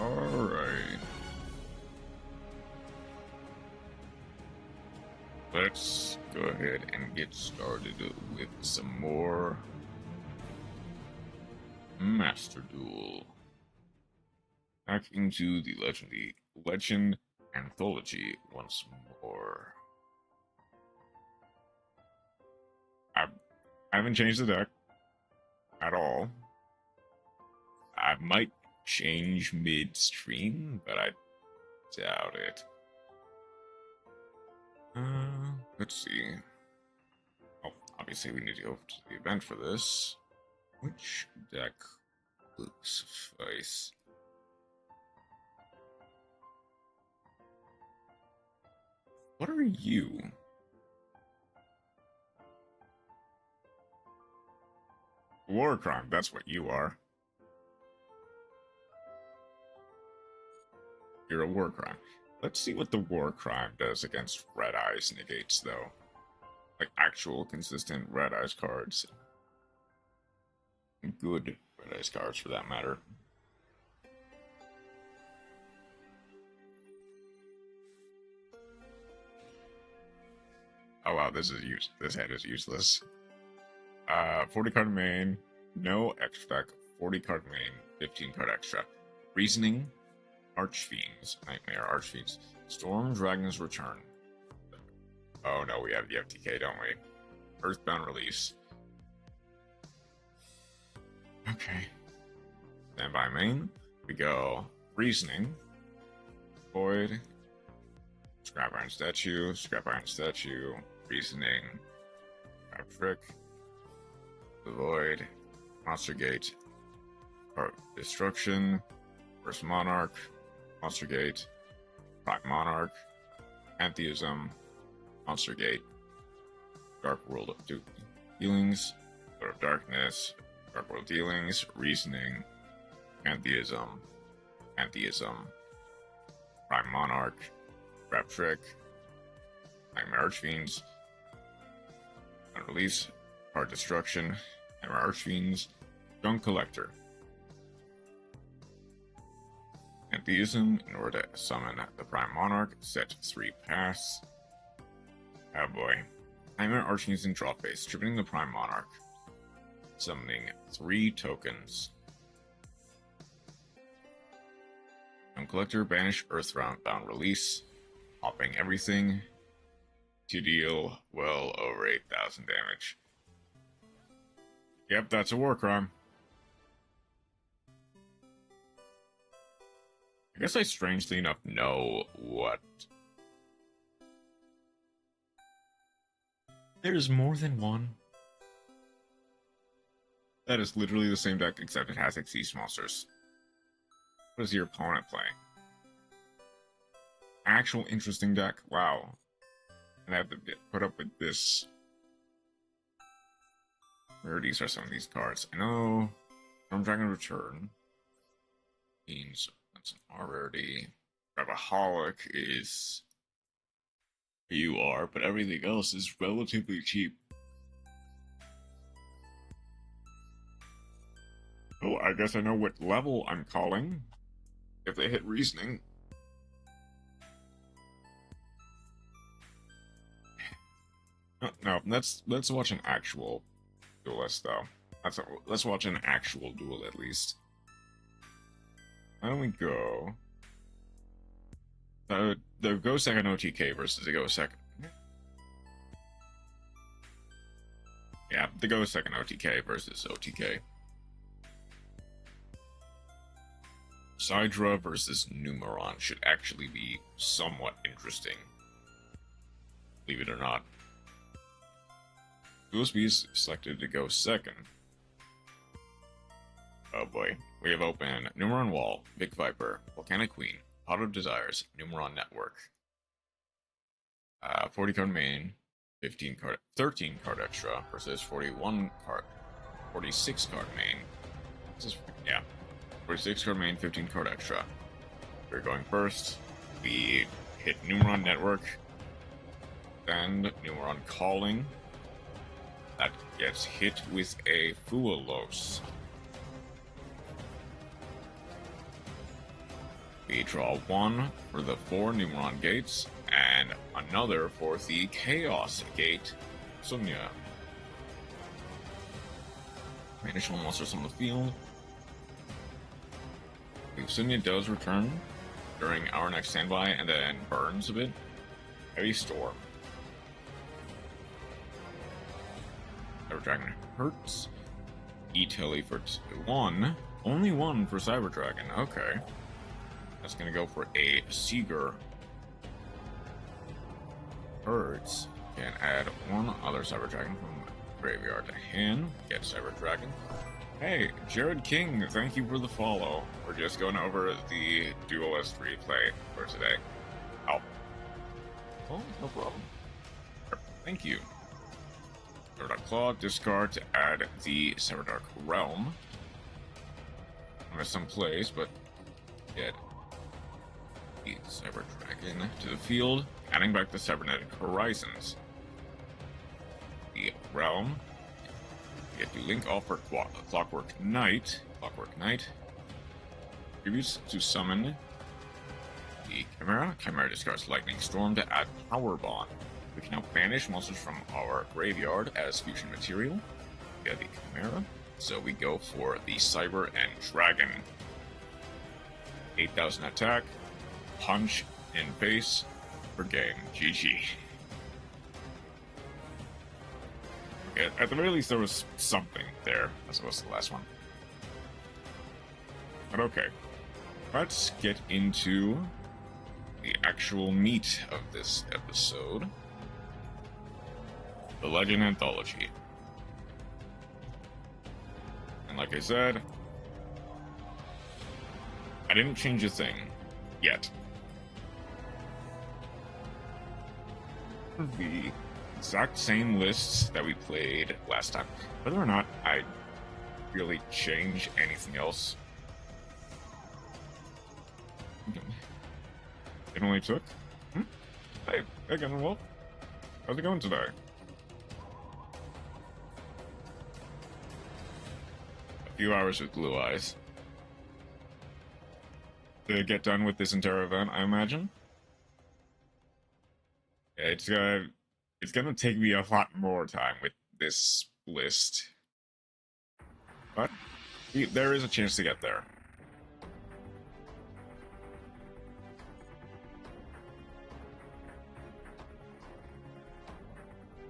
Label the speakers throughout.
Speaker 1: Alright. Let's go ahead and get started with some more Master Duel. Back into the Legend Anthology once more. I haven't changed the deck at all. I might change midstream, but I doubt it. Let's see. Oh, obviously we need to go to the event for this. Which deck would suffice? What are you? War crime, that's what you are. You're a war crime. Let's see what the war crime does against Red Eyes negates, though. Like actual consistent Red Eyes cards. Good Red Eyes cards, for that matter. Oh wow, this head is useless. 40 card main, no extra deck, 40 card main, 15 card extra. Reasoning, Archfiends, Nightmare Archfiends, Storm Dragon's Return. Oh no, we have the FTK, don't we? Earthbound Release. Okay. Then by main, we go Reasoning, Void, Scrap Iron Statue, Reasoning, Grab Trick, Void, Monster Gate, Destruction, First Monarch, Monster Gate, Prime Monarch, Pantheism, Monster Gate, Dark World of Dealings, Lord of Darkness, Dark World Dealings, Reasoning, Pantheism, Prime Monarch, Grab Trick, Nightmare Archfiends, Unrelease, Hard Destruction, Nightmare Archfiends, Junk Collector. Pantheism, in order to summon the Prime Monarch, set 3 pass. Oh boy. Nightmare Archfiends in draw phase, tripping the Prime Monarch. Summoning 3 tokens. Junk Collector, banish Earthbound Release, popping everything to deal well over 8,000 damage. Yep, that's a war crime. I guess I strangely enough know what. There's more than one. That is literally the same deck, except it has Xyz monsters. What is your opponent playing? Actual interesting deck. Wow. And I have to put up with this. Rarities are some of these cards. I know Storm Dragon Return means that's an R rarity. Rabaholic is you are, but everything else is relatively cheap. Oh, I guess I know what level I'm calling if they hit Reasoning. No, let's watch an actual duelist though. Let's watch an actual duel at least. Why don't we go? The Go Second OTK versus the Go Second. Yeah, the Go Second OTK versus OTK. Sidra versus Numeron should actually be somewhat interesting. Believe it or not. USB is selected to go second. Oh boy. We have open Numeron Wall, Big Viper, Volcanic Queen, Pot of Desires, Numeron Network. 40 card main, 13 card extra versus 46 card main. Yeah. 46 card main, 15 card extra. We're going first. We hit Numeron Network. Then Numeron Calling. That gets hit with a Fuelos. We draw one for the 4 Numeron gates, and another for the Chaos gate. Sonia. Banish all monsters on the field. If Sonia does return during our next standby and then burns a bit, Heavy Storm. Cyber Dragon hurts. E-Tilly for 1. Only 1 for Cyber Dragon. Okay. That's gonna go for a Seeger. Hurts. Can add 1 other Cyber Dragon from graveyard to hand. Get Cyber Dragon. Hey, Jared King, thank you for the follow. We're just going over the Duel S3 play for today. Oh. Oh, no problem. Thank you. Cyberdark Claw, discard to add the Cyberdark Realm. I missed some plays, but get the Cyber Dragon to the field, adding back the Cybernetic Horizons. The Realm. Get the Link off for Clockwork Knight. Clockwork Knight. Tributes to summon the Chimera. Chimera discards Lightning Storm to add Power Bond. We can now banish monsters from our graveyard as fusion material. We have the Chimera. So we go for the Cyber and Dragon. 8,000 attack. Punch in face for game. GG. Okay, at the very least, there was something there as opposed to the last one. But okay. Let's get into the actual meat of this episode. The Legend Anthology. And like I said, I didn't change a thing yet. The exact same lists that we played last time. Whether or not I really change anything else. It only took? Hey, again, Wolf. How's it going today? A few hours with Blue Eyes. To get done with this entire event, I imagine. Yeah, it's gonna take me a lot more time with this list. But there is a chance to get there.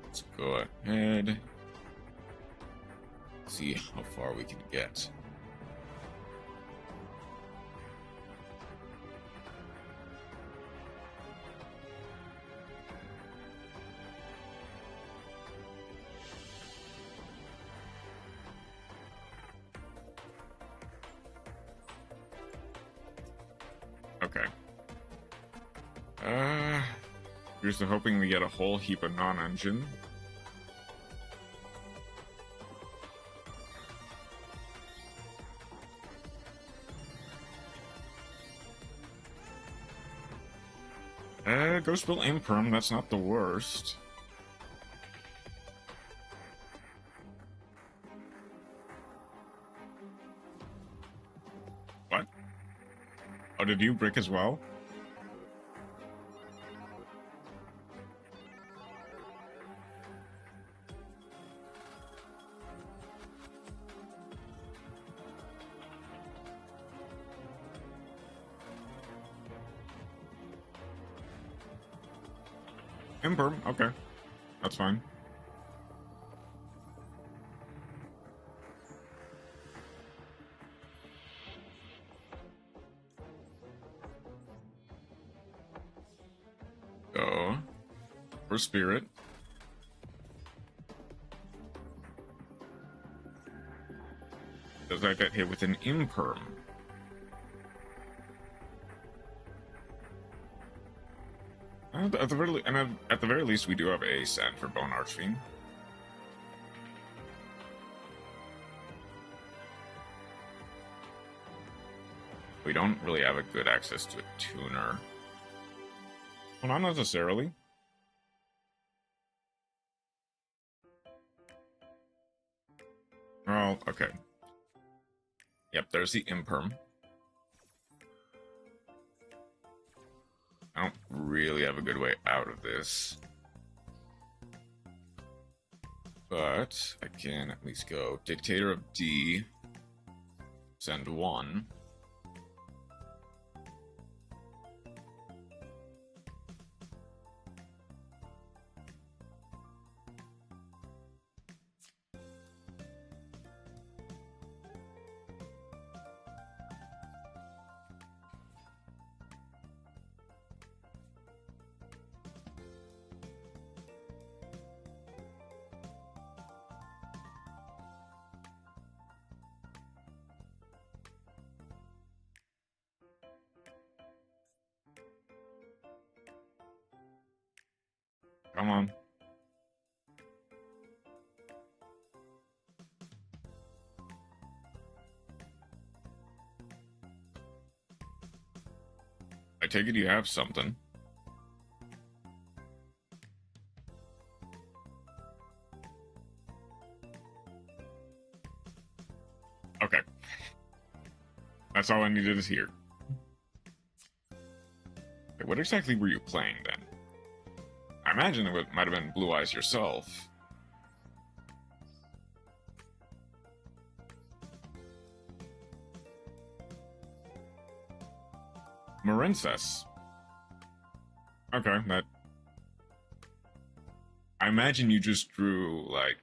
Speaker 1: Let's go ahead. See how far we can get. Okay. Here's to hoping we get a whole heap of non-engine. Go spill Imperm, that's not the worst. What? Oh, did you brick as well? Imperm, okay. That's fine. Go for Spirit. Does I get hit with an Imperm? At the very least, we do have a send for Bone Archfiend. We don't really have a good access to a tuner. Well, not necessarily. Well, okay. Yep, there's the Imperm. I don't really have a good way out of this. But I can at least go Dictator of D, send 1. Come on. I take it you have something. Okay. That's all I needed to hear. Okay, what exactly were you playing then? I imagine it might have been Blue Eyes yourself. Marincess. Okay, that... I imagine you just drew, like,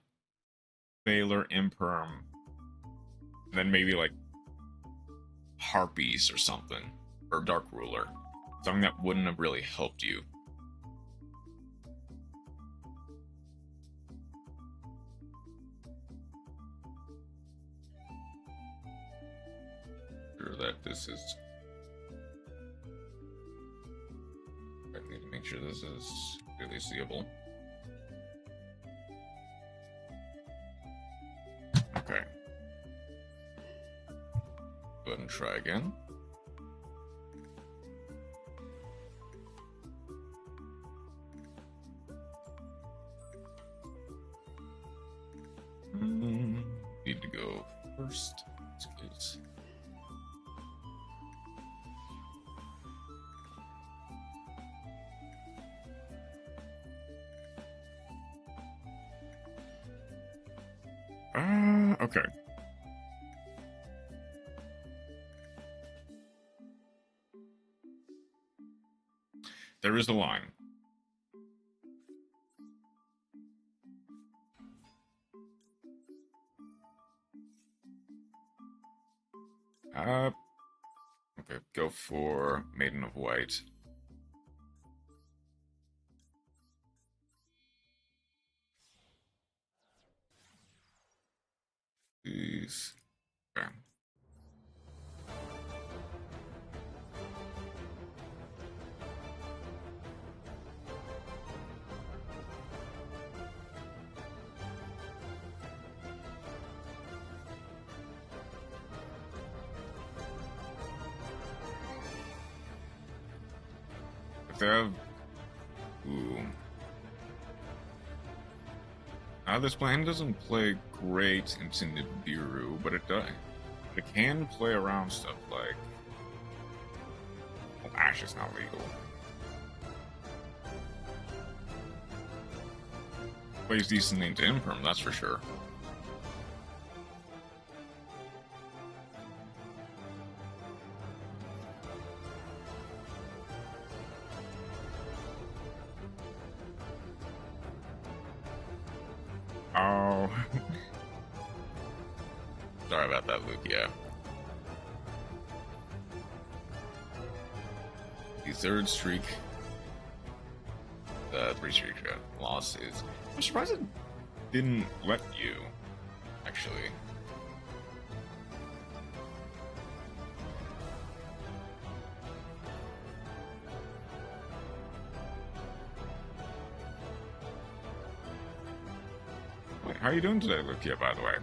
Speaker 1: Baylor, Imperm, then maybe, like, Harpies or something. Or Dark Ruler. Something that wouldn't have really helped you. Sure that this is... I need to make sure this is really seeable. Okay. Go ahead and try again. Need to go first. Excuse. Okay. There is a line. Okay, go for Maiden of White. Please. Okay. If they have... Ooh. This plan doesn't play great into Nibiru, but it does. It can play around stuff like... Well, Ash is not legal. Plays decently into Imperm, that's for sure. Oh. Sorry about that, Luke, yeah. The third streak. The 3 streak loss is... I'm surprised it didn't let you, actually. Wait, how are you doing today, Lukia, by the way?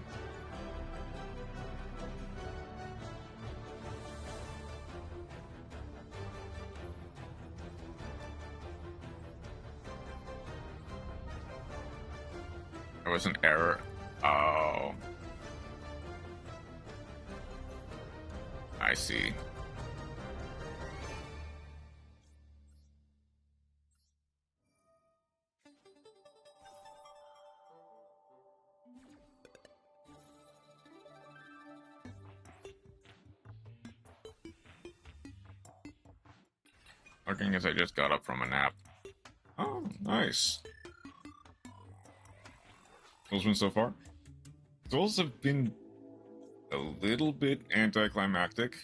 Speaker 1: It was an error. Oh. I see. Looking as I just got up from a nap. Oh, nice. Duels been so far? Duels have been a little bit anticlimactic.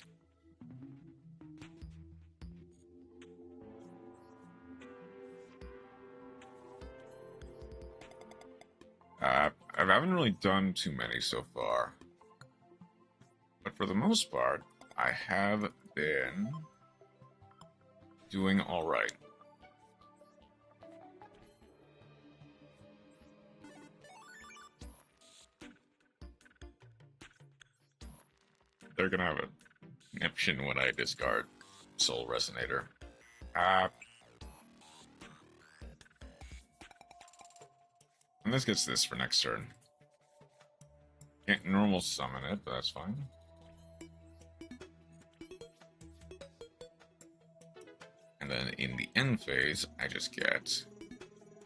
Speaker 1: I haven't really done too many so far. But for the most part, I have been doing alright. They're gonna have an option when I discard Soul Resonator. And this gets this for next turn. Can't normal summon it, but that's fine. And then in the end phase, I just get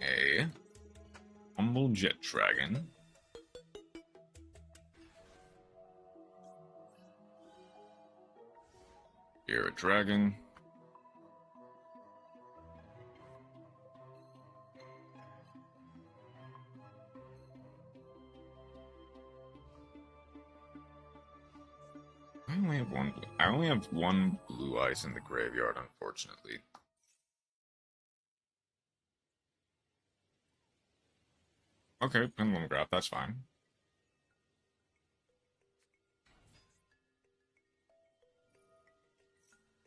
Speaker 1: a Humble Jet Dragon. Here a dragon. I only have one blue ice in the graveyard, unfortunately. Okay, Pendulum Graph, that's fine.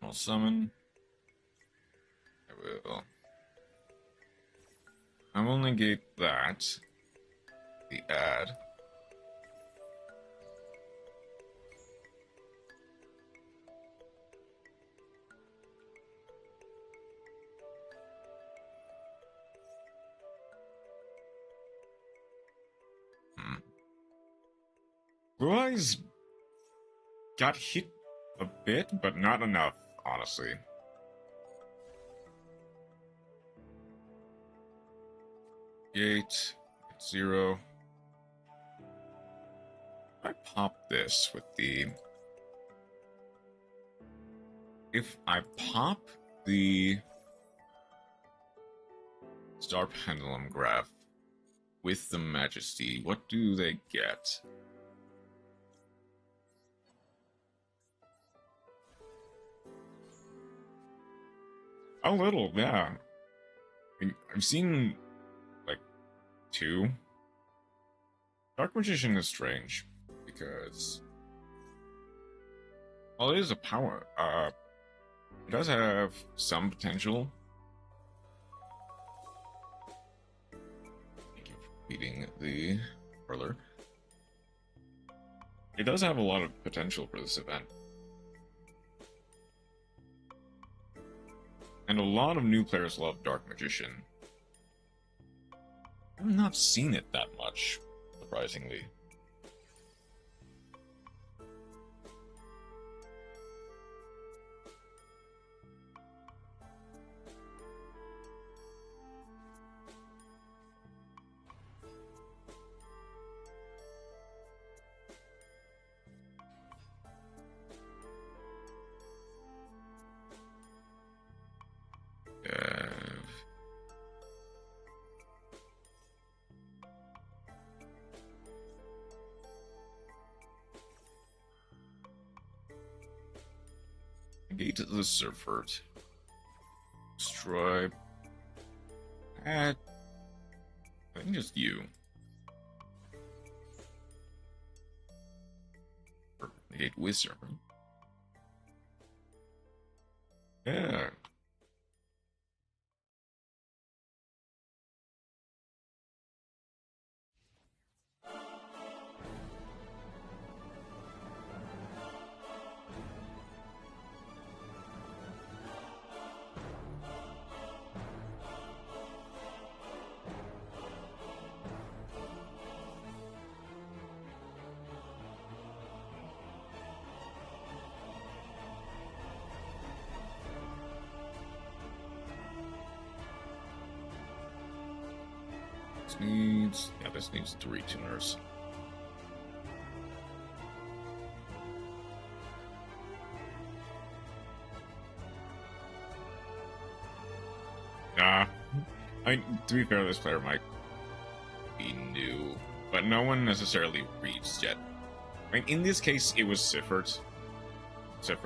Speaker 1: I'll summon. I will negate that. The add. Blue Eyes got hit a bit, but not enough, honestly. Gate, 0. I pop this with the... If I pop the Star Pendulum Graph with the Majesty, what do they get? A little, yeah. I mean, I've seen, like, 2. Dark Magician is strange, because... Well, it is a power. It does have some potential. Thank you for beating the Hurler. It does have a lot of potential for this event. And a lot of new players love Dark Magician. I've not seen it that much, surprisingly. Gate the Subvert. Destroy. I think just you. Or negate Wizard. Yeah. This needs 3 tuners. I mean, to be fair, this player might be new, but no one necessarily reads Jet. I mean, in this case, it was Cipher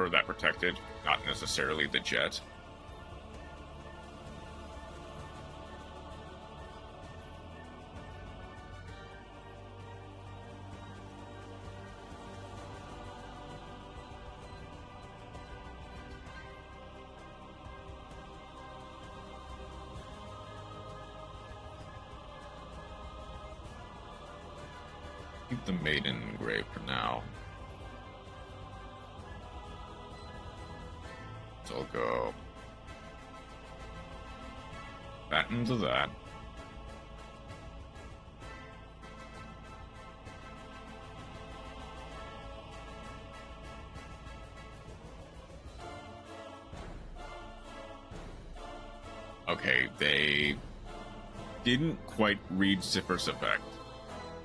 Speaker 1: that protected, not necessarily the Jet. Keep the Maiden engraved for now. So I'll go back into that. Okay, they didn't quite read Cipher's effect.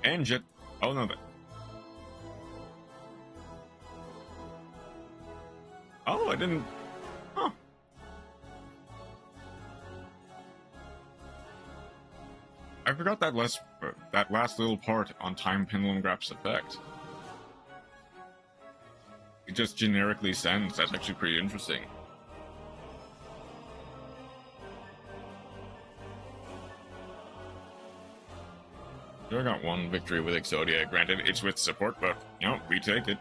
Speaker 1: And Jet. Oh no, oh, I didn't. Huh. I forgot that last little part on Time Pendulum Grap's effect. It just generically sends. That's actually pretty interesting. I got one victory with Exodia. Granted, it's with support, but, you know, we take it.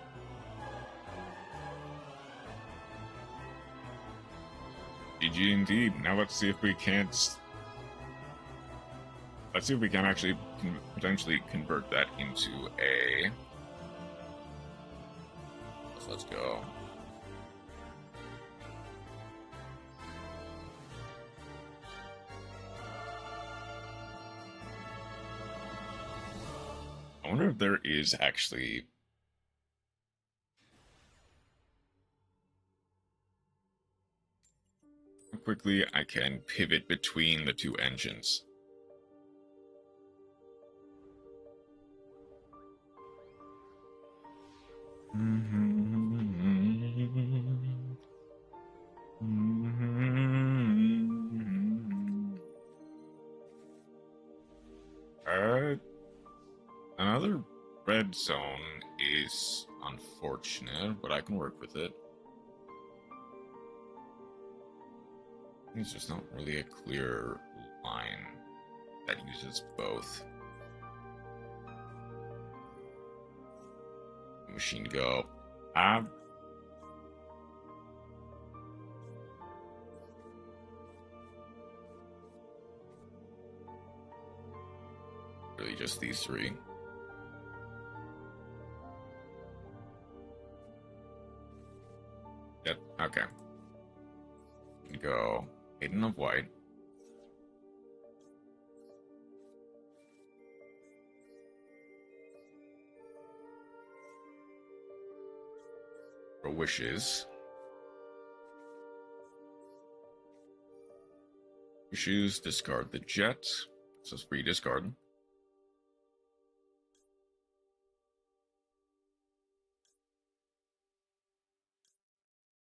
Speaker 1: GG indeed. Now let's see if we can't... Let's see if we can actually potentially convert that into a... Let's go. I wonder if there is actually... How quickly I can pivot between the two engines. Another red zone is unfortunate, but I can work with it. It's just not really a clear line that uses both. Machine go. Really just these three. Yep, okay. Go Maiden of White. For wishes. Wishes, discard the Jet. So it's free discard.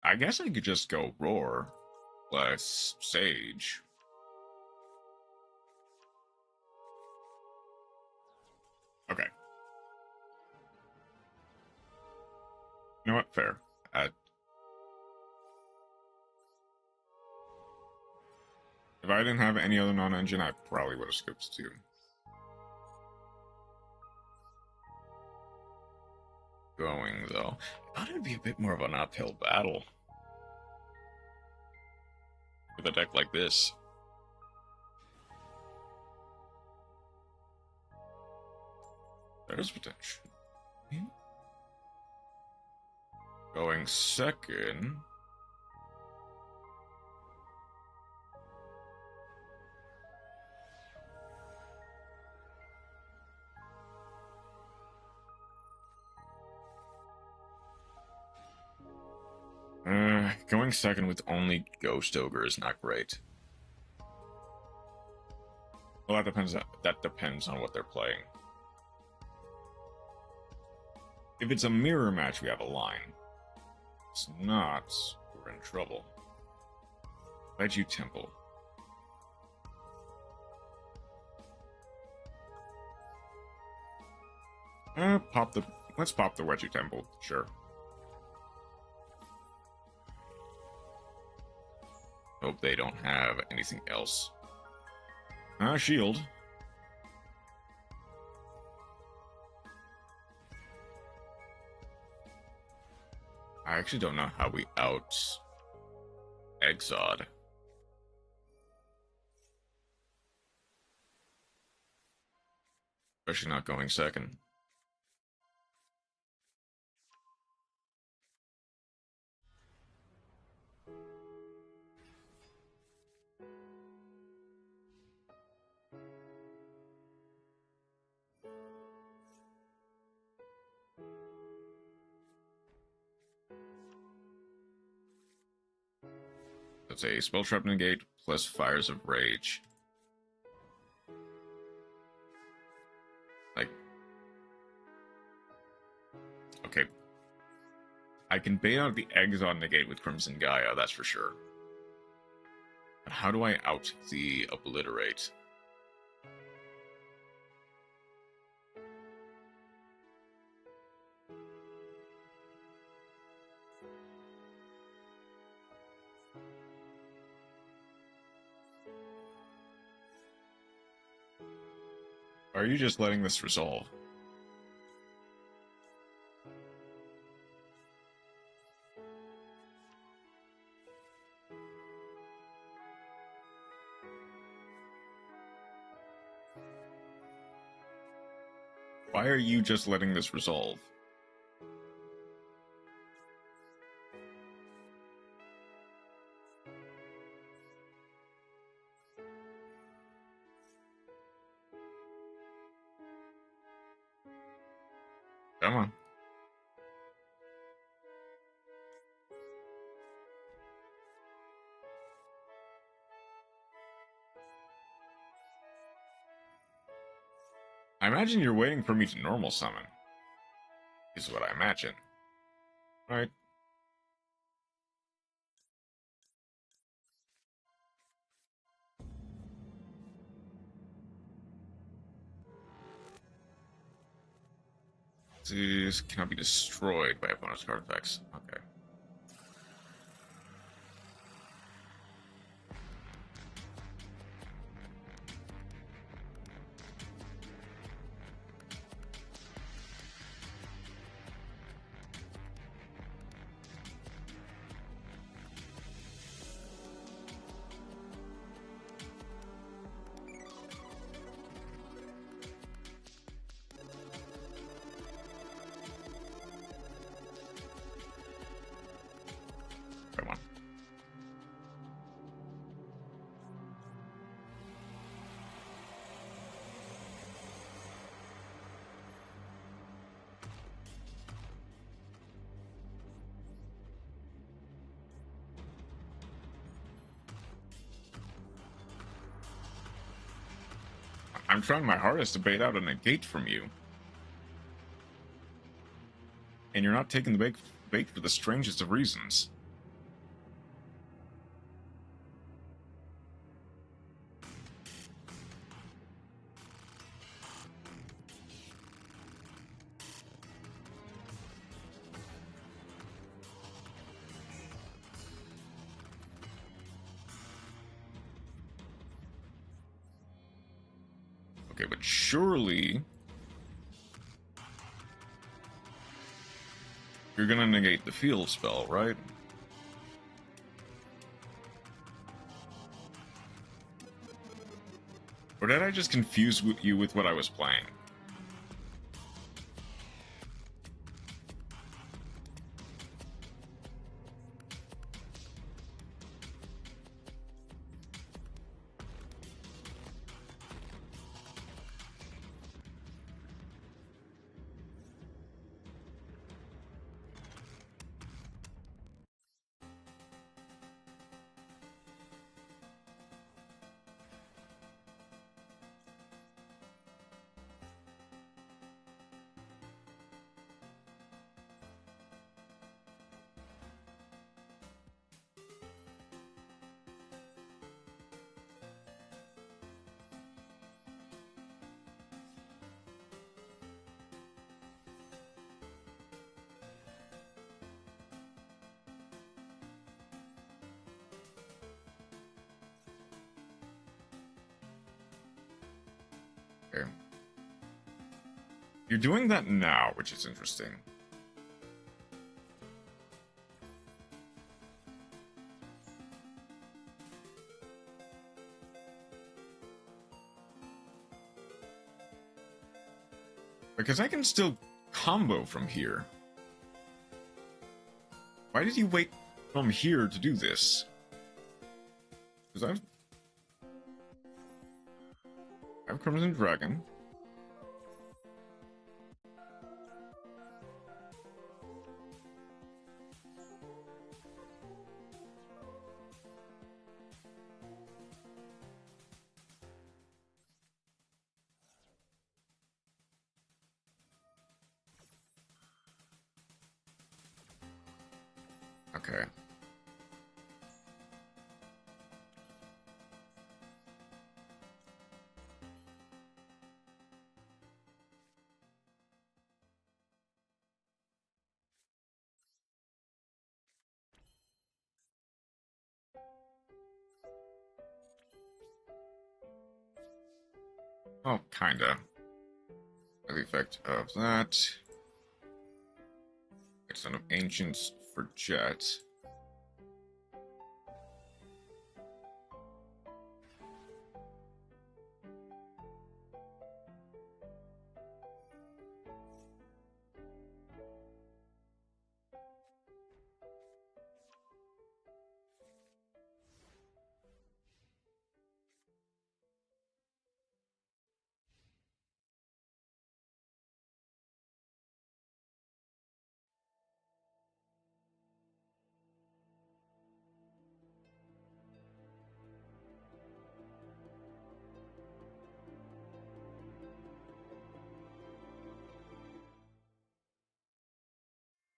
Speaker 1: I guess I could just go Roar plus Sage. Okay. You know what? Fair. If I didn't have any other non-engine, I probably would have skipped 2. Going, though. I thought it would be a bit more of an uphill battle. With a deck like this. There's potential. Going second. Going second with only Ghost Ogre is not great. Well, that depends on what they're playing. If it's a mirror match, we have a line. If it's not, we're in trouble. Veggie Temple. Let's pop the Wedgie Temple, sure. Hope they don't have anything else. Shield. I actually don't know how we out Exod. Especially not going second. That's a Spell Trap Negate plus Fires of Rage. Like, okay. I can bait out the Exod Negate with Crimson Gaia, that's for sure. But how do I out the Obliterate? Are you just letting this resolve? Why are you just letting this resolve? Come on. I imagine you're waiting for me to normal summon. Is what I imagine. Right? This cannot be destroyed by opponent's card effects. Okay. Come on. I'm trying my hardest to bait out a negate from you. And you're not taking the bait for the strangest of reasons. Okay, but surely you're gonna negate the field spell, right? Or did I just confuse you with what I was playing? You're doing that now, which is interesting. Because I can still combo from here. Why did you wait from here to do this? Because I have Crimson Dragon. Okay. Oh, kinda. The effect of that. Son of Ancients for Jet.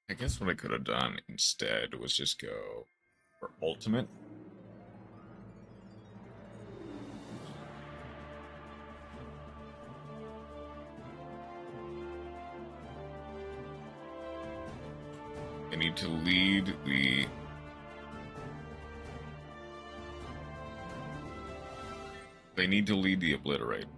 Speaker 1: I guess what I could have done instead was just go for ultimate. I need to lead the... They need to lead the Obliterate.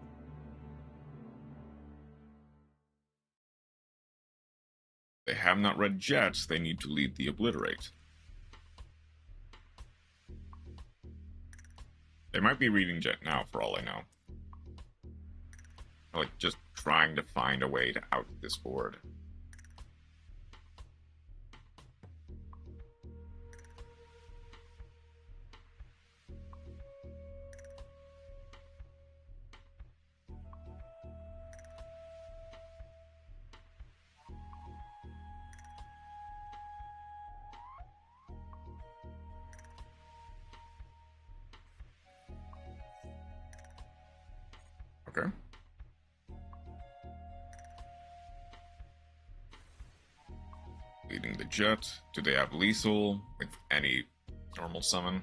Speaker 1: They have not read Jets, they need to lead the Obliterate. They might be reading Jet now, for all I know. Like, just trying to find a way to out this board. Okay. Leading the Jet. Do they have lethal with any normal summon?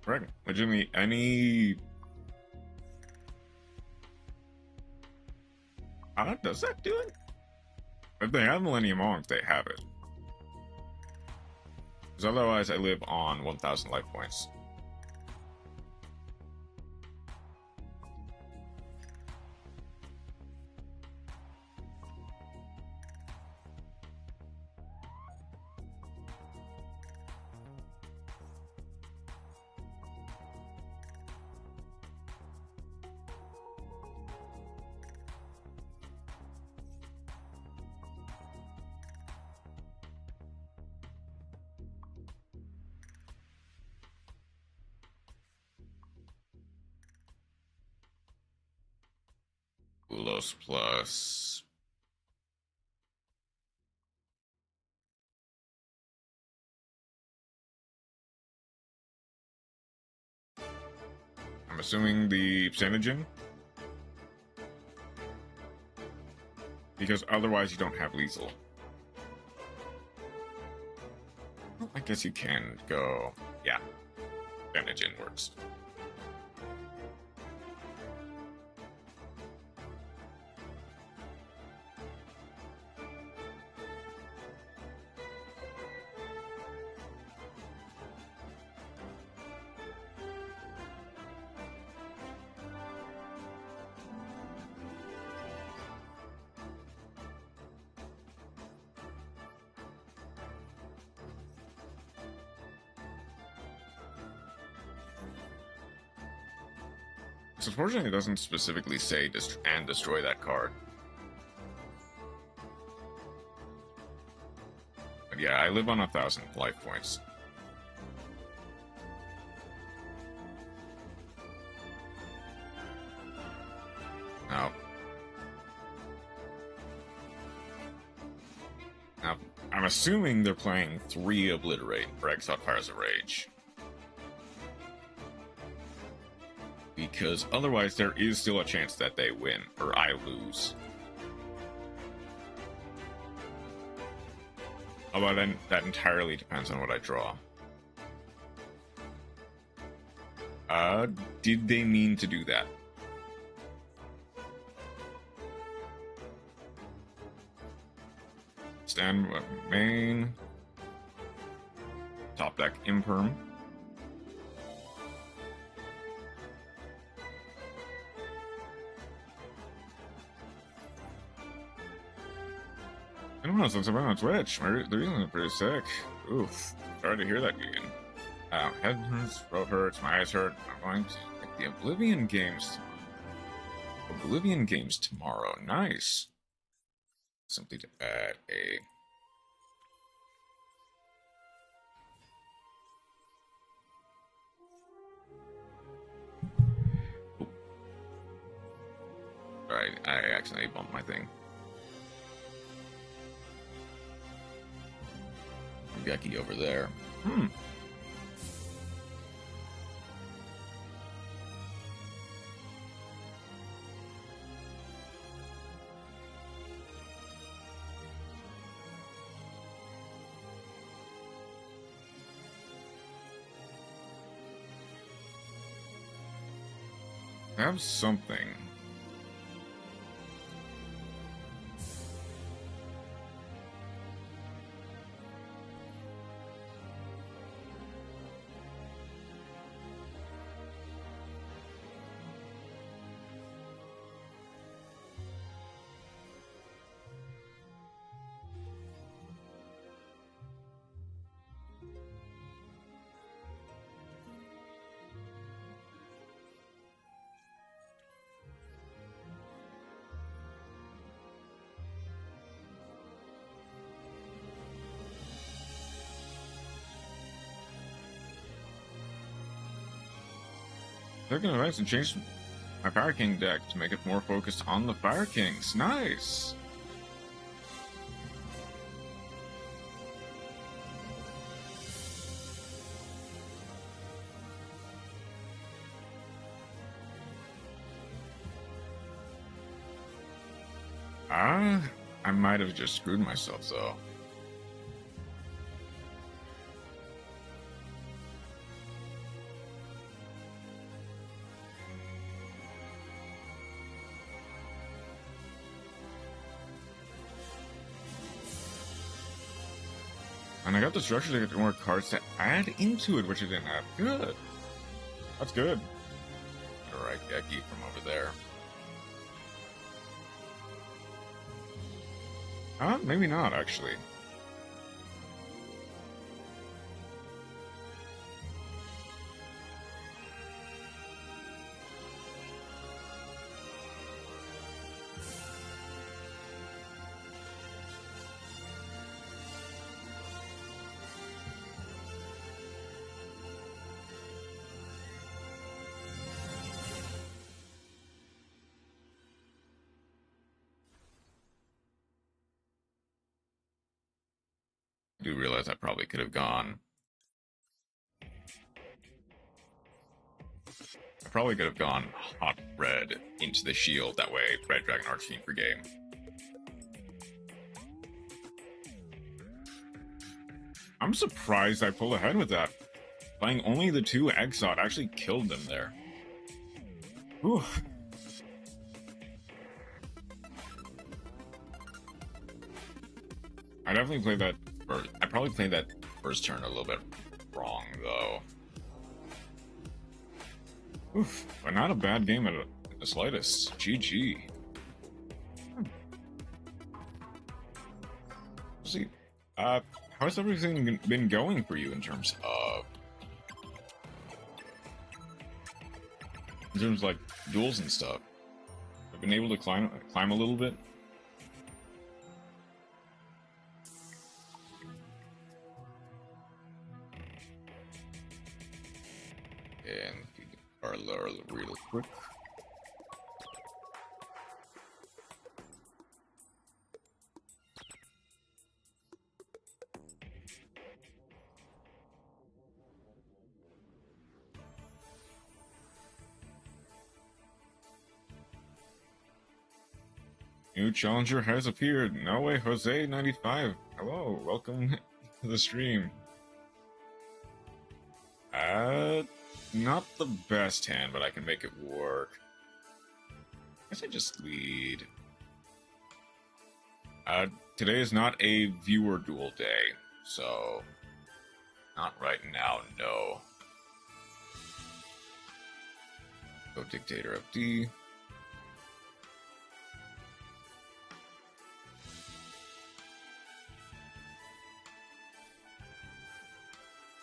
Speaker 1: Right. Legitimately, any... does that do it? If they have Millennium Arms, they have it. Because otherwise I live on 1,000 life points. Ulos plus... I'm assuming the Xenogen? Because otherwise you don't have lethal. Well, I guess you can go... Yeah. Xenogen works. It's unfortunate it doesn't specifically say and destroy that card. But yeah, I live on 1,000 life points. Now, I'm assuming they're playing 3 Obliterate for Exiled Fires of Rage. Because otherwise there is still a chance that they win, or I lose. Although that entirely depends on what I draw. Did they mean to do that? Stand main. Top deck Imperm. I don't know, since I'm on Twitch, the reason is pretty sick. Oof. Sorry to hear that, Gigan. Head hurts, throat hurts, my eyes hurt. I'm going to pick the Oblivion games. Oblivion games tomorrow. Nice. Something to add a... Oh. Right, I accidentally bumped my thing. Becky over there. Have something. Taking advice and changed my Fire King deck to make it more focused on the Fire Kings. Nice! I might have just screwed myself, though. And I got the structure to get more cards to add into it, which I didn't have. Good. That's good. Alright, Geki from over there. Maybe not, actually. I do realize I probably could have gone. I probably could have gone hot red into the shield. That way, Red Dragon Archfiend for game. I'm surprised I pulled ahead with that. Playing only the 2 Exot actually killed them there. Whew. I definitely played that first. I probably played that first turn a little bit wrong, though. Oof, but not a bad game at the slightest. GG. See, how's everything been going for you in terms of in terms of like duels and stuff. I've been able to climb a little bit. And our real quick. New challenger has appeared. No way, Jose95. Hello, welcome to the stream. Not the best hand, but I can make it work. I guess I just lead. Today is not a viewer duel day, so not right now, no. Go Dictator FD.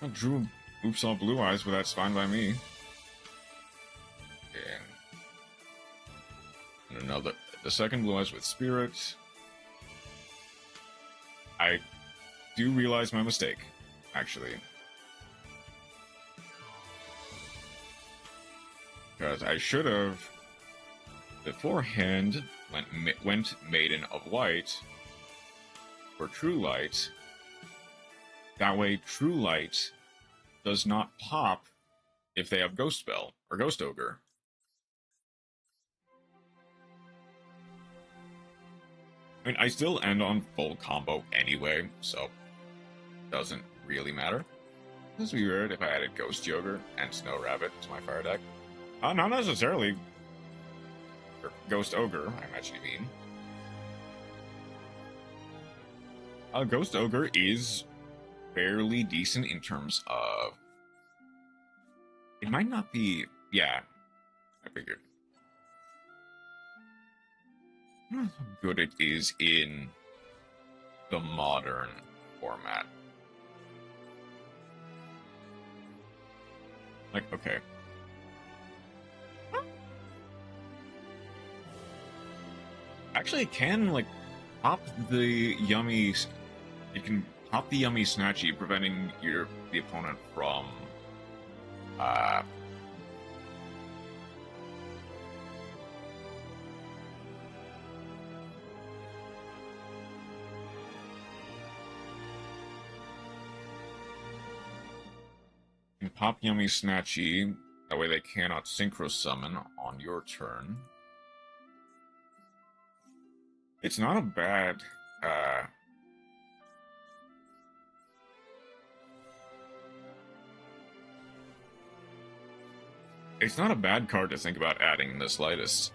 Speaker 1: I drew Oops All Blue Eyes, but that's fine by me. And the second Blue Eyes with Spirit. I do realize my mistake, actually. Because I should have, beforehand, went Maiden of Light for True Light. That way, True Light does not pop if they have Ghost Spell or Ghost Ogre. I mean, I still end on full combo anyway, so doesn't really matter. This would be weird if I added Ghost Ogre and Snow Rabbit to my fire deck. Not necessarily. Or Ghost Ogre, I imagine you mean. Ghost Ogre is fairly decent in terms of... It might not be... Yeah, I figured. I don't know how good it is in the modern format. Like, okay. Actually, it can, like, pop the yummy... It can pop the yummy Snatchy, preventing the opponent from... You can pop Yummy Snatchy, that way they cannot Synchro Summon on your turn. It's not a bad... It's not a bad card to think about adding in the slightest.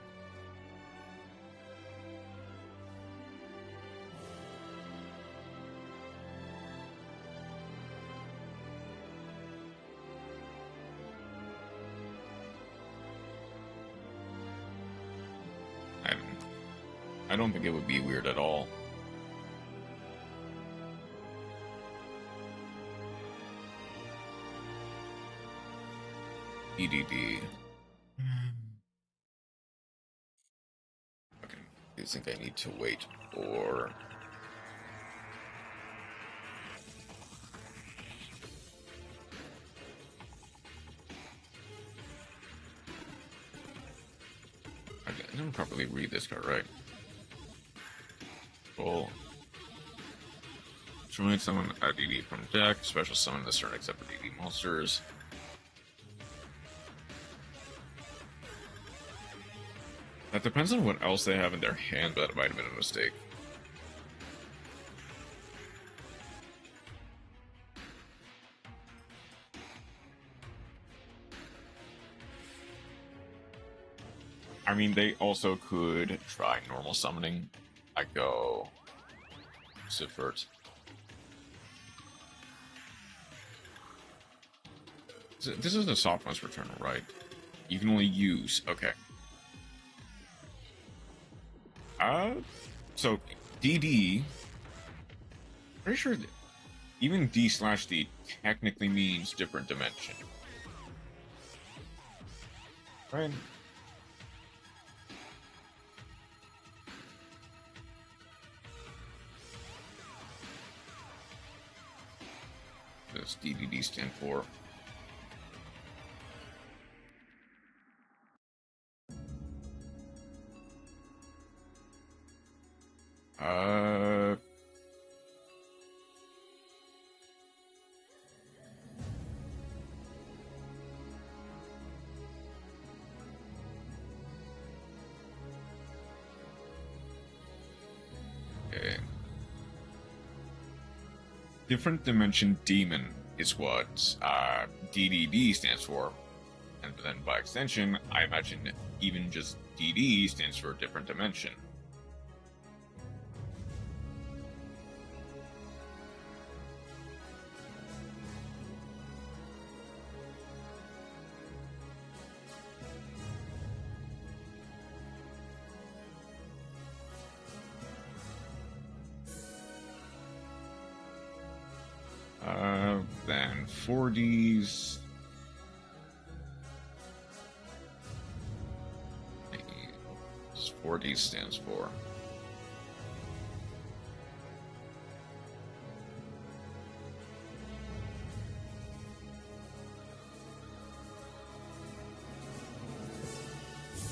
Speaker 1: I don't think it would be weird at all. EDD. Okay, I think I need to wait for... I didn't properly read this card right. Cool. Try and summon a DD from deck. Special summon this turn except for DD monsters. That depends on what else they have in their hand, but that might have been a mistake. I mean, they also could try normal summoning. I go subvert. This is a soft one's return, right? You can only use... Okay. So DD... Pretty sure that even D/D technically means different dimension. Right. Does DDD stand for? Okay. Different Dimension Demon is what DDD stands for. And then by extension, I imagine even just DD stands for Different Dimension. Then 4Ds. What 4D stands for?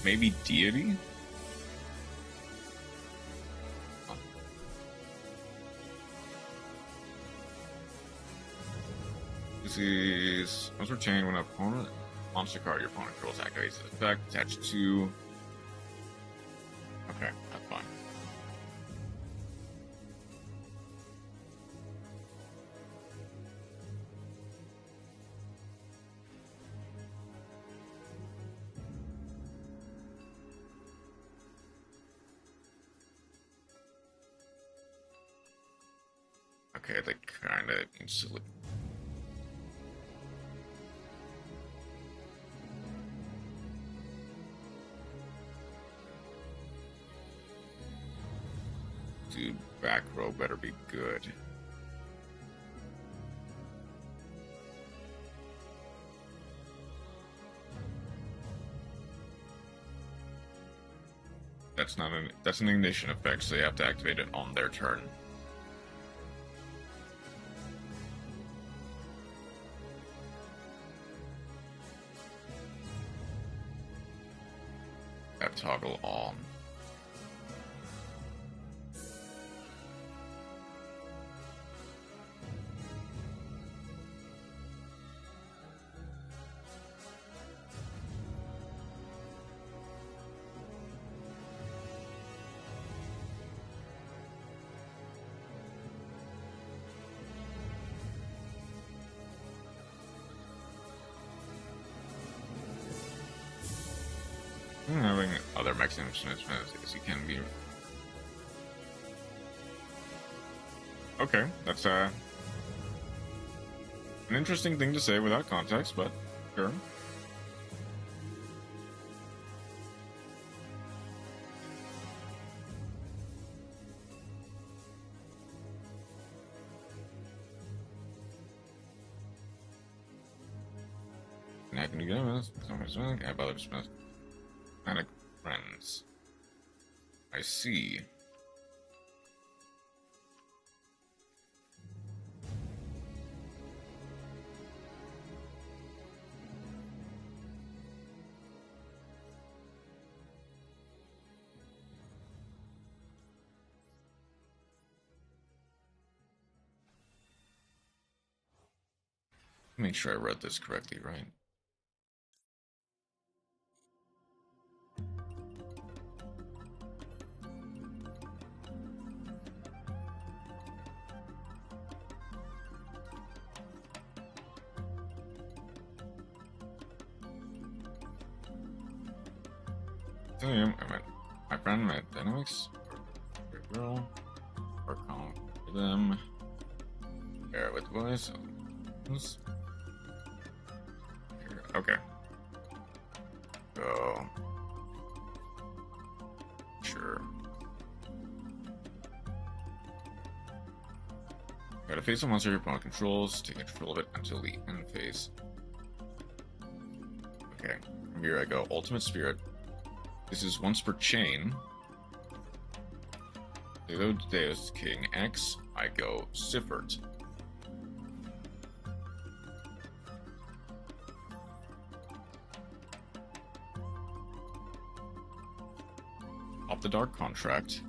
Speaker 1: Maybe deity? This is once retained when an opponent monster card your opponent controls activates its effect attached to. Okay, that's fine. Okay, that kind of needs to look. Dude, back row better be good. That's an ignition effect, so you have to activate it on their turn. That toggle on. Having other mechanisms as you can be. Okay, that's an interesting thing to say without context, but sure. I can do this. I bother to spend. Manic friends. I see. Make sure I read this correctly, right? I met my friend met dynamics. Girl. Work on them. Pair with voice. Okay. So. Sure. Gotta face a monster your opponent controls. Take control of it until the end phase. Okay, here I go. Ultimate Spirit. This is once per chain. Hello, Deus King X. I go Siffert. Pop the Dark Contract.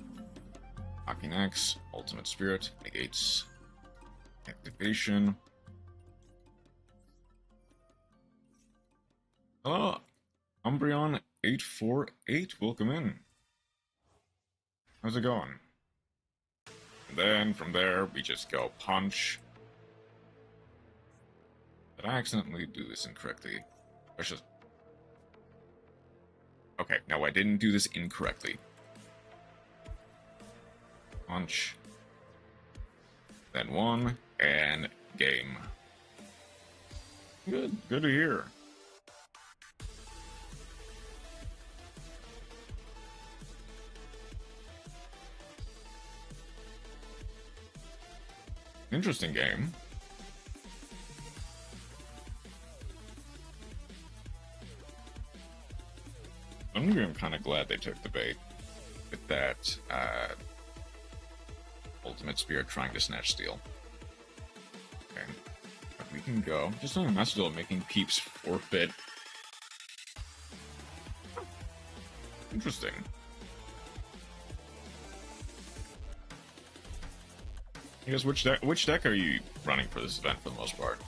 Speaker 1: Hacking X. Ultimate Spirit. Negates activation. Hello, Umbreon848. Welcome in. How's it going? And then from there, we just go punch. Did I accidentally do this incorrectly? I should... Okay, no, I didn't do this incorrectly. Punch. Then one, and game. Good to hear. Interesting game. I'm kind of glad they took the bait with that Ultimate Spirit trying to snatch steal. Okay, we can go. Just on a mess still making peeps forfeit. Interesting. I guess which deck are you running for this event for the most part?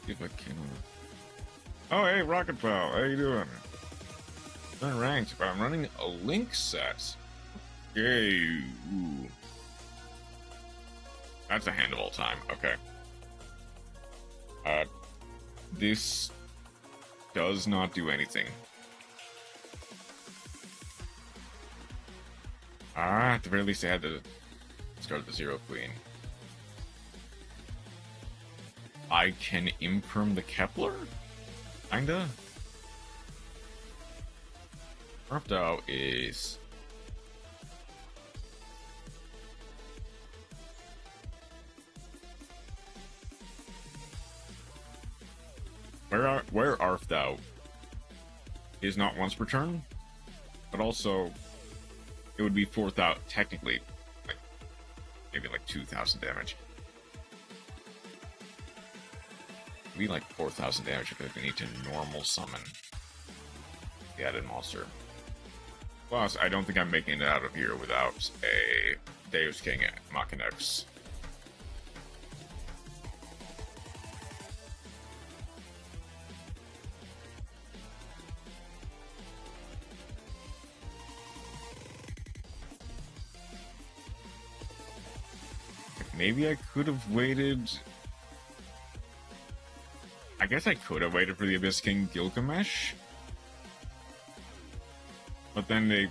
Speaker 1: See if I can. Oh, hey, Rocket Pal, how you doing? I'm ranked, but I'm running a Link set. Yay! Ooh. That's a hand of all time. Okay. This does not do anything. At the very least, I had to start the Zero Queen. I can imperm the Kepler? Kinda. Crypto is... Where art thou is not once per turn, but also it would be 4,000, technically, like, maybe like 2,000 damage. It'd be like 4,000 damage if we need to normal summon the added monster. Plus, I don't think I'm making it out of here without a Deus King Machinex. Maybe I could have waited... I guess I could have waited for the Abyss King Gilgamesh. But then they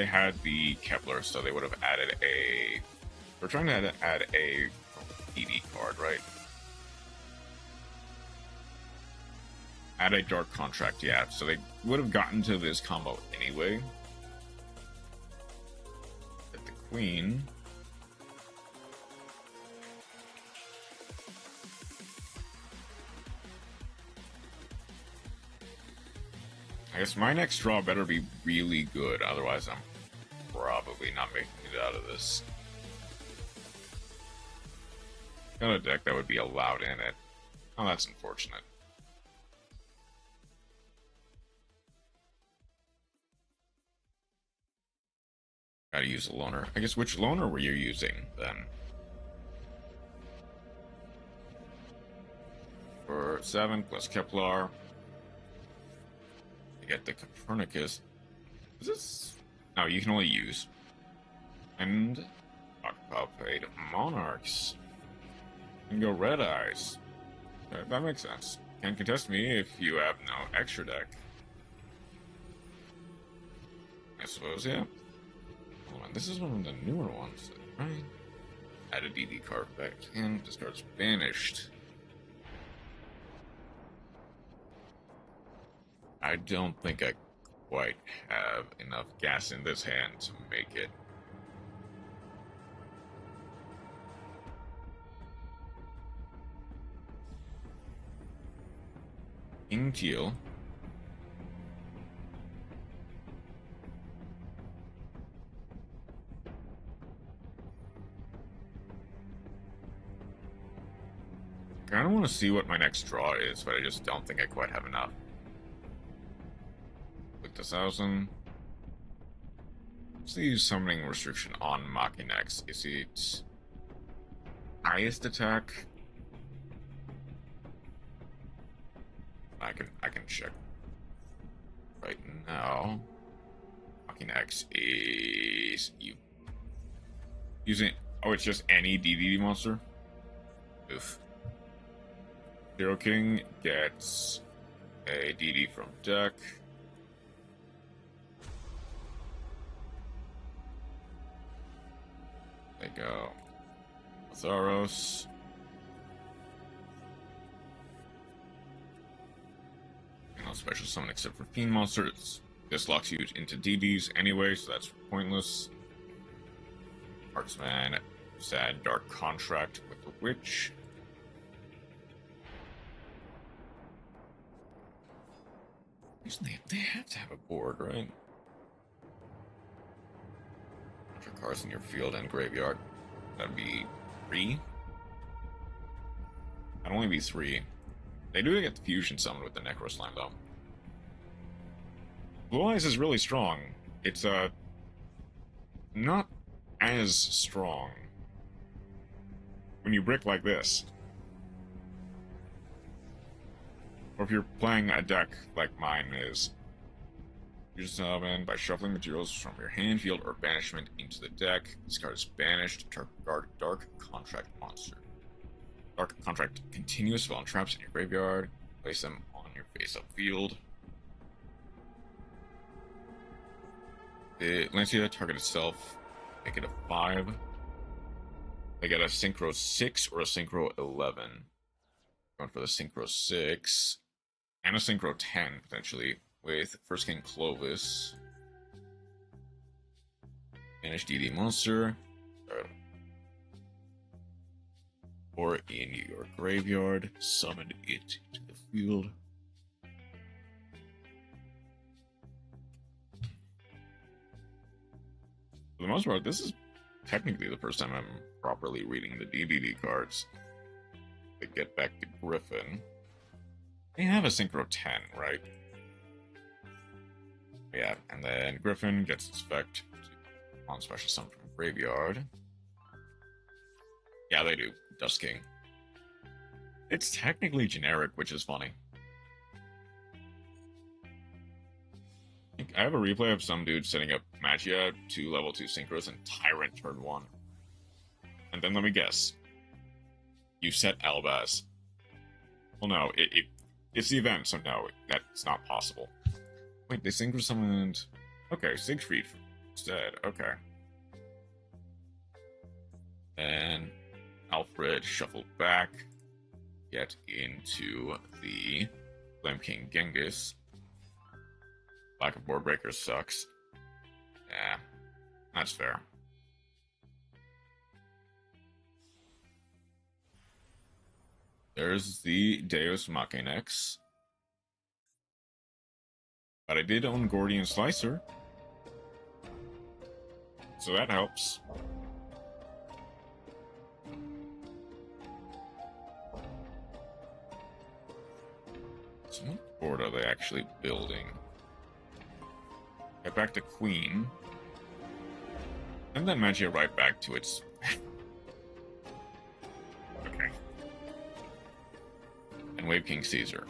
Speaker 1: had the Kepler, so they would have added a... We're trying to add a PD card, right? Add a Dark Contract, yeah. So they would have gotten to this combo anyway. But the Queen... I guess my next draw better be really good, otherwise I'm probably not making it out of this. Got a deck that would be allowed in it. Oh, that's unfortunate. Gotta use a loner. I guess which loner were you using, then? For 7 plus Kepler. Get the Copernicus. Is this? No, you can only use. And Pfp Made Monarchs. And go Red Eyes. That makes sense. Can't contest me if you have no extra deck. I suppose, yeah. Hold on, this is one of the newer ones, right? Add a DD card back in. This card's banished. I don't think I quite have enough gas in this hand to make it. King Teal. I kind of want to see what my next draw is, but I just don't think I quite have enough. Click the 1,000. What's the summoning restriction on Machinex? Is it highest attack? I can check right now. Machinex is you using. Oh, it's just any DDD monster. Oof. Hero King gets a DD from deck. There you go. Zaros. No special summon except for Fiend monsters. This locks you into DDs anyway, so that's pointless. Marksman, sad Dark Contract with the Witch. They have to have a board, right? Put your cards in your field and graveyard. That'd be 3. That'd only be 3. They do get the fusion summon with the Necro Slime, though. Blue Eyes is really strong. It's not as strong when you brick like this. Or if you're playing a deck like mine is. You just summon by shuffling materials from your hand, field, or banishment into the deck. This card is banished. Dark Contract monster. Dark Contract continuous spell and traps in your graveyard. Place them on your face-up field. The Lancia target itself. Make it a 5. They get a Synchro 6 or a Synchro 11. Going for the Synchro 6. And a Synchro 10, potentially, with First King Clovis. Banish DD monster. Or in your graveyard, summon it to the field. For the most part, this is technically the first time I'm properly reading the DDD cards. They get back to Griffin. They have a Synchro 10, right? Yeah, and then Griffin gets its effect on special summon from graveyard. Yeah, they do. Dust King. It's technically generic, which is funny. I have a replay of some dude setting up Magia, 2 level 2 synchros, and Tyrant turn 1. And then let me guess. You set Albaz. Well, no, it's the event, so no, that's not possible. Wait, they synchro summoned... Okay, Siegfried instead, okay. And Alfred shuffled back, get into the Flame King Genghis. Lack of board breaker sucks. Yeah, that's fair. There's the Deus Machinex. But I did own Gordian Slicer. So that helps. So what board are they actually building? Get back to Queen. And then Magia right back to its... Okay. And Wave King Caesar.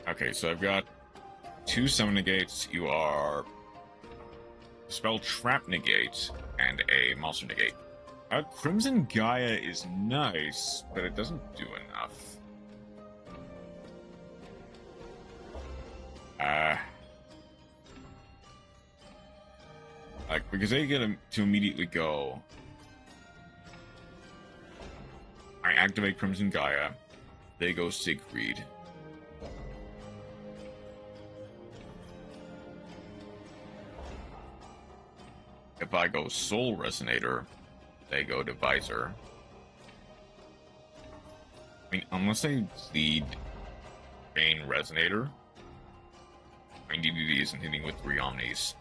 Speaker 1: Okay, so I've got 2 summon negates. You are spell trap negate and a monster negate. Crimson Gaia is nice, but it doesn't do enough. Like, because they get to immediately go. I activate Crimson Gaia. They go Siegfried. If I go Soul Resonator, they go Divisor. I mean, unless they lead Bane Resonator, my DDD isn't hitting with 3 Omnis.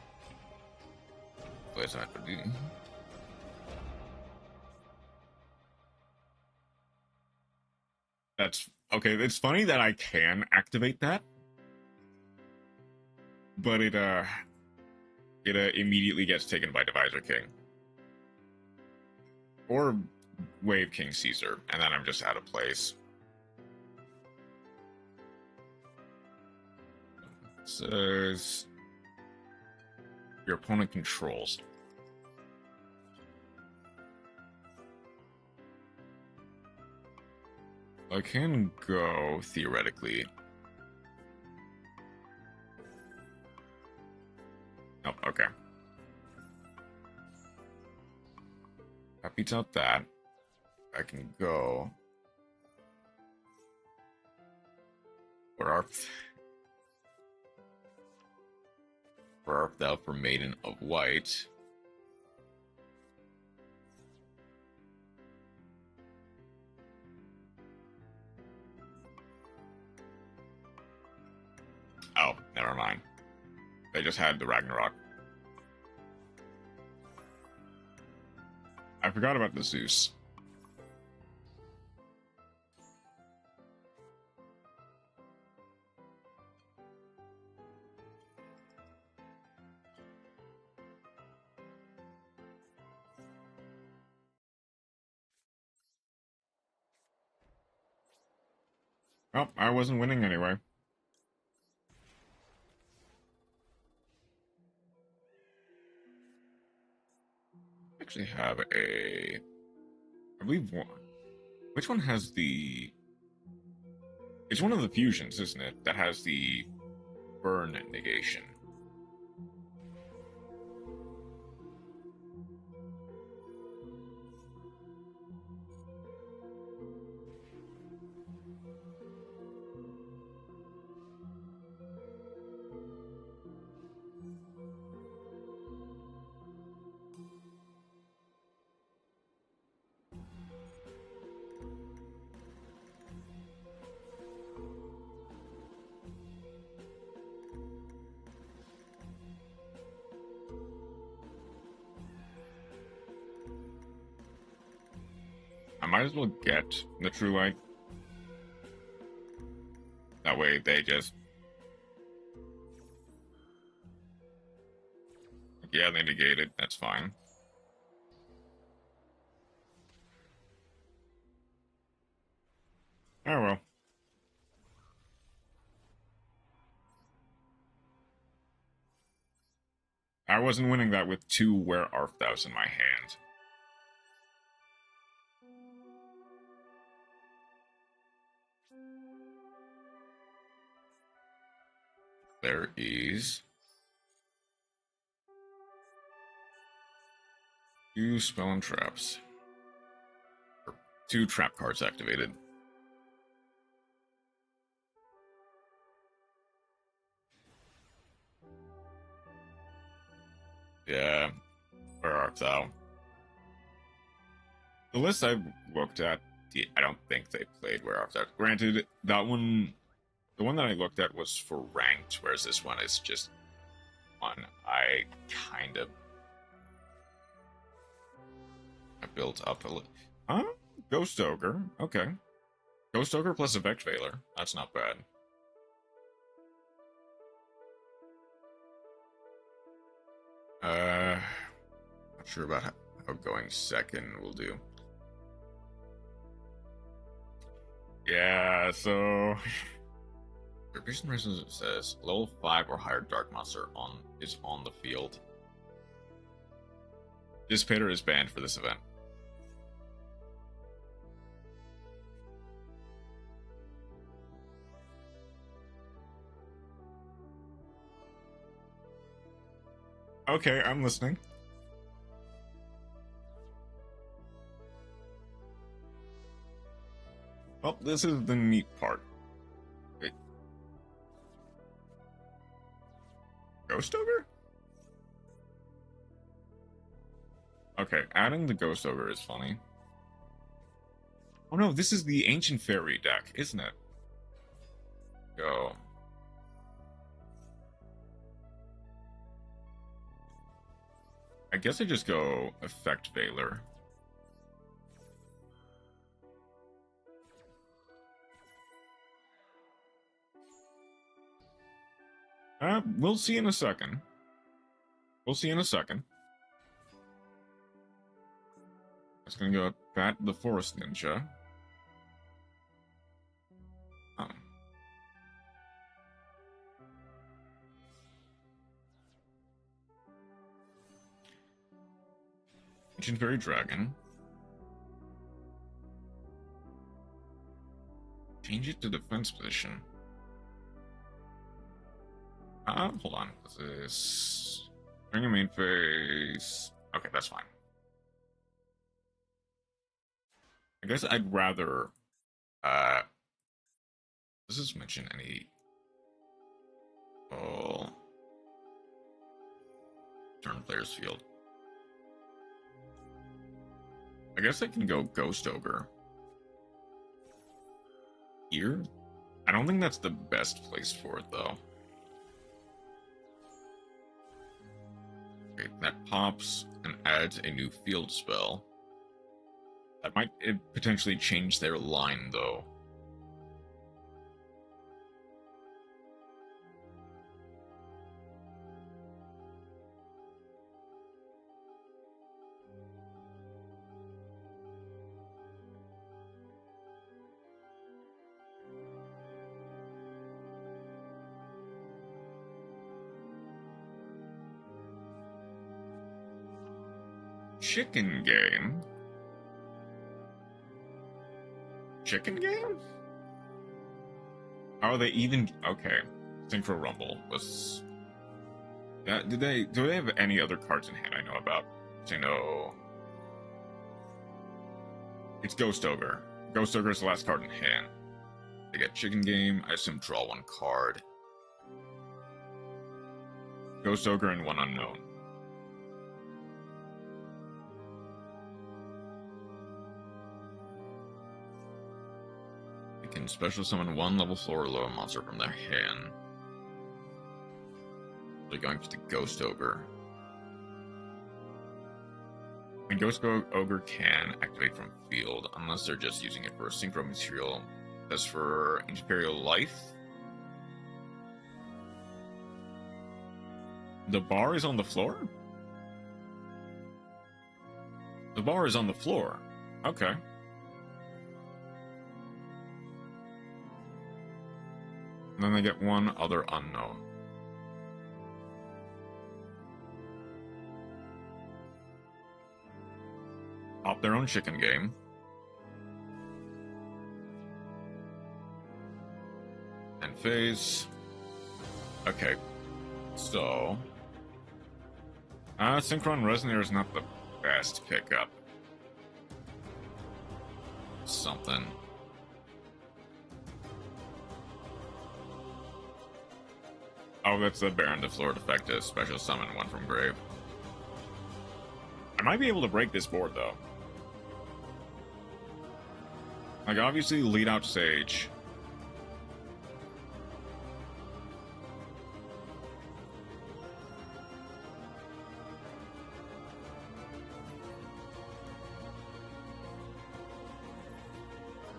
Speaker 1: That's okay. It's funny that I can activate that, but it immediately gets taken by Divisor King or Wave King Caesar, and then I'm just out of place. It says your opponent controls. I can go theoretically. Oh, okay. That beats out that. I can go. For our for Maiden of White. Oh, never mind. They just had the Ragnarok. I forgot about the Zeus. Oh, I wasn't winning anyway. Actually have a, I believe one. Which one has the? It's one of the fusions, isn't it? That has the burn negation. I might as well get the True Light. That way they just... Yeah, they negate it. That's fine. Oh well. I wasn't winning that with 2 Where Art Thou's in my hand. There is 2 spell and traps. 2 trap cards activated. Yeah, Where Art Thou? The list I've looked at, I don't think they played Where Art Thou. Granted, that one, the one that I looked at was for ranked, whereas this one is just one I kind of built up a little. Huh? Ghost Ogre. Okay. Ghost Ogre plus Effect Veiler. That's not bad. Not sure about how going second will do. Yeah, so Vision Resonance says level 5 or higher Dark Monster is on the field. Dissipator is banned for this event. Okay, I'm listening. Well, this is the neat part. Wait. Ghost Ogre? Okay, adding the Ghost Ogre is funny. Oh no, this is the Ancient Fairy deck, isn't it? Go. I guess I just go Effect Veiler. We'll see in a second. We'll see in a second. It's gonna go Bat the Forest Ninja. Oh. Ancient Fairy Dragon. Change it to defense position. Hold on. This is bring a main phase. Okay, that's fine. I guess I'd rather does this mention any turn player's field? I guess I can go Ghost Ogre. Here? I don't think that's the best place for it, though. Okay, that pops and adds a new field spell. That might potentially change their line, though. Chicken game? Chicken game? How are they even? Okay. Synchro Rumble was. Do they have any other cards in hand I know about? To know. It's Ghost Ogre. Ghost Ogre is the last card in hand. They get Chicken Game. I assume draw one card. Ghost Ogre and one unknown. They can special summon one level 4 or lower monster from their hand. They're going to the Ghost Ogre. And Ghost Ogre can activate from field, unless they're just using it for a synchro material. As for Imperial Life, the bar is on the floor? The bar is on the floor. Okay. And then they get one other unknown. Pop their own Chicken Game. And phase. Okay. So. Synchron Resonator is not the best pickup. Something. Oh, that's the Baron de Flor defective. Special summon one from grave. I might be able to break this board, though. Like, obviously, lead out Sage.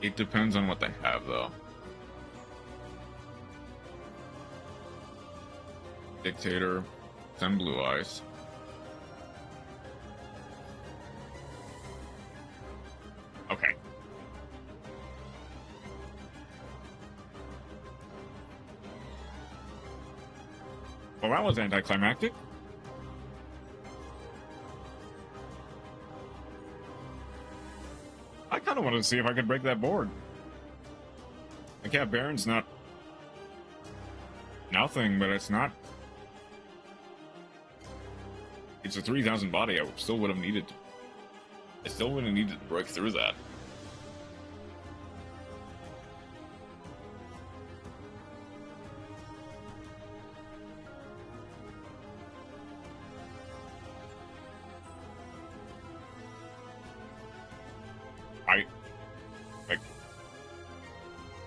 Speaker 1: It depends on what they have, though. Dictator, send Blue Eyes. Okay. Well, that was anticlimactic. I kind of wanted to see if I could break that board. Like, yeah, Baron's not nothing, but it's not. It's a 3,000 body. I still would have needed. I still would have needed to break through that. Like,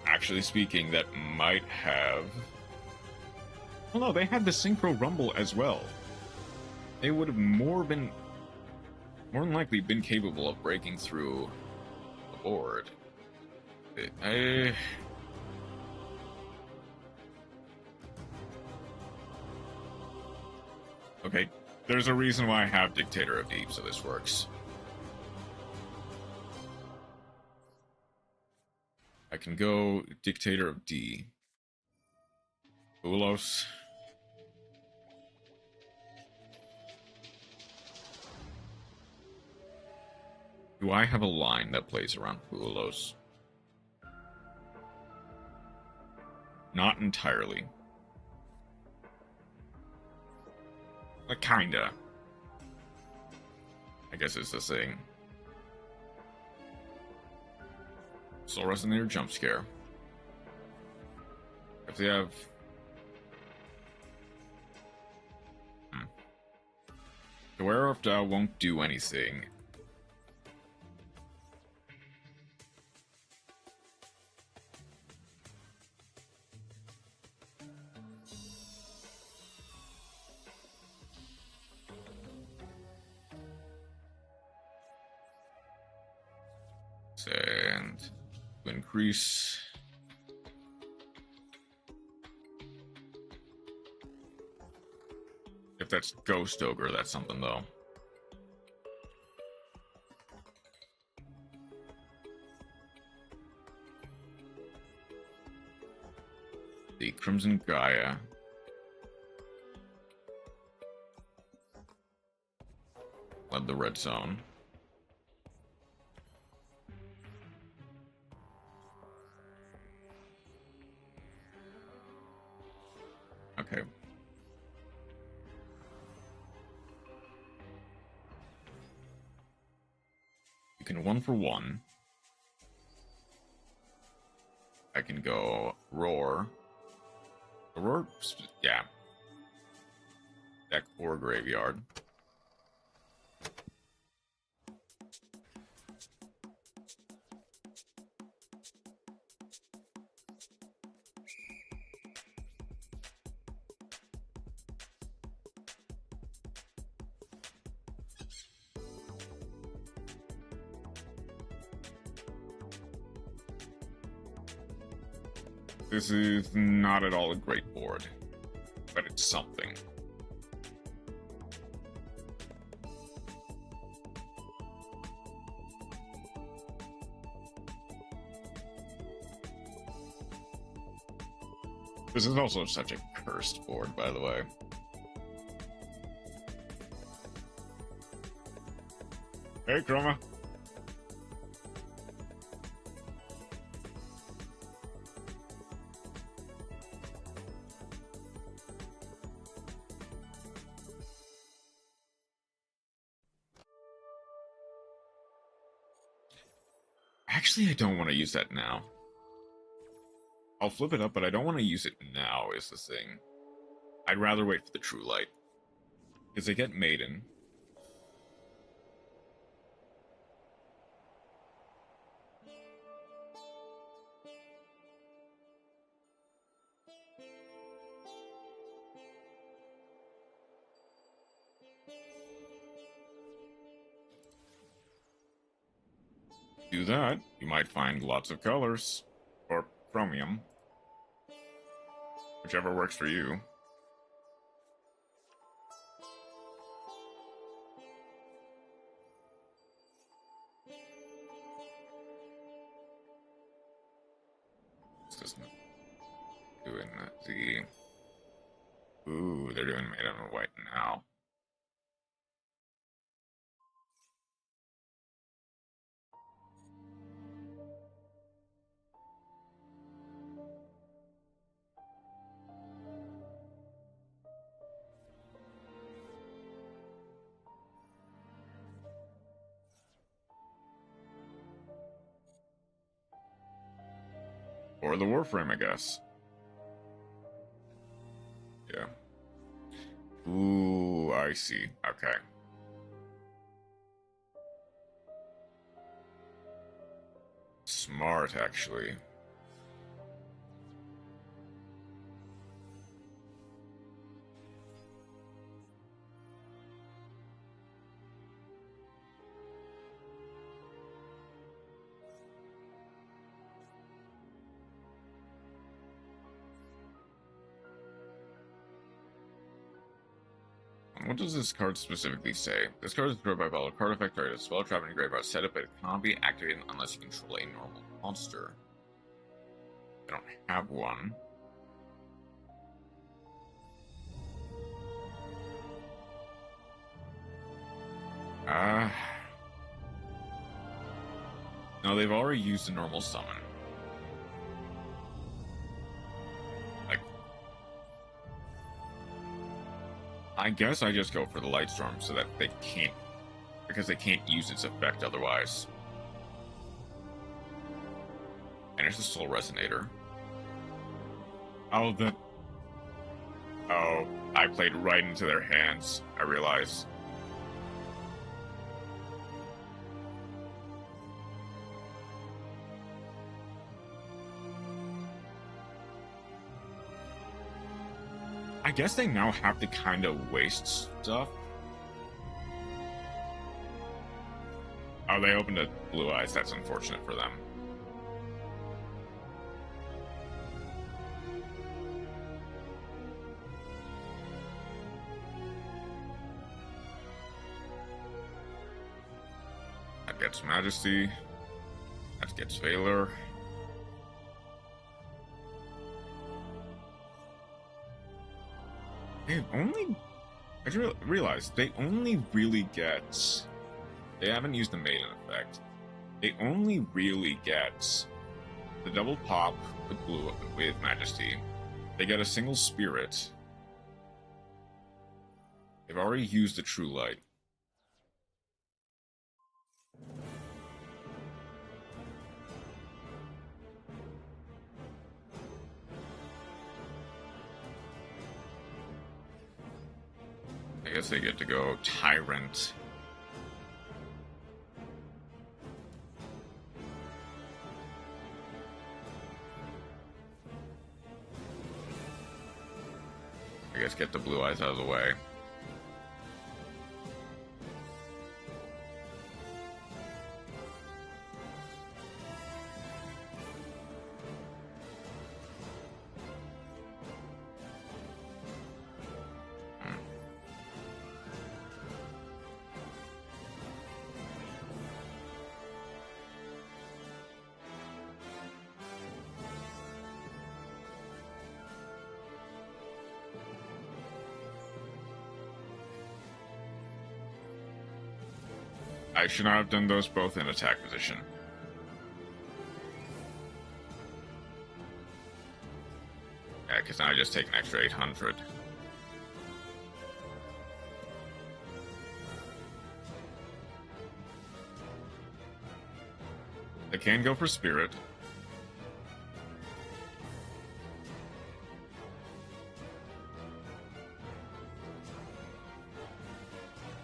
Speaker 1: actually speaking, that might have... Well, no, they had the Synchro Rumble as well. They would have more than likely been capable of breaking through the board. Okay, there's a reason why I have Dictator of Deep, so this works. I can go Dictator of D. Ulos. Do I have a line that plays around Ulos? Not entirely. But kinda. I guess it's the thing. Soul Resonator Jump Scare. If they have... The Werewolf won't do anything. And to increase... If that's Ghost Ogre, that's something though. The Crimson Gaia. Led the red zone. Okay. You can 1-for-1. I can go Roar. Roar? Yeah. Deck or Graveyard. This is not at all a great board, but it's something. This is also such a cursed board, by the way. Hey, Chroma. Actually, I don't want to use that now. I'll flip it up, but I don't want to use it now, is the thing. I'd rather wait for the True Light. Because they get Maiden. Do that, you might find lots of colors. Or chromium. Whichever works for you. This isn't doing the... Ooh, they're doing Maiden of White now. Or the Warframe, I guess. Yeah. Ooh, I see. Okay. Smart, actually. What does this card specifically say? This card is destroyed by a card effect or a spell trap in your graveyard. Set up, but it cannot be activated unless you control a normal monster. I don't have one. No, they've already used a normal summon. I guess I just go for the Lightstorm so that they can't, because they can't use its effect otherwise. And it's a Soul Resonator. Oh, I played right into their hands, I realize. I guess they now have to kind of waste stuff. Oh, they opened a Blue Eyes. That's unfortunate for them. That gets Majesty. That gets Valor. I just realized they only really get, they haven't used the Maiden effect. They only really get the double pop with Majesty. They get a single Spirit. They've already used the True Light. I guess they get to go Tyrant. I guess get the Blue Eyes out of the way. I should not have done those both in attack position. Yeah, because now I just take an extra 800. I can go for Spirit.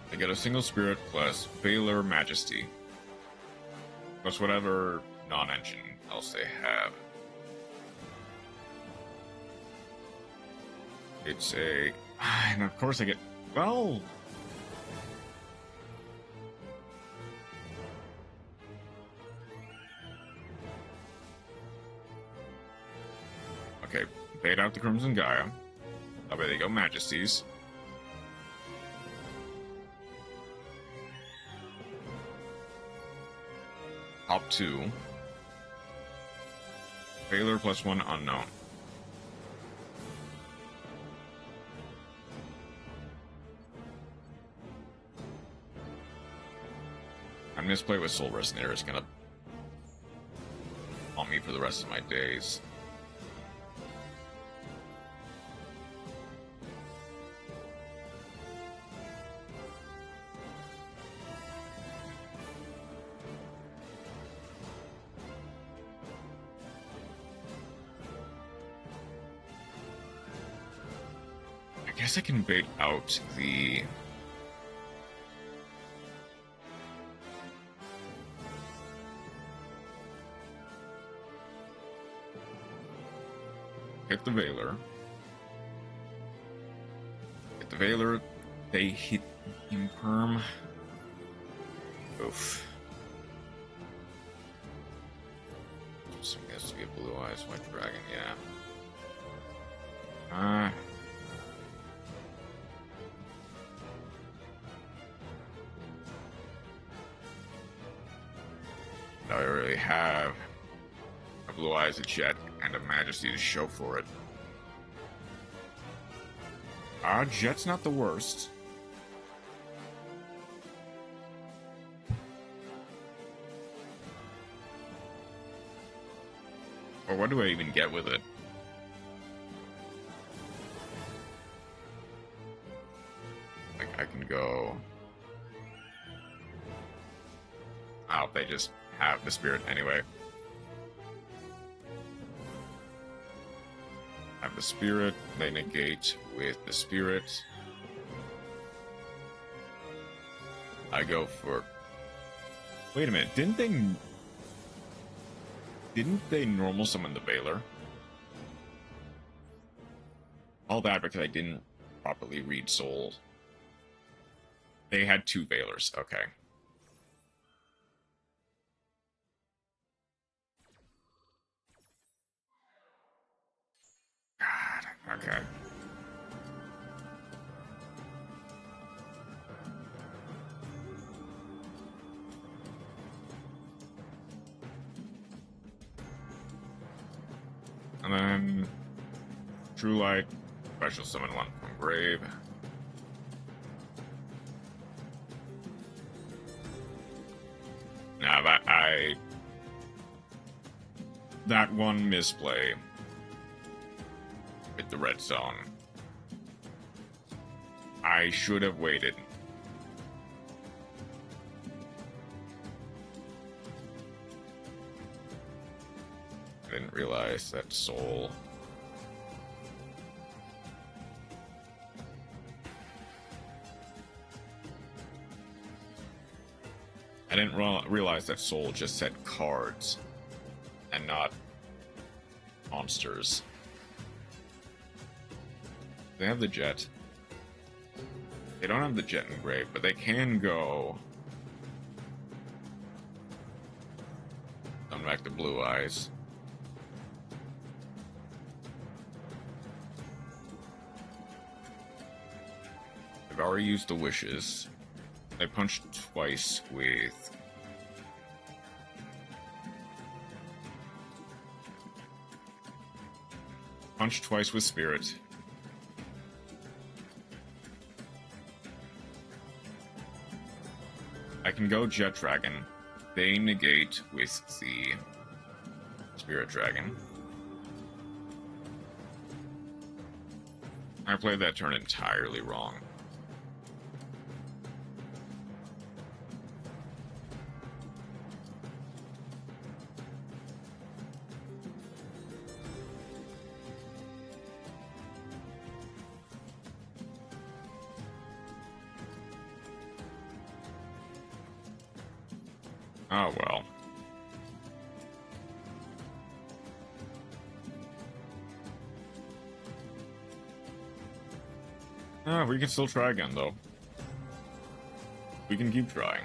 Speaker 1: I get a single Spirit plus Valor Majesty. Plus whatever non-engine else they have. It's a... And of course I get... Well... Okay, bait out the Crimson Gaia. That way they go Majesties. Top 2. Valor plus 1 unknown. A misplay with Soul Resonator is gonna haunt me for the rest of my days. I guess I can bait out the... hit the Veiler. Hit the Veiler. They hit Imperm. Oof. So it has to be a Blue Eyes White Dragon, yeah. I really have a Blue Eyes, a Jet, and a Majesty to show for it. Jet's not the worst. Or what do I even get with it? Like, I can go... Oh, they just have the Spirit anyway. Have the Spirit, they negate with the Spirit. I go for... Wait a minute, didn't they normal summon the Veiler? All that because I didn't properly read Soul. They had 2 Veilers, okay. God, okay. And then True Light, special summon 1 from Grave. Now that one misplay with the red zone. I should have waited. I didn't realize that Soul... I didn't realize that Soul just said cards and not monsters. They have the Jet. They don't have the Jet in Grave, but they can go... Come back to Blue Eyes. I've already used the Wishes. I punched twice with... Punched twice with Spirit. I can go Jet Dragon. They negate with the Spirit Dragon. I played that turn entirely wrong. Oh, well. We can still try again, though. We can keep trying.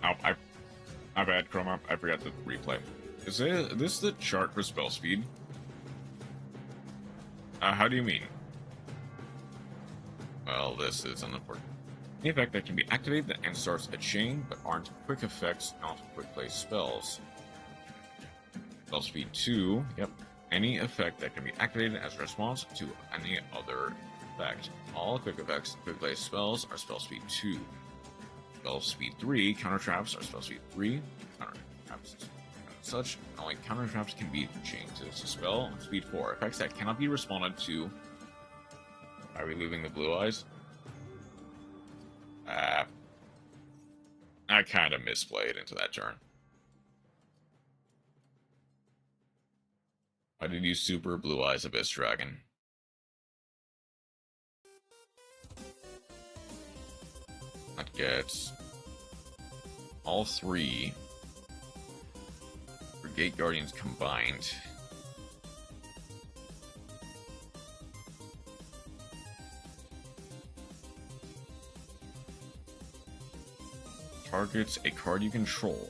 Speaker 1: Oh, my bad, Chroma. I forgot to replay. Is this the chart for spell speed? How do you mean? Well, this is unimportant. Any effect that can be activated and starts a chain, but aren't quick effects, not quick play spells. Spell speed 2, yep. Any effect that can be activated as a response to any other effect. All quick effects and quick play spells are spell speed 2. Spell speed 3, counter traps are spell speed 3. Counter traps and such, only counter traps can be chained to spell speed 4. Effects that cannot be responded to. Are we leaving the Blue Eyes? I kind of misplayed into that turn. I did use Super Blue Eyes Abyss Dragon. That gets all three Brigade Guardians combined. Targets a card you control.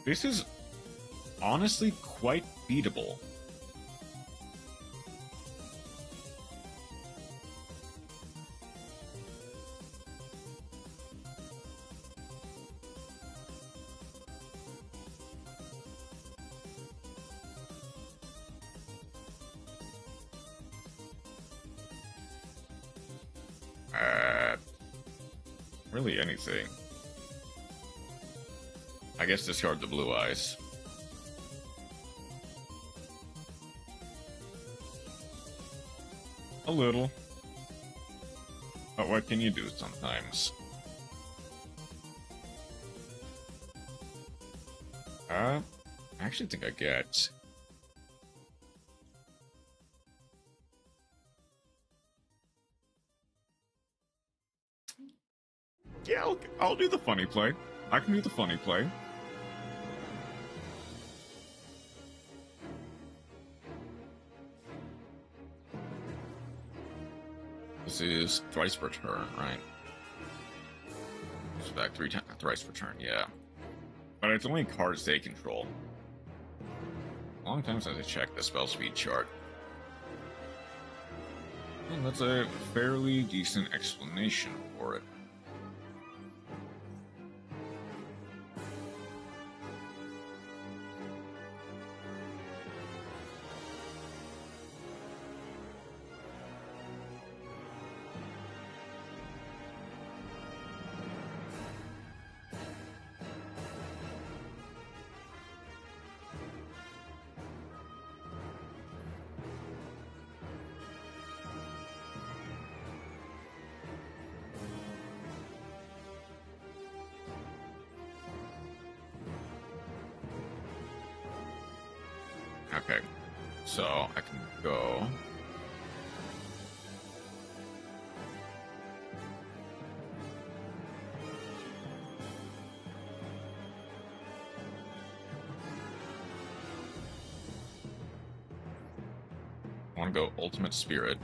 Speaker 1: This is honestly quite beatable. Really anything. I guess discard the Blue Eyes. A little. But what can you do sometimes? I actually think I get... Yeah, I'll do the funny play. I can do the funny play. This is thrice per turn, right? It's back thrice per turn, yeah. But it's only cards they control. A long time since I checked the spell speed chart. And that's a fairly decent explanation for it. Okay, so I can go... I want to go Ultimate Spirit.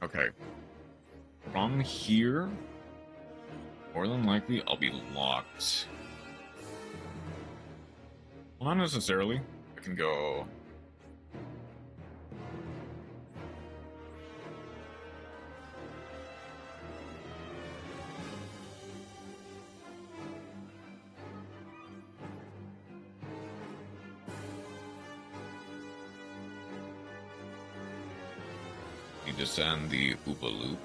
Speaker 1: Okay. From here, more than likely, I'll be locked. Well, not necessarily. I can go... You descend the Oopa Loop.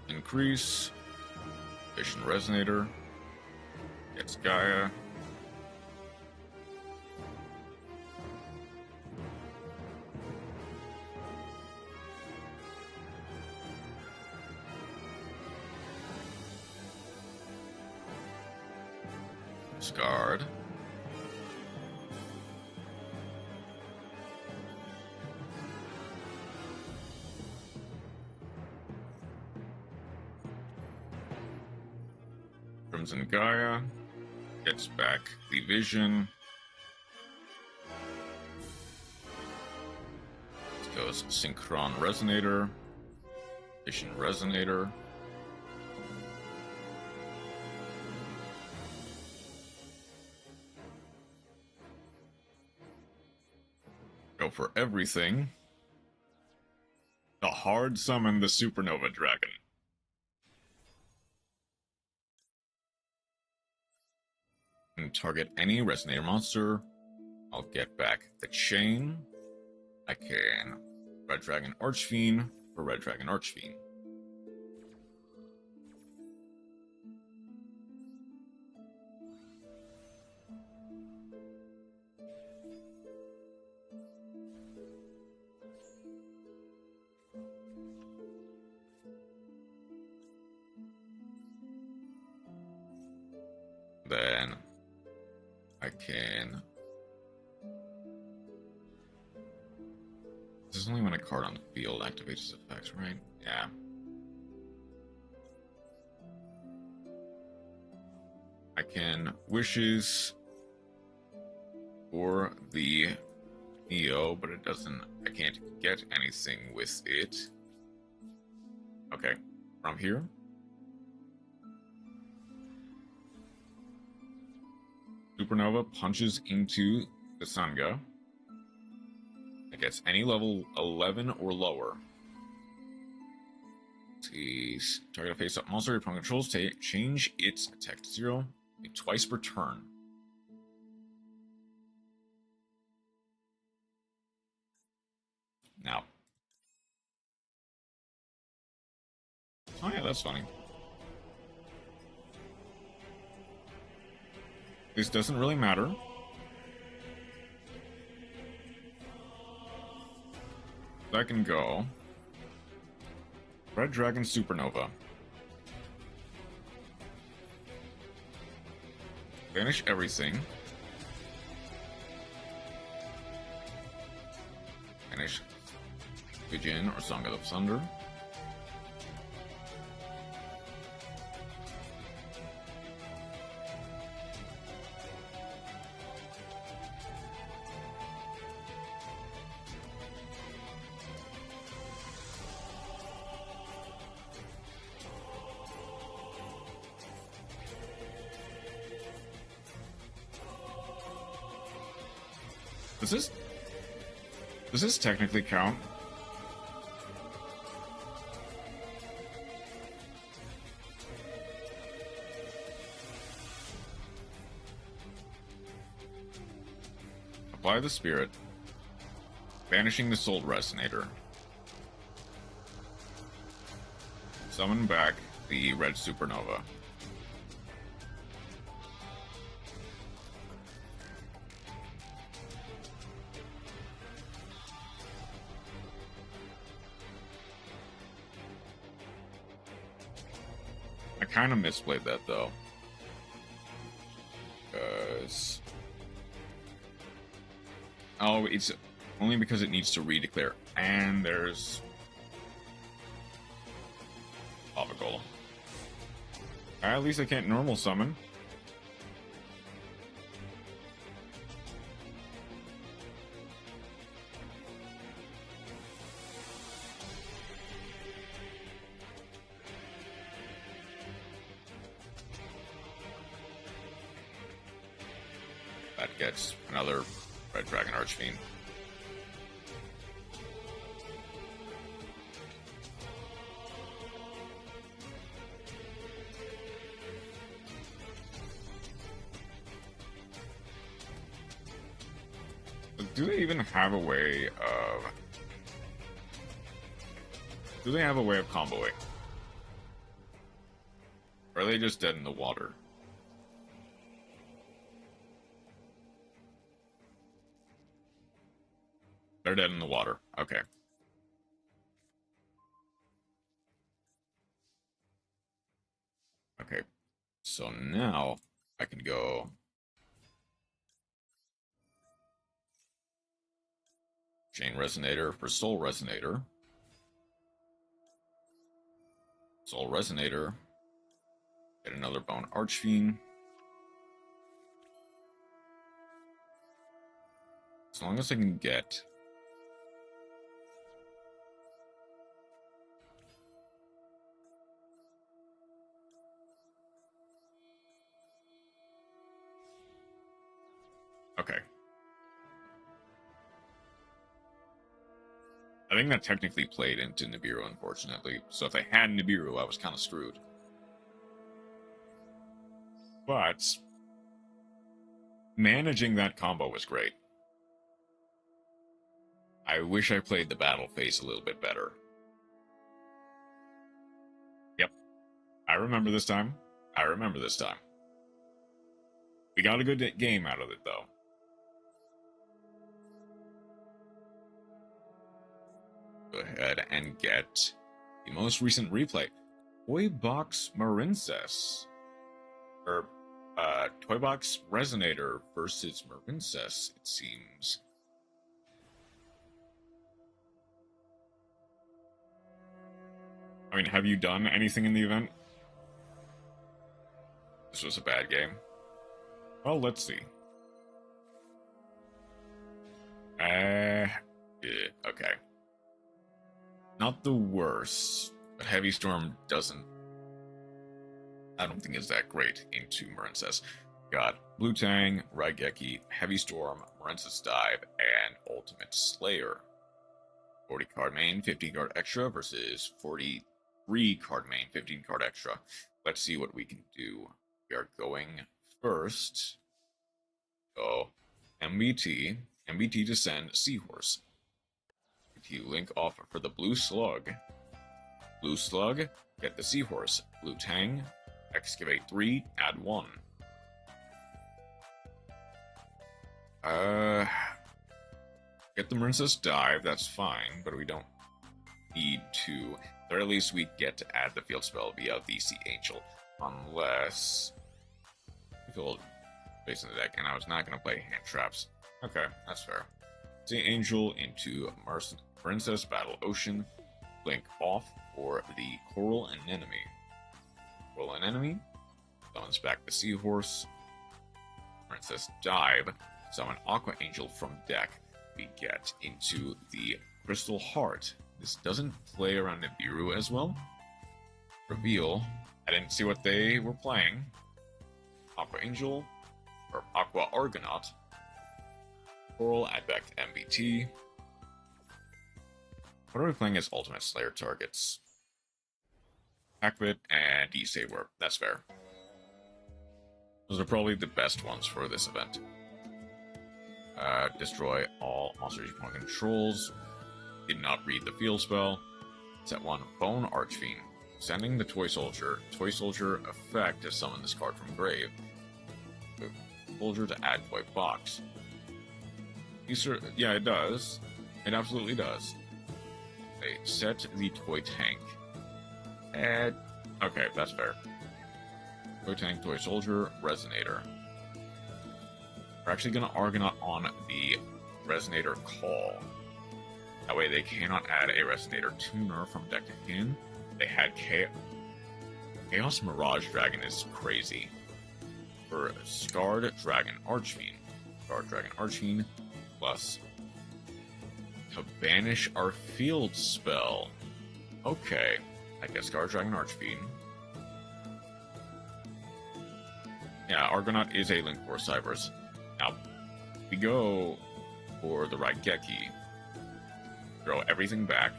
Speaker 1: Increase. Vision Resonator. Gets Gaia. Discard. Crimson Gaia gets back the vision. This goes Synchron Resonator, Vision Resonator. Go for everything. The hard summon the Supernova Dragon. And target any resonator monster. I'll get back the chain. I can Red Dragon Archfiend for Red Dragon Archfiend. Then I can. This is only when a card on the field activates its effects, right? Yeah. I can Wishes for the Neo, but it doesn't. I can't get anything with it. Okay, from here. Supernova punches into the Sangha. It gets any level 11 or lower. Please target a face-up monster your opponent controls. Change its attack to 0 twice per turn. Now. Oh yeah, that's funny. This doesn't really matter. I can go Red Dragon Supernova. Banish everything. Banish Vision or Song of the Thunder. Does this technically count? Apply the Spirit. Banishing the Soul Resonator. Summon back the Red Supernova. I kind of misplayed that though. Because... oh, it's only because it needs to redeclare. And there's... Lava Golem. At least I can't normal summon. That gets another Red Dragon Archfiend. But do they even have a way of... do they have a way of comboing? Or are they just dead in the water? They're dead in the water. Okay. Okay. So now I can go... Chain Resonator for Soul Resonator. Soul Resonator. Get another Bone Archfiend. As long as I can get... okay. I think that technically played into Nibiru, unfortunately. So if I had Nibiru, I was kind of screwed. But managing that combo was great. I wish I played the battle phase a little bit better. Yep. I remember this time. We got a good game out of it, though. Go ahead and get the most recent replay. Toybox Marincess. Or, Toybox Resonator versus Marincess, it seems. I mean, have you done anything in the event? This was a bad game. Well, let's see. Yeah, okay. Not the worst, but Heavy Storm I don't think is that great into Marincess. Got Blue Tang, Raigeki, Heavy Storm, Marincess Dive, and Ultimate Slayer. 40 card main, 15 card extra versus 43 card main, 15 card extra. Let's see what we can do. We are going first. So, MBT to send Seahorse. MBT link off for the Blue Slug. Blue Slug, get the Seahorse. Blue Tang, Excavate 3, add 1. Get the Marincess Dive, that's fine, but we don't need to. Or at least we get to add the field spell via the Sea Angel. Unless I feel based on the deck, and I was not going to play hand traps. Okay, that's fair. Sea Angel into Marincess Battle Ocean. Blink off for the Coral Anemone. Coral Anemone summons back the Seahorse. Marincess Dive. Summon Aqua Angel from deck. We get into the Crystal Heart. This doesn't play around Nibiru as well. Reveal. I didn't see what they were playing. Aqua Angel. Or Aqua Argonaut. Coral, add back to MBT. What are we playing as Ultimate Slayer targets? Hackbit and D-Saber. That's fair. Those are probably the best ones for this event. Destroy all monsters you can controls. Did not read the field spell. Set 1 Bone Archfiend. Sending the Toy Soldier. Toy Soldier effect to summon this card from grave. Soldier to add Toy Box. Yeah, it does. It absolutely does. Okay, set the Toy Tank. And okay, that's fair. Toy Tank, Toy Soldier, Resonator. We're actually going to Argonaut on the Resonator Call. That way they cannot add a Resonator Tuner from deck to hand. They had Chaos Mirage Dragon is crazy. For Scarred Dragon Archfiend. Scarred Dragon Archfiend plus to banish our field spell. Okay. I guess Scarred Dragon Archfiend. Yeah, Argonaut is a Link for Cybers. Now, we go for the Raigeki. Throw everything back.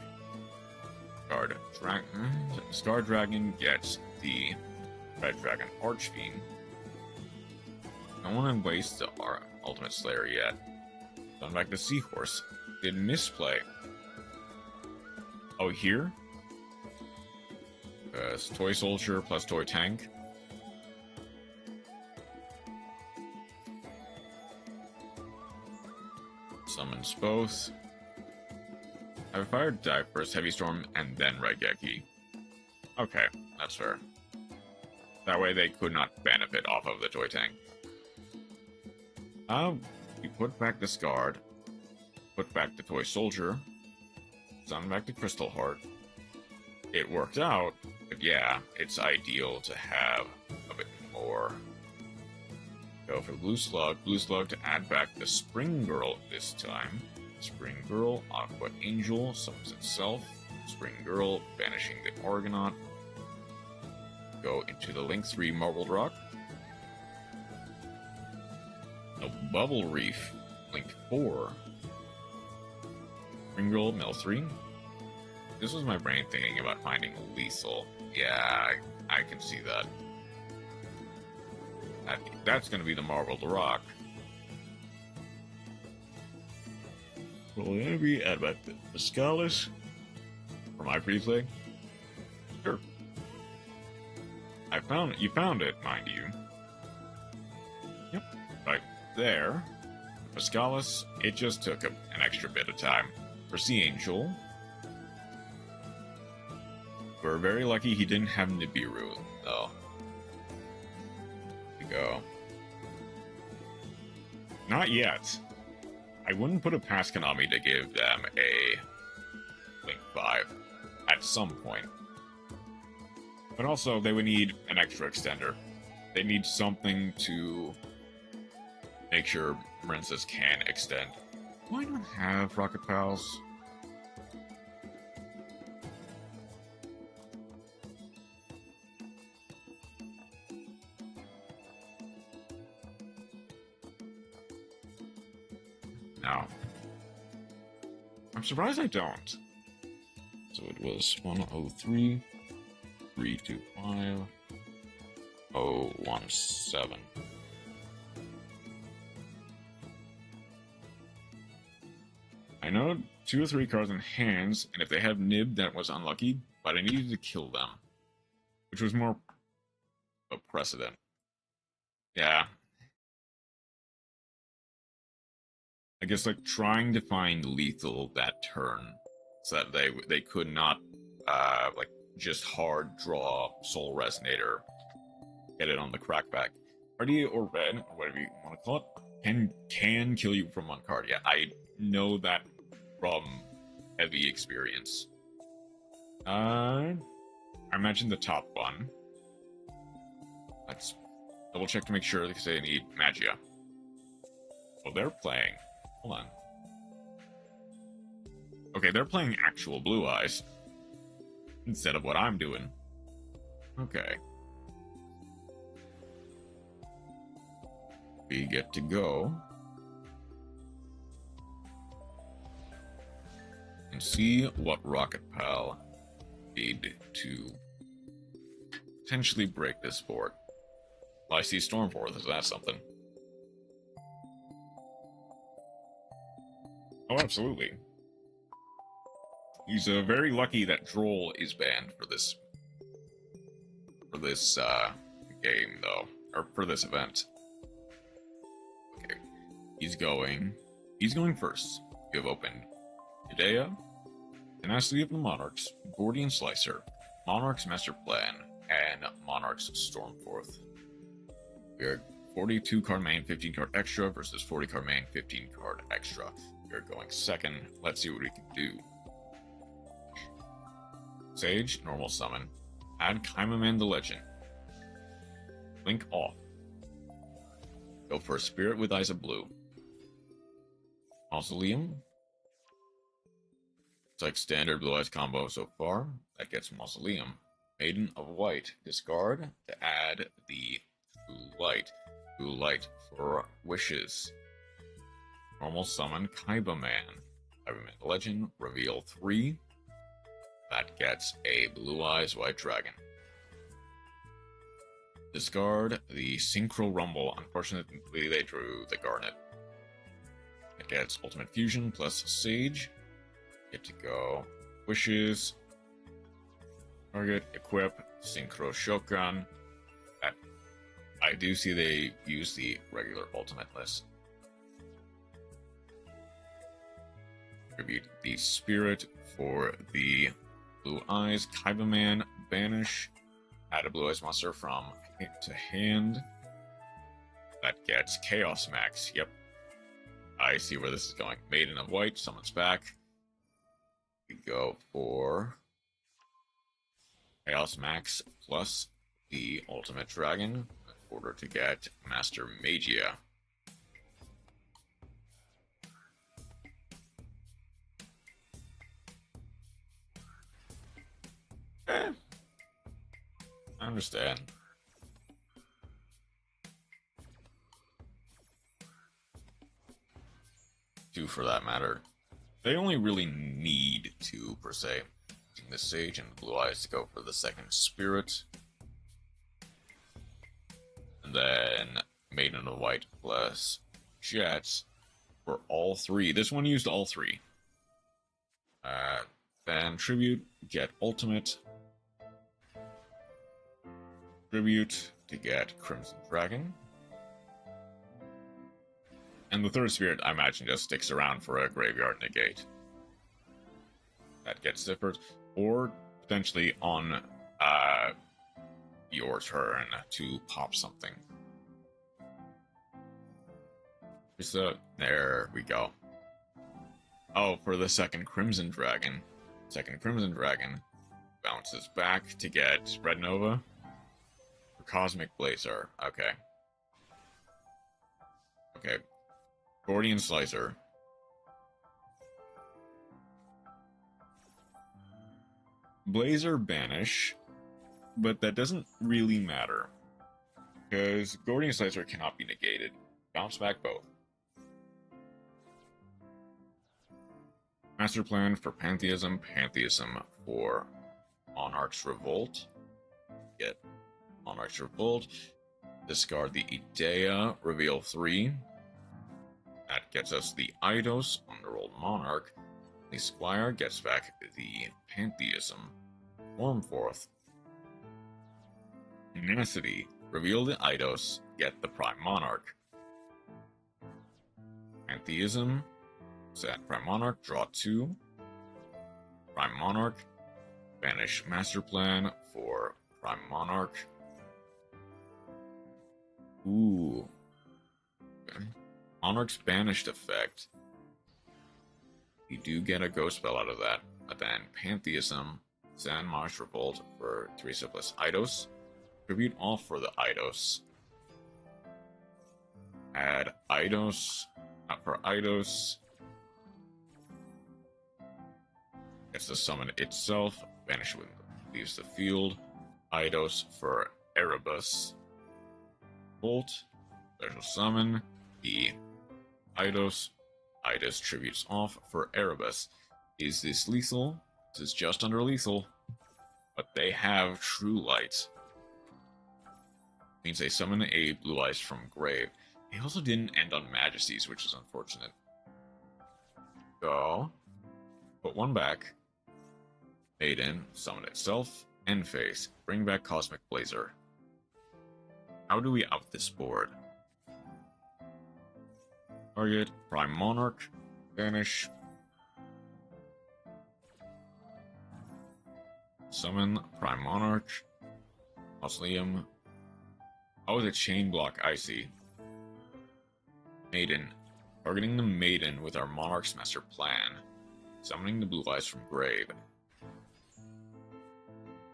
Speaker 1: Scarred Dragon gets the Red Dragon Archfiend. I don't want to waste the Ultimate Slayer yet. Going back to Seahorse. Did misplay. Oh, here? Toy Soldier plus Toy Tank. Summons both. I have fired Dive first, Heavy Storm, and then Raigeki. Okay, that's fair. That way they could not benefit off of the Toy Tank. We put back the Scarred. Put back the Toy Soldier. Summon back the Crystal Heart. It worked out, but yeah, it's ideal to have a bit more. Go for Blue Slug. Blue Slug to add back the Spring Girl this time. Spring Girl, Aqua Angel, summons itself. Spring Girl, banishing the Argonaut. Go into the Link 3 Marbled Rock. No Bubble Reef, Link 4. Spring Girl, Mill 3. This was my brain thinking about finding lethal. Yeah, I can see that. That's going to be the Marbled Rock. Roll enemy, add back the Scarlet for my replay. Sure. You found it, mind you. Yep, right there. For Scarlet, it just took an extra bit of time. For Sea Angel, we're very lucky he didn't have Nibiru, though. Here we go. Not yet. I wouldn't put it past Konami to give them a Link 5 at some point. But also, they would need an extra extender. They need something to make sure Princess can extend. Do I not have Rocket Pals? No. I'm surprised I don't. So it was 103, 325, 017. I know 2 or 3 cards in hands, and if they have Nib, that was unlucky, but I needed to kill them. Which was more a precedent. Yeah. I guess, like, trying to find lethal that turn, so that they could not, like, just hard draw Soul Resonator, get it on the crackback. Party or red, or whatever you want to call it, can kill you from one card. Yeah, I know that from heavy experience. I mentioned the top one. Let's double check to make sure, because they need Magia. Well, they're playing. Hold on. Okay, they're playing actual Blue Eyes instead of what I'm doing. Okay. We get to go and see what Rocket Pal did to potentially break this board. Well, I see Stormforth. Is that something? Oh, absolutely. He's very lucky that Droll is banned for this game, though, or for this event. Okay, he's going first. You have opened Idea, Tenacity of the Monarchs, Gordian Slicer, Monarch's Master Plan, and Monarch's Stormforth. We are 42 card main, 15 card extra versus 40 card main, 15 card extra. We're going second. Let's see what we can do. Sage, normal summon. Add Kaimaman the Legend. Link off. Go for a Spirit with Eyes of Blue. Mausoleum. It's like standard Blue Eyes combo so far. That gets Mausoleum. Maiden of White. Discard to add the Blue Light. Blue Light for Wishes. Normal summon Kaibaman. Kaibaman the Legend. Reveal 3. That gets a Blue Eyes White Dragon. Discard the Synchro Rumble. Unfortunately, they drew the Garnet. It gets Ultimate Fusion plus Sage. Get to go. Wishes. Target. Equip. Synchro Shogun. I do see they use the regular Ultimate list. Tribute the Spirit for the Blue Eyes. Kaibaman. Banish. Add a Blue Eyes monster from to hand. That gets Chaos Max. Yep. I see where this is going. Maiden of White summons back. We go for Chaos Max plus the Ultimate Dragon in order to get Master Magia. I understand. Two for that matter. They only really need two, per se. Using the Sage and the Blue Eyes to go for the second Spirit. And then Maiden of White plus Jets for all three. This one used all three. Then tribute, get ultimate. Tribute to get Crimson Dragon. And the third spirit, I imagine, just sticks around for a graveyard negate. That gets zippers. Or potentially on your turn to pop something. So, there we go. Oh, for the second Crimson Dragon. Second Crimson Dragon bounces back to get Red Nova. For Cosmic Blazer. Okay. Okay. Gordian Slicer. Blazer banish, but that doesn't really matter. Because Gordian Slicer cannot be negated. Bounce back both. Master Plan for Pantheism. Pantheism for Monarch's Revolt. Get Monarch's Revolt. Discard the Idea. Reveal 3. That gets us the Eidos, Underworld Monarch. The Squire gets back the Pantheism. Wormforth. Tenacity. Reveal the Eidos. Get the Prime Monarch. Pantheism. Set Prime Monarch. Draw 2. Prime Monarch. Banish Master Plan for Prime Monarch. Ooh. Okay. Monarch's banished effect. You do get a ghost spell out of that. But then Pantheism, Sand Marsh Revolt for 3 plus Eidos. Tribute off for the Eidos. Add Eidos. For Eidos. Gets to summon itself. Banish with leaves the field. Eidos for Erebus. Bolt. Special summon. The Eidos. Eidos tributes off for Erebus. Is this lethal? This is just under lethal. But they have True Light. Means they summon a Blue Eyes from grave. They also didn't end on Majesties, which is unfortunate. Go. Put one back. Maiden. Summon itself. End phase. Bring back Cosmic Blazer. How do we out this board? Target, Prime Monarch, Banish. Summon, Prime Monarch, Mausoleum. Oh, the Chain Block, I see. Maiden. Targeting the Maiden with our Monarch's Master Plan. Summoning the Blue Eyes from grave.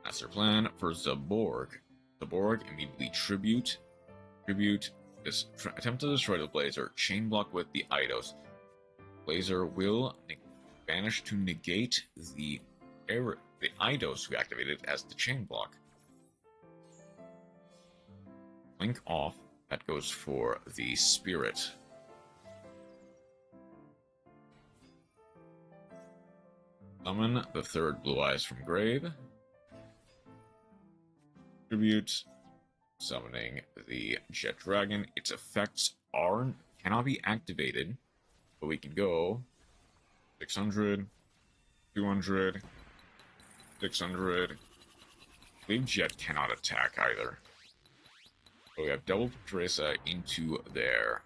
Speaker 1: Master Plan for Zaborg. Zaborg, immediately tribute. Tribute. Attempt to destroy the Blazer. Chain block with the Eidos. Blazer will banish to negate the Eidos who activated as the chain block. Link off. That goes for the Spirit. Summon the third Blue Eyes from grave. Tribute. Summoning the Jet Dragon. Its effects cannot be activated, but we can go 600, 200, 600. I believe Jet cannot attack either. So we have double Teresa into their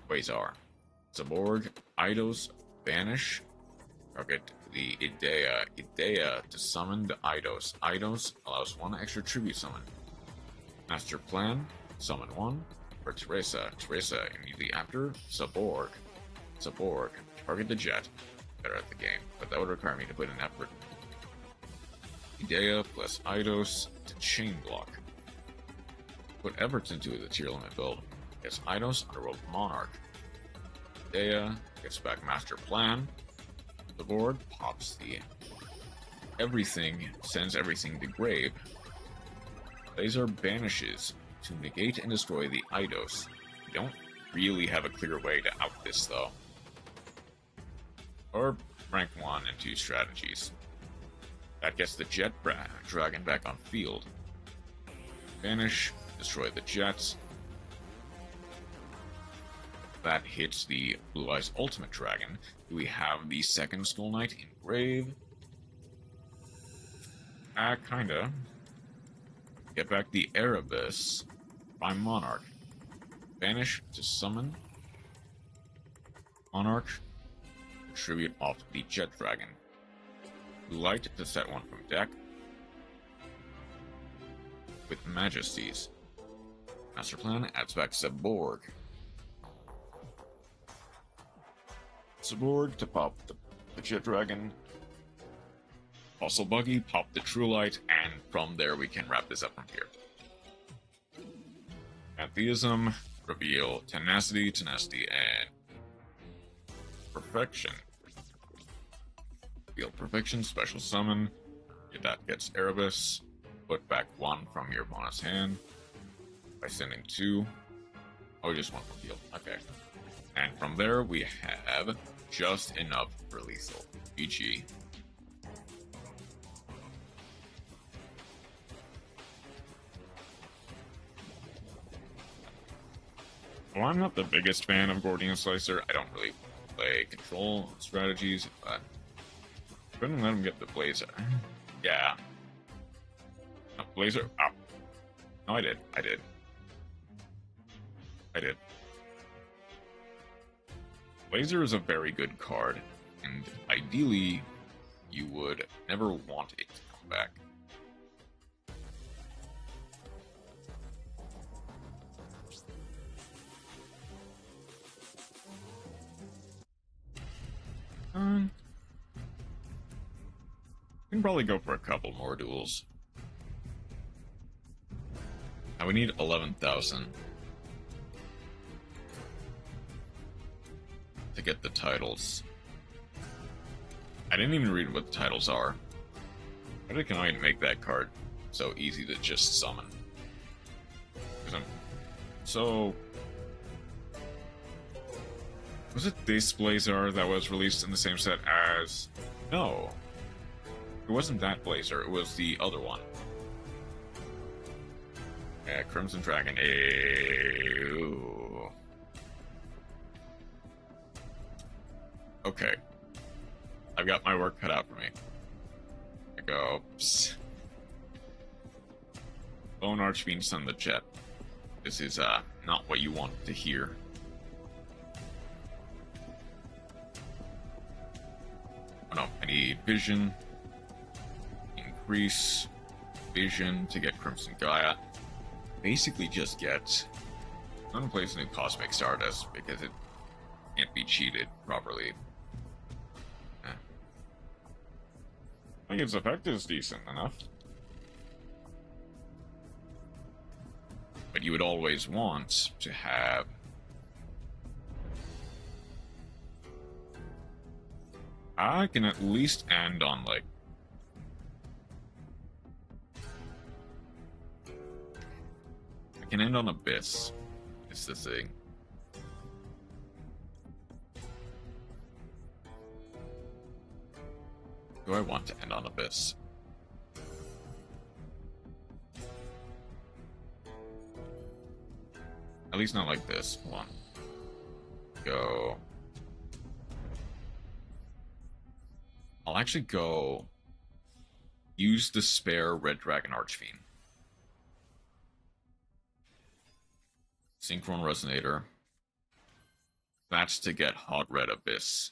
Speaker 1: Quasar. Zaborg, Eidos, Banish. Target the Idea to summon the Eidos. Eidos allows 1 extra tribute summon. Master Plan, summon 1 for Teresa. Teresa immediately after Zaborg. Zaborg, target the Jet. Better at the game, but that would require me to put in effort. Idea plus Eidos to chain block. Put efforts into the tier limit build. Gets Eidos, Underworld Monarch. Idea gets back Master Plan. The board pops the everything, sends everything to grave. Blazer banishes to negate and destroy the Eidos. We don't really have a clear way to out this though. Or rank 1 and 2 strategies. That gets the Jet Dragon back on field. Banish, destroy the Jets. That hits the Blue Eyes Ultimate Dragon. Do we have the second Skull Knight in grave? Kinda. Get back the Erebus by Monarch. Banish to summon. Monarch. Tribute off the Jet Dragon. Light to set one from deck. With Majesties. Master Plan adds back Cyborg. Cyborg to pop the Jet Dragon. Also Buggy, pop the True Light, and from there we can wrap this up from here. Atheism, reveal Tenacity, and Perfection. Reveal Perfection, special summon. That gets Erebus. Put back one from your bonus hand by sending two. Oh, just one from field. Okay. And from there we have just enough for lethal. GG. Well, I'm not the biggest fan of Gordian Slicer. I don't really play control strategies, but couldn't let him get the Blazer. Yeah. No, Blazer. Oh. No, I did. Blazer is a very good card, and ideally, you would never want it to come back. We can probably go for a couple more duels. Now we need 11,000 to get the titles. I didn't even read what the titles are. How can I make that card so easy to just summon? So... Was it this Blazer that was released in the same set as... No. It wasn't that Blazer, it was the other one. Yeah, Crimson Dragon. Ew. Okay. I've got my work cut out for me. I go... Psst. Bone Archfiend Sun the Jet. This is, not what you want to hear. Oh no, I need Vision. Increase Vision to get Crimson Gaia. Basically just get... I'm gonna place a new Cosmic Stardust because it can't be cheated properly. I think its effect is decent enough. But you would always want to have... I can at least end on, like... I can end on Abyss. It's the thing. Do I want to end on Abyss? At least not like this. Hold on. Go. I'll actually go use the spare Red Dragon Archfiend. Synchron Resonator. That's to get Hot Red Abyss.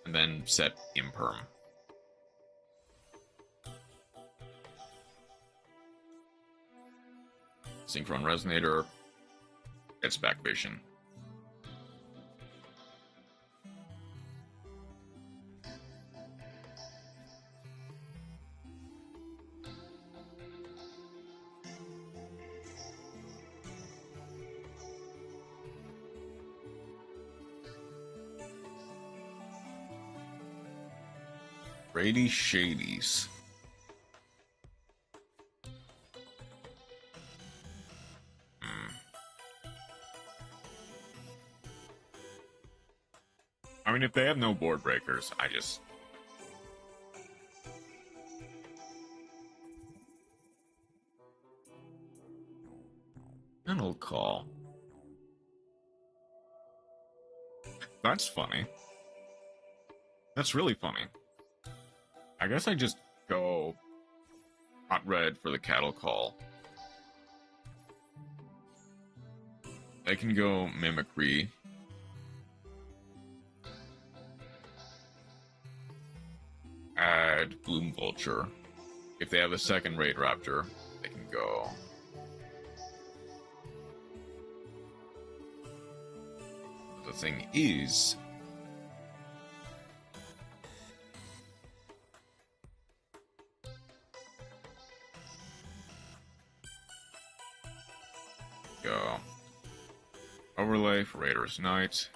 Speaker 1: And then set Imperm. Synchron Resonator gets back Vision. Brady Shadies. I mean, if they have no board breakers, I just... And I'll call. That's funny. That's really funny. I guess I just go hot red for the cattle call. I can go mimicry. Add Gloom Vulture. If they have a second Raid Raptor, they can go. The thing is, go overlay for Raider's Knight.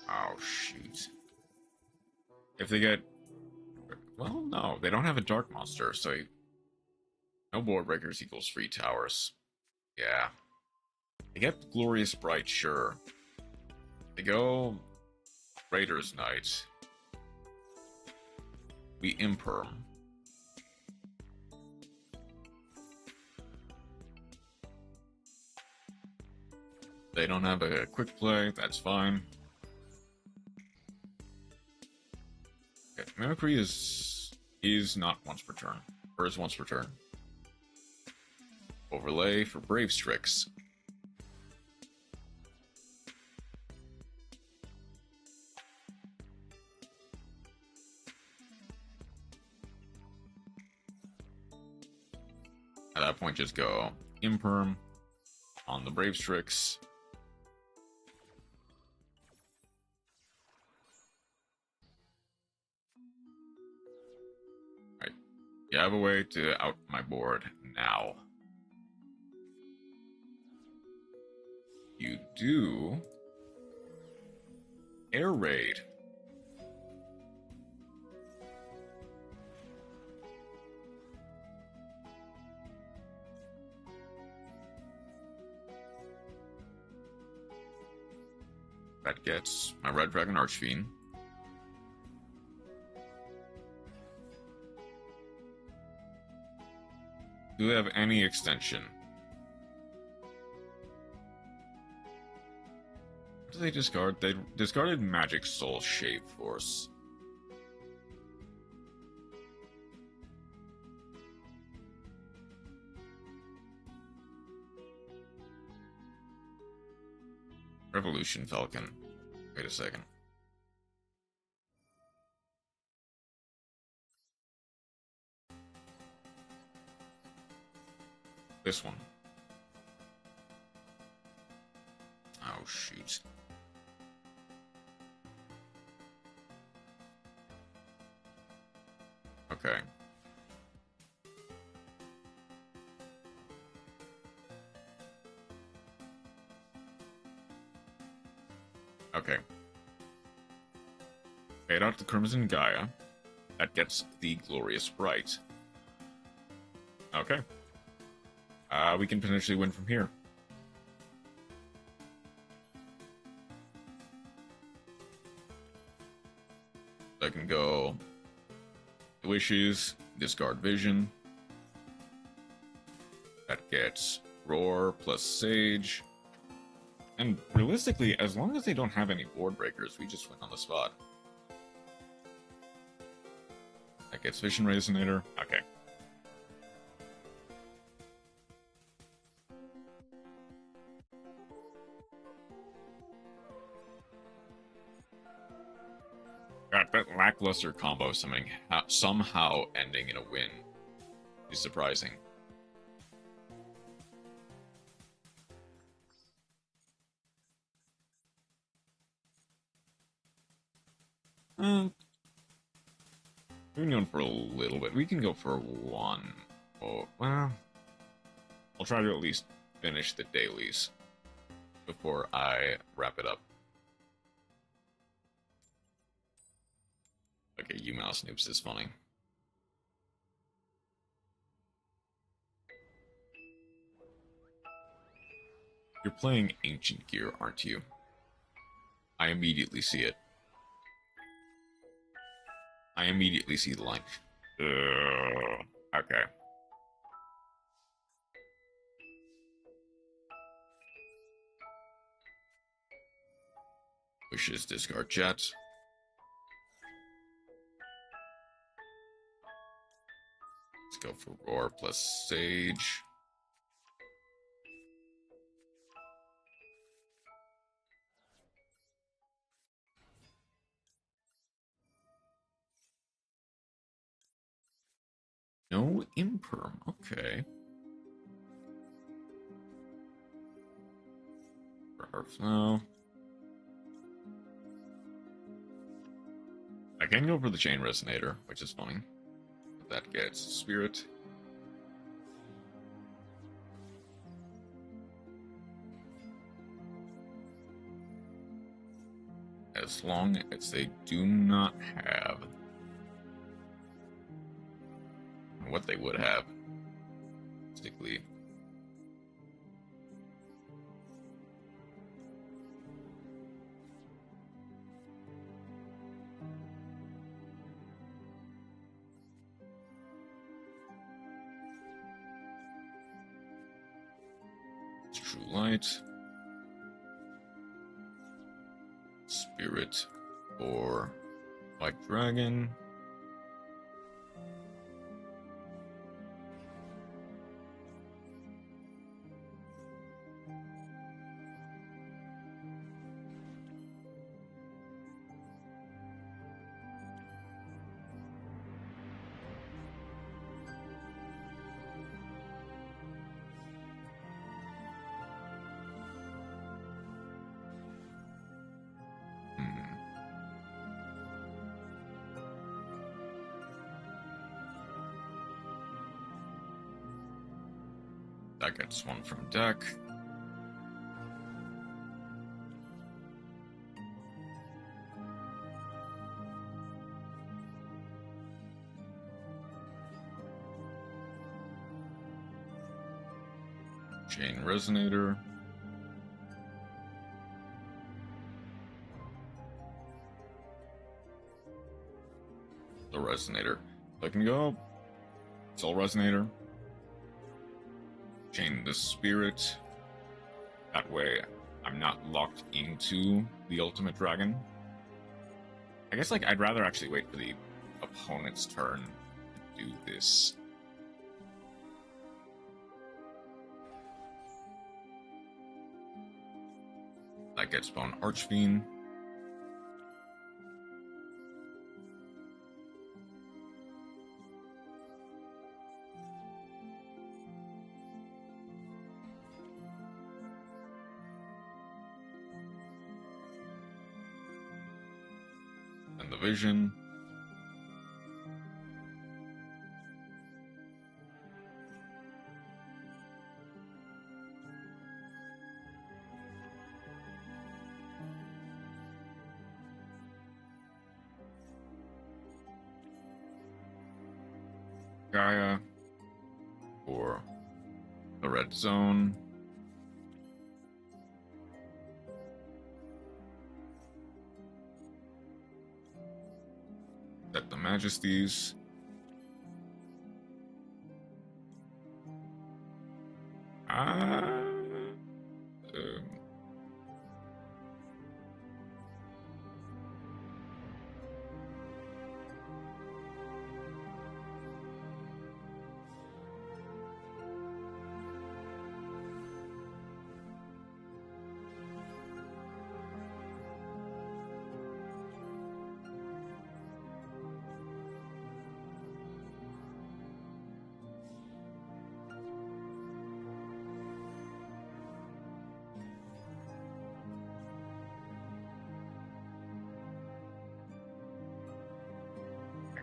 Speaker 1: Oh shoot! If they get, well, no, they don't have a Dark Monster, so no board breakers equals free towers. Yeah. They get Glorious Bright, sure. They go Raider's Knight. We imperm. They don't have a quick play, that's fine. Okay, Mimicry is not once per turn. Or is once per turn. Overlay for Brave Strix. At that point, just go imperm on the Brave Strix. Right. You have a way to out my board now. You do Air Raid. That gets my Red Dragon Archfiend. Do they have any extension? What do they discard? They discarded Magic Soul Shave Force. Revolution Falcon. Wait a second. This one. Oh, shoot. Okay. Okay. Fade out the Crimson Gaia. That gets the Glorious Bright. Okay. We can potentially win from here. I can go Wishes, discard Vision. That gets Roar plus Sage. And realistically, as long as they don't have any board breakers, we just win on the spot. That gets Vision Resonator. Okay. God, that lackluster combo somehow ending in a win is surprising. We've been going for a little bit. We can go for one. Oh, well, I'll try to at least finish the dailies before I wrap it up. Okay, you mouse noobs is funny. You're playing Ancient Gear, aren't you? I immediately see it. I immediately see the line. Okay. Wishes discard chat. Let's go for Roar plus Sage. No Imperm, okay. For Hearthflow. I can go for the Chain Resonator, which is fine. But that gets Spirit. As long as they do not have what they would have, basically. True Light, Spirit, or White Dragon. That gets one from deck. Chain Resonator. The Resonator. I can go Soul Resonator. Chain the Spirit. That way, I'm not locked into the Ultimate Dragon. I guess, I'd rather actually wait for the opponent's turn to do this. That gets Bone Archfiend. And the Vision. Gaia. For the Red Zone. Set the Majesties.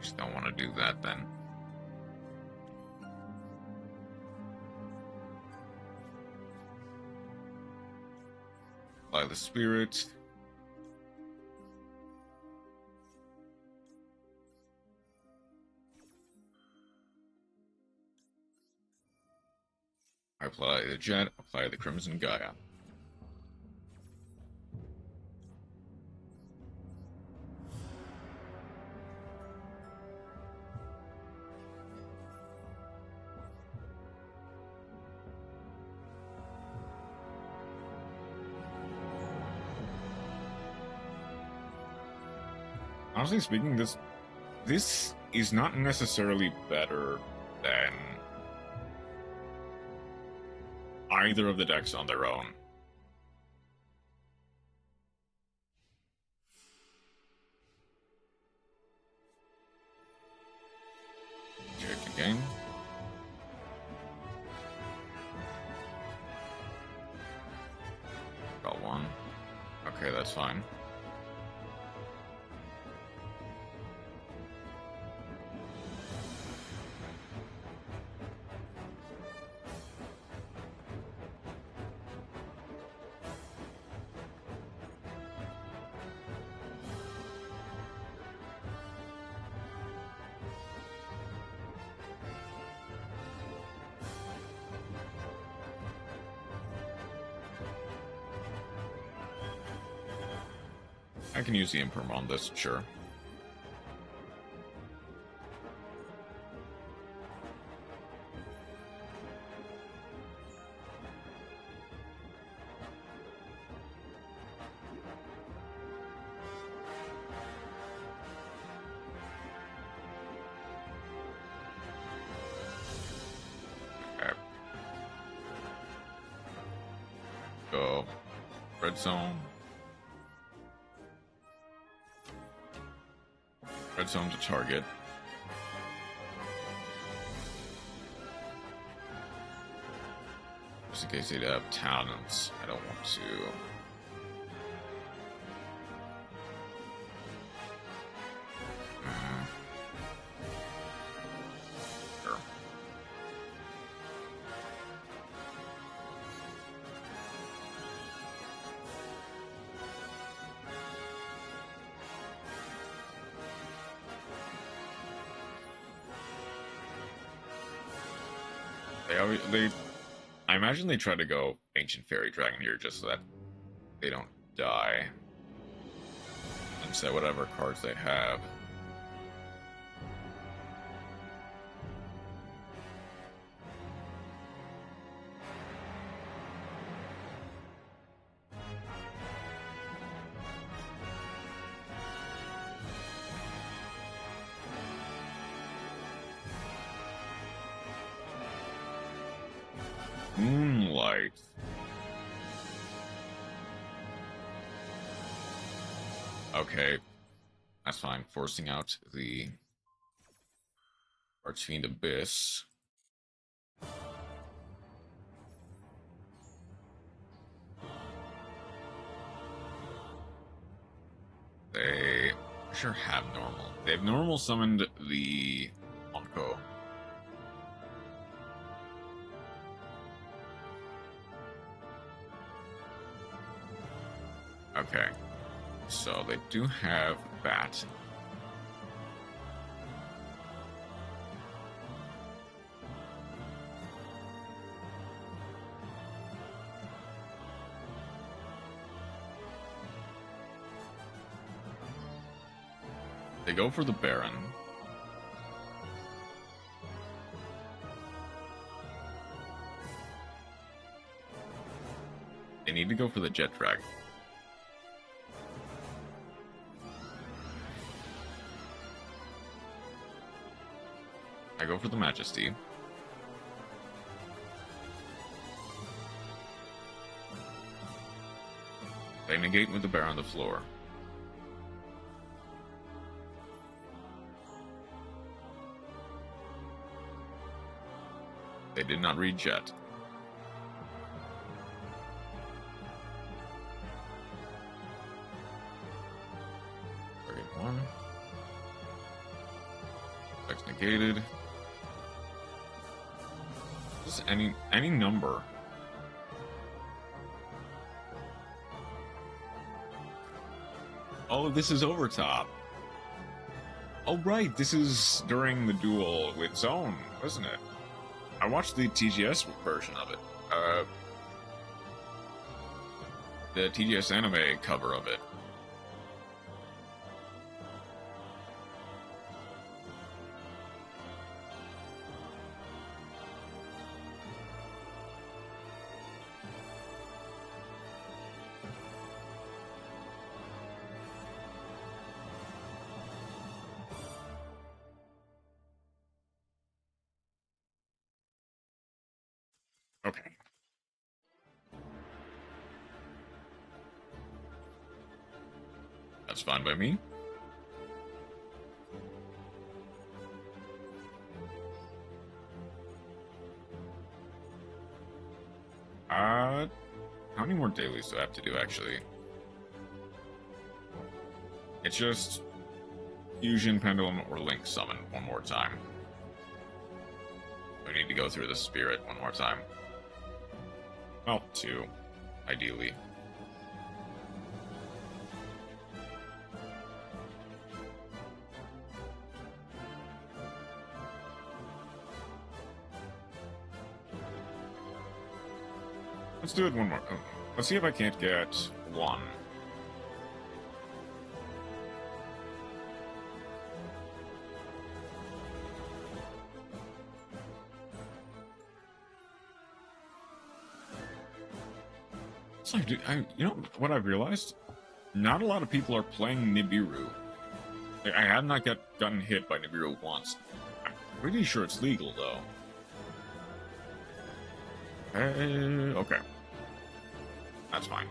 Speaker 1: Just don't want to do that then. Apply the Spirit. Apply the Jet, apply the Crimson Gaia. Honestly speaking, this is not necessarily better than either of the decks on their own. Check again. Got one. Okay, that's fine. I can use the imperm on this, sure. Okay. Go. Red zone. Red zone to target. Just in case they'd have talents. I don't want to. Sure. I imagine they try to go Ancient Fairy Dragon here just so that they don't die. And set whatever cards they have. Moonlight. Okay, that's fine. Forcing out the Archfiend Abyss. They sure have normal. They've normal summoned the Onko. Okay, so they do have Bat. They go for the Baron. They need to go for the Jet Dragon. I go for the Majesty. They negate with the bear on the floor. They did not read Jet. Target 1. Effects negated. Just any number. Oh, this is Overtop. Oh, right, this is during the duel with Zone, wasn't it? I watched the TGS version of it. The TGS anime cover of it. That's fine by me. How many more dailies do I have to do, actually? It's just Fusion, Pendulum, or Link Summon one more time. We need to go through the Spirit one more time. Well, 2, ideally. Let's do it one more. Let's see if I can't get 1. It's like, dude, you know what I've realized? Not a lot of people are playing Nibiru. Like, I have not gotten hit by Nibiru once. I'm pretty sure it's legal, though. Okay. That's fine.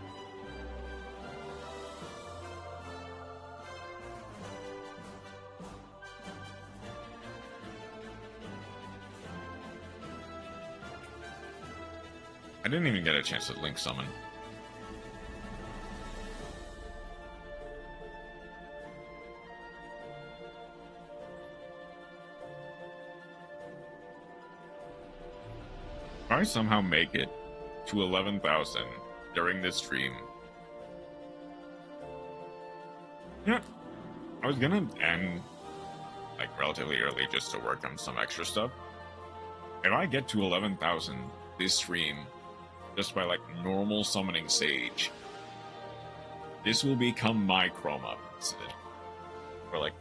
Speaker 1: I didn't even get a chance to Link Summon. If I somehow make it to 11,000 during this stream, yeah, I was gonna end like relatively early just to work on some extra stuff. If I get to 11,000 this stream just by like normal summoning Sage, this will become my Chroma incident. Or like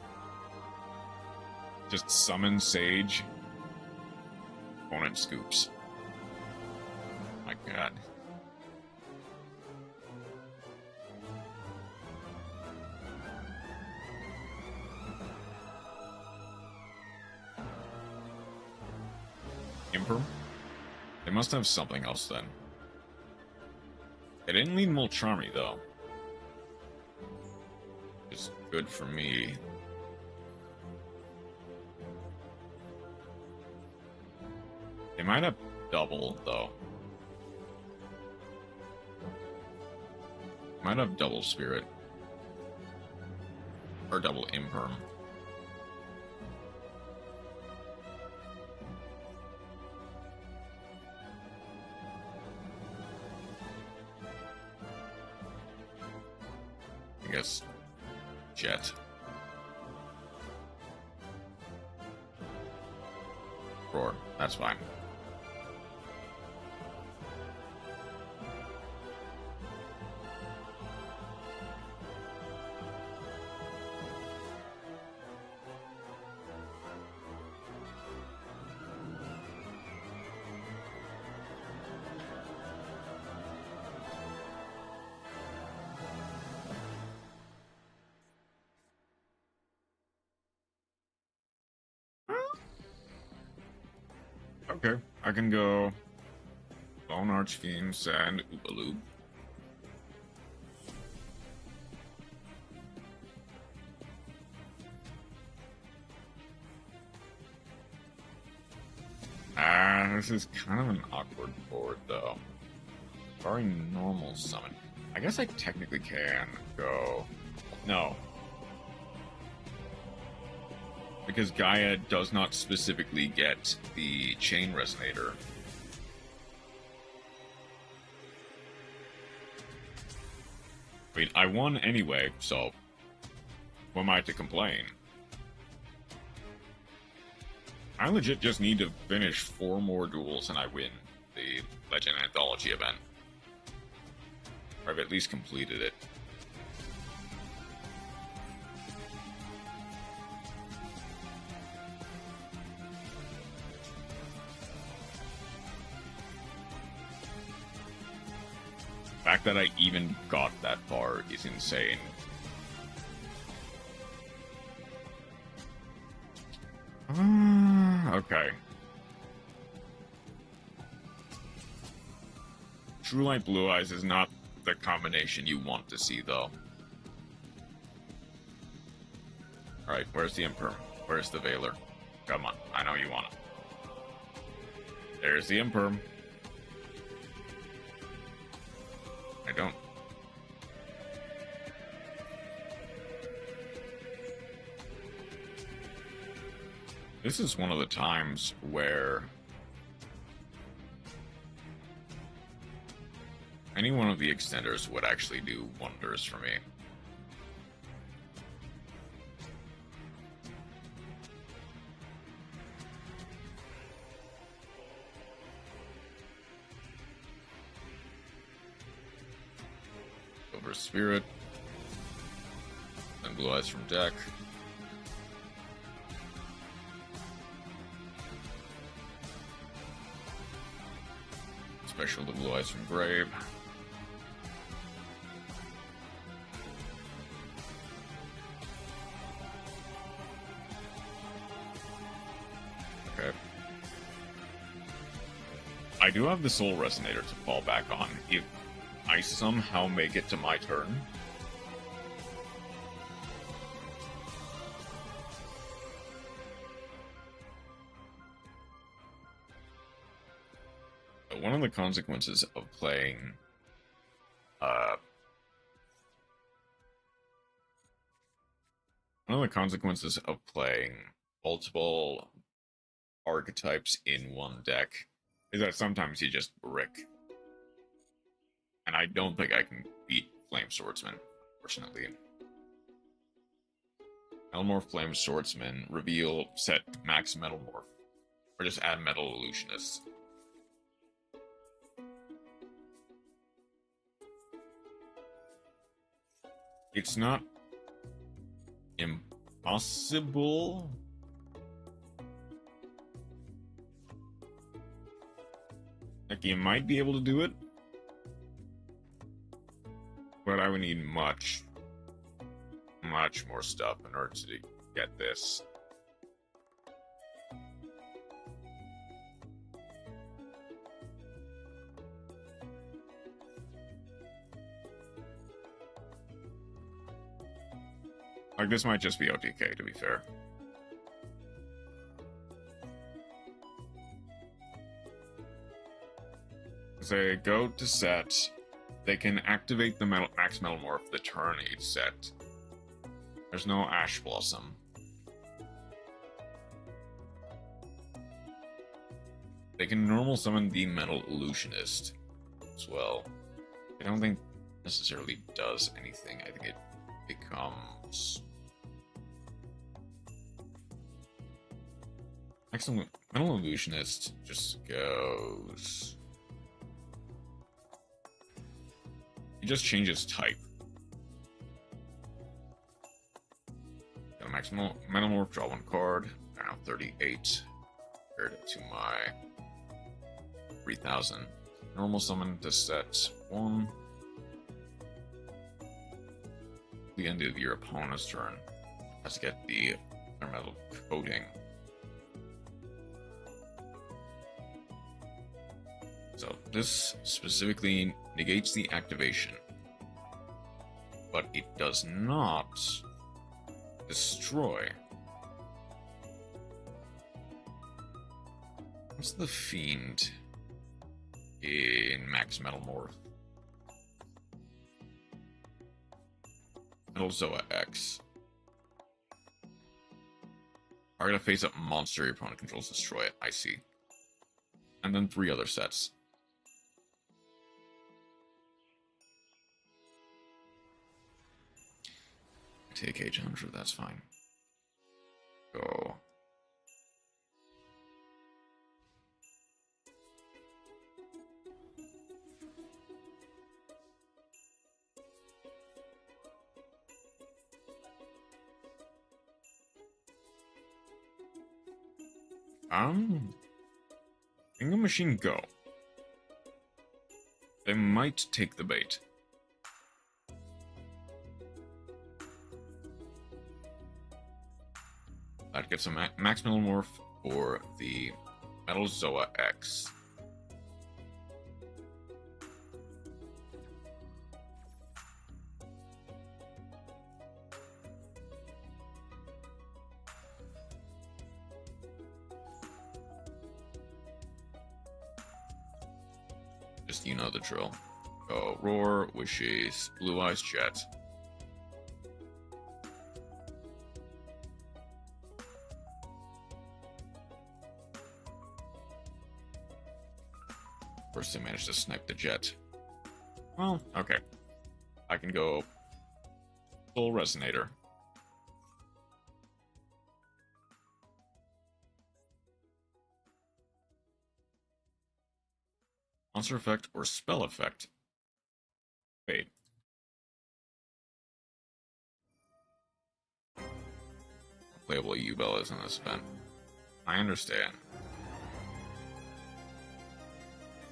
Speaker 1: just summon Sage, opponent scoops. My god. Imperm? They must have something else then. They didn't lead Molcharmy though. It's good for me. They might have double though. Might have double Spirit. Or double Imperm. I guess Jet. Roar. That's fine. Okay, I can go Bone Archfiends and Oopaloo. This is kind of an awkward board though. Barring normal summon. I guess I technically can go... No. Because Gaia does not specifically get the Chain Resonator. I mean, I won anyway, so who am I to complain? I legit just need to finish 4 more duels and I win the Legend Anthology event. Or I've at least completed it. The fact that I even got that far is insane. Okay. True Light Blue Eyes is not the combination you want to see, though. Alright, where's the Imperm? Where's the Veiler? Come on, I know you want it. There's the Imperm. I don't. This is one of the times where any one of the extenders would actually do wonders for me. Over Spirit. Then Blue Eyes from deck. Special to Blue Eyes from grave. Okay. I do have the Soul Resonator to fall back on if I somehow make it to my turn. One of the consequences of playing multiple archetypes in one deck is that sometimes you just brick. And I don't think I can beat Flame Swordsman, fortunately. Metalmorph Flame Swordsman, reveal, set max Metalmorph. Or just add Metal Illusionist. It's not impossible. Like, you might be able to do it. But I would need much more stuff in order to get this. Like, this might just be OTK, to be fair. As they go to set, they can activate the max Metalmorph the turn each set. There's no Ash Blossom. They can normal summon the Metal Illusionist as well. I don't think necessarily does anything. I think it becomes... Excellent. Metal Illusionist just goes... He just changes type. Got a maximal Metalmorph, draw one card. I now 38. Compared it to my 3000. Normal summon to set 1. The end of your opponent's turn. Let's get the metal coating. So this specifically negates the activation, but it does not destroy. What's the Fiend in Max Metalmorph? Metal Zoa X. Are gonna face up monster your opponent controls, destroy it. I see. And then 3 other sets. Take 800, that's fine. Go. Bingo Machine go. They might take the bait. That gets a max Metalmorph for the Metal Zoa X. Just you know the drill. Go Roar, Wishes, Blue Eyes Jet. First, they managed to snipe the Jet. Well, okay. I can go Soul Resonator. Monster effect or spell effect. Fade. How playable a U-Bell is in this event. I understand.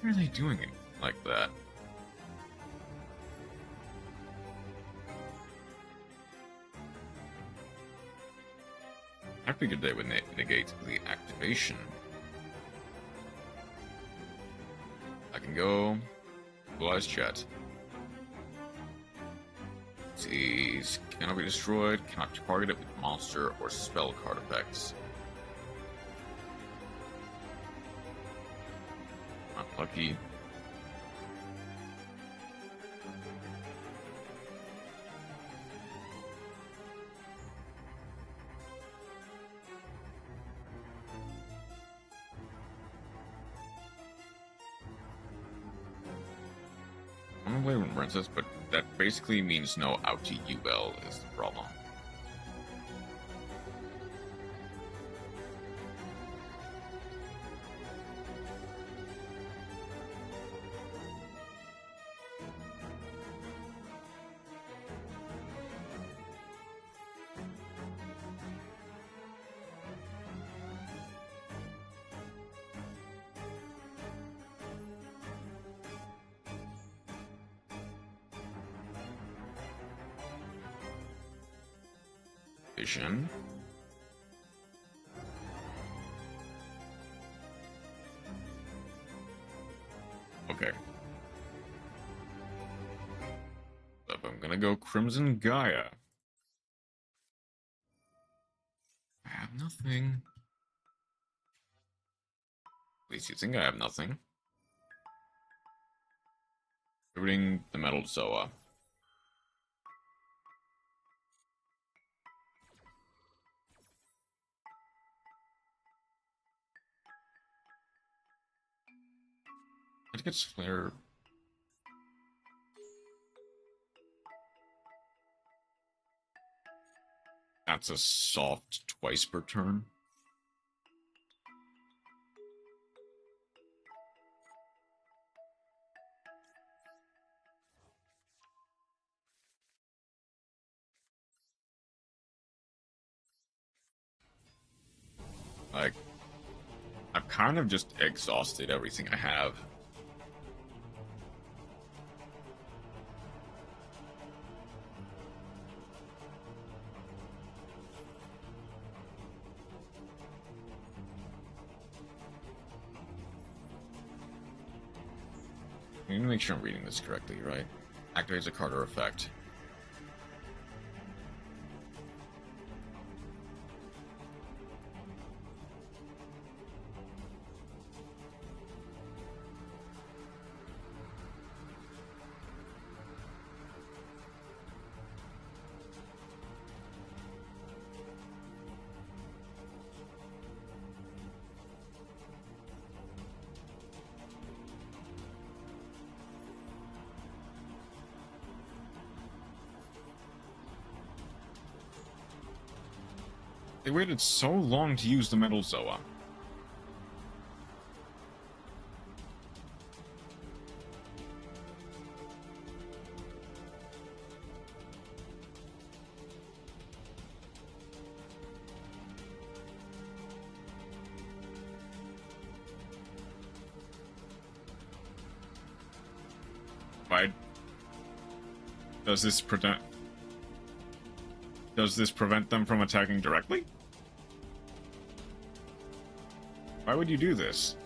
Speaker 1: Why are they doing it like that? I figured they would negate the activation. I can go Blue Eyes Jet. These cannot be destroyed, cannot target it with monster or spell card effects. Not lucky. I'm gonna play with Princess, but that basically means no out to U-Bell is the problem. Vision. Okay. So I'm gonna go Crimson Gaia. I have nothing. At least you think I have nothing. Rooting the Metal Zoa. I think it's Flare. That's a soft twice per turn. Like, I've kind of just exhausted everything I have. I need to make sure I'm reading this correctly, right? Activates a card or effect. They waited so long to use the Metal Zoa. Why does this prevent them from attacking directly? Why would you do this?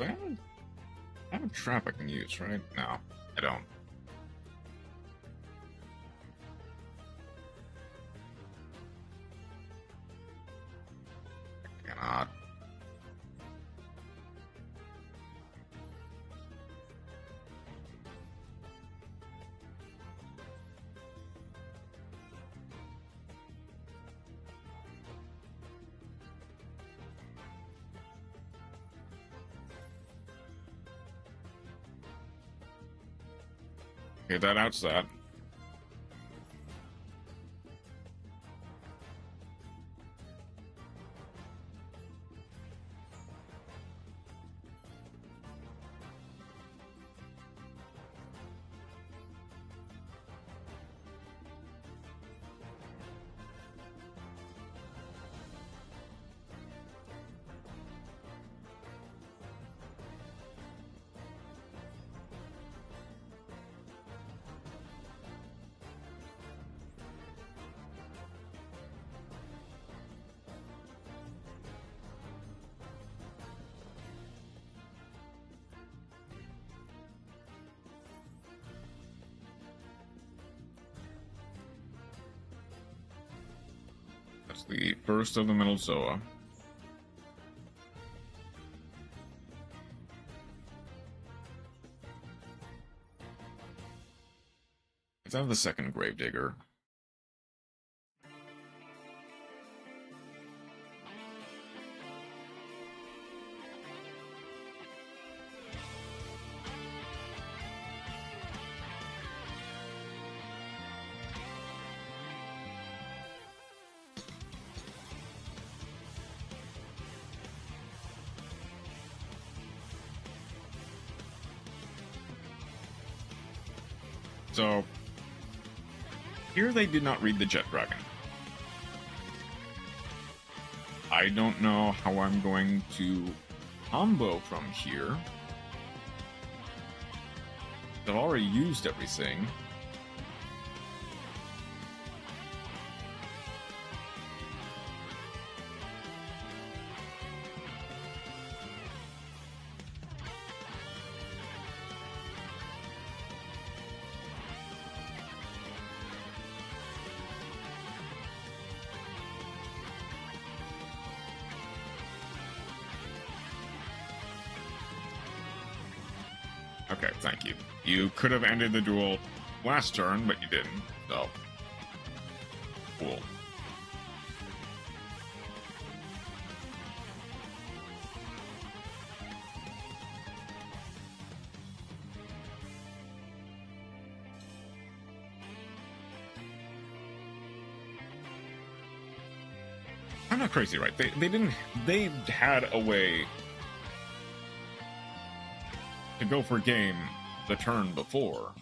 Speaker 1: I have a trap I can use, right? No, I don't. I cannot. Okay, that outs that. That's the first of the middle Zoa. Let's have the second Gravedigger. So, here they did not read the Jet Dragon. I don't know how I'm going to combo from here. I've already used everything. Okay, thank you. You could have ended the duel last turn, but you didn't, so... Cool. I'm not crazy, right? They had a way to go for game the turn before.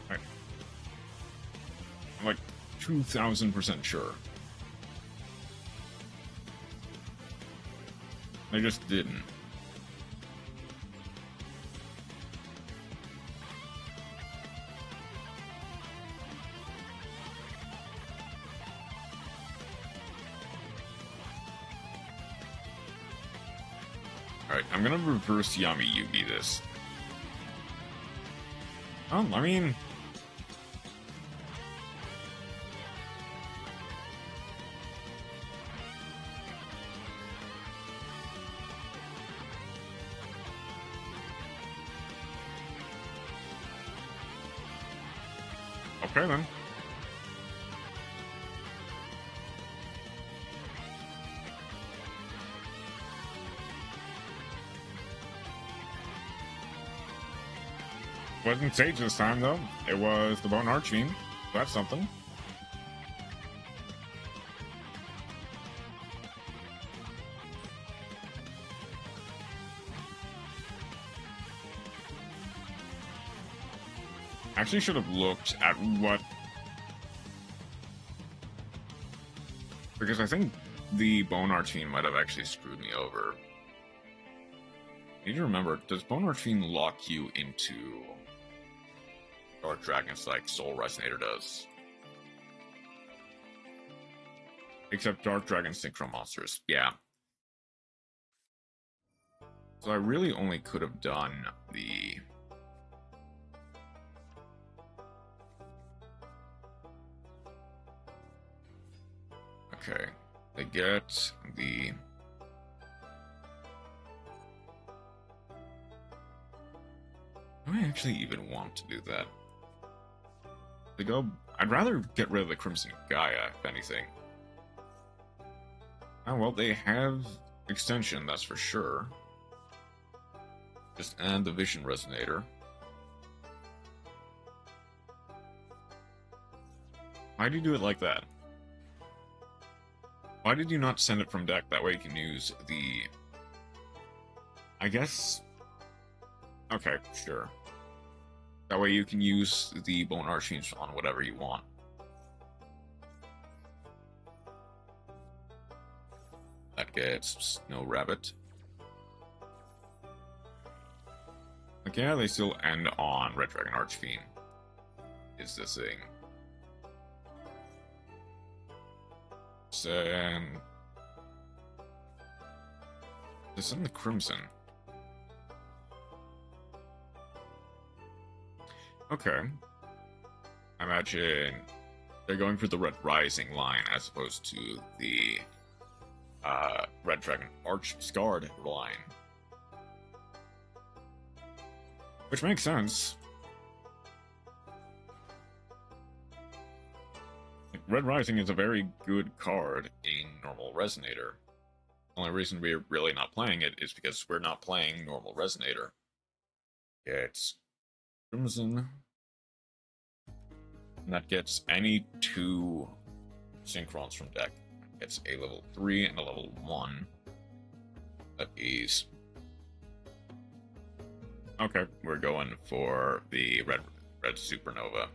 Speaker 1: Right. I'm like 2,000% sure. They just didn't. Alright, I'm gonna reverse Yami Yugi this. Oh, I mean... Okay, then. Wasn't Sage this time, though. It was the Bone Archfiend. That's something. Actually should have looked at what... Because I think the Bone Archfiend might have actually screwed me over. I need to remember, does Bone Archfiend lock you into Dark Dragons like Soul Resonator does? Except Dark Dragon Synchro Monsters. Yeah. So I really only could have done the... Okay, they get the... Do I actually even want to do that? They go... I'd rather get rid of the Crimson Gaia, if anything. Oh, well, they have extension, that's for sure. Just add the Vision Resonator. Why do you do it like that? Why did you not send it from deck? That way you can use the... I guess... Okay, sure. That way you can use the Bone Archfiends on whatever you want. That gets Snow Rabbit. Like, yeah, they still end on Red Dragon Archfiend. Is the thing. Then... This in the Crimson. Okay. I imagine they're going for the Red Rising line as opposed to the Red Dragon Arch Scarred line. Which makes sense. Red Rising is a very good card in normal Resonator. The only reason we're really not playing it is because we're not playing normal Resonator. It's Crimson. And that gets any two Synchrons from deck. It's a level 3 and a level 1. That is... Okay, we're going for the red Supernova.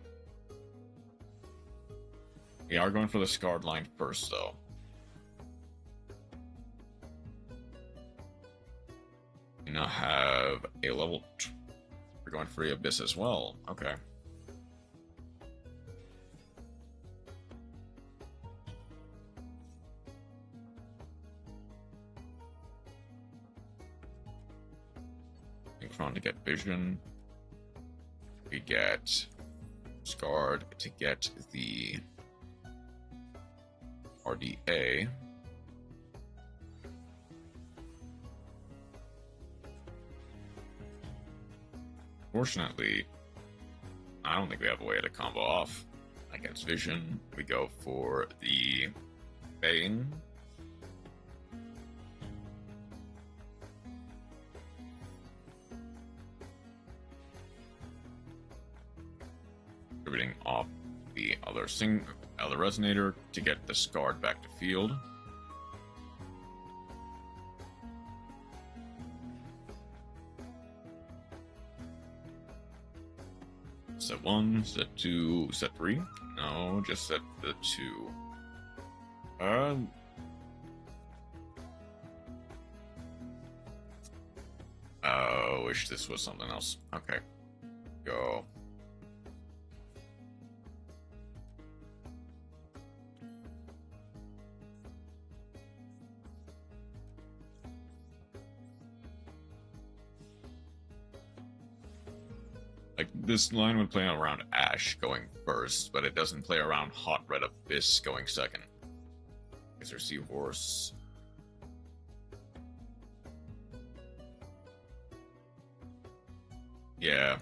Speaker 1: We are going for the Scarred line first, though. We now have a level... We're going for the Abyss as well. Okay. Synchron to get Vision. We get Scarred to get the RDA. Fortunately, I don't think we have a way to combo off against Vision. We go for the Bane. Distributing off the other Resonator to get the Scarred back to field. Set 1, set 2, set 3? No, just set the 2. Oh, wish this was something else. Okay. Go. Like, this line would play around Ash going first, but it doesn't play around Hot Red Abyss going second. Is there Seahorse? Yeah.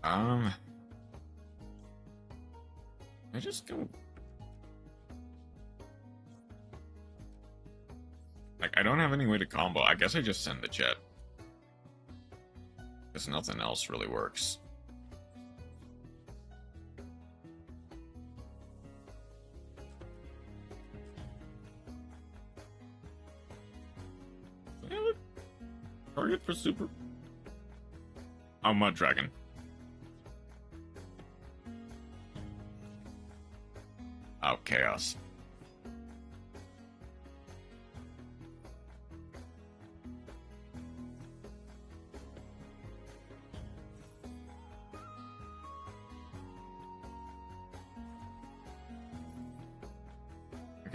Speaker 1: I just go... Like, I don't have any way to combo. I guess I just send the jet. Because nothing else really works. Do I have a target for super? Oh, Mud Dragon. Oh, Chaos.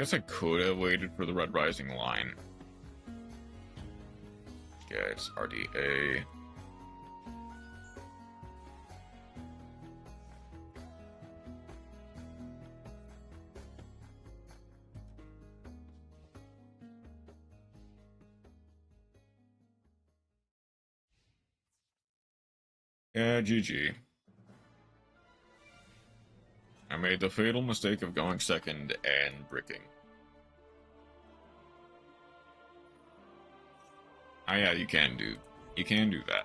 Speaker 1: Guess I could have waited for the Red Rising line. Get RDA. Yeah, GG. I made the fatal mistake of going second and bricking. Oh yeah, you can do that.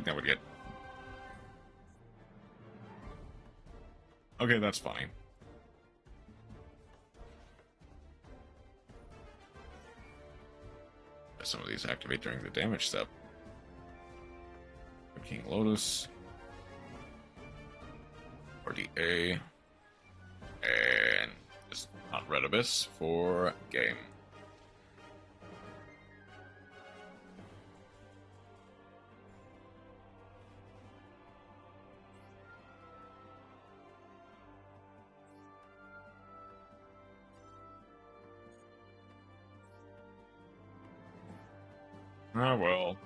Speaker 1: That would get... Okay, that's fine. Some of these activate during the damage step. King Lotus. RDA. And just not Red Abyss for game. Ah, well.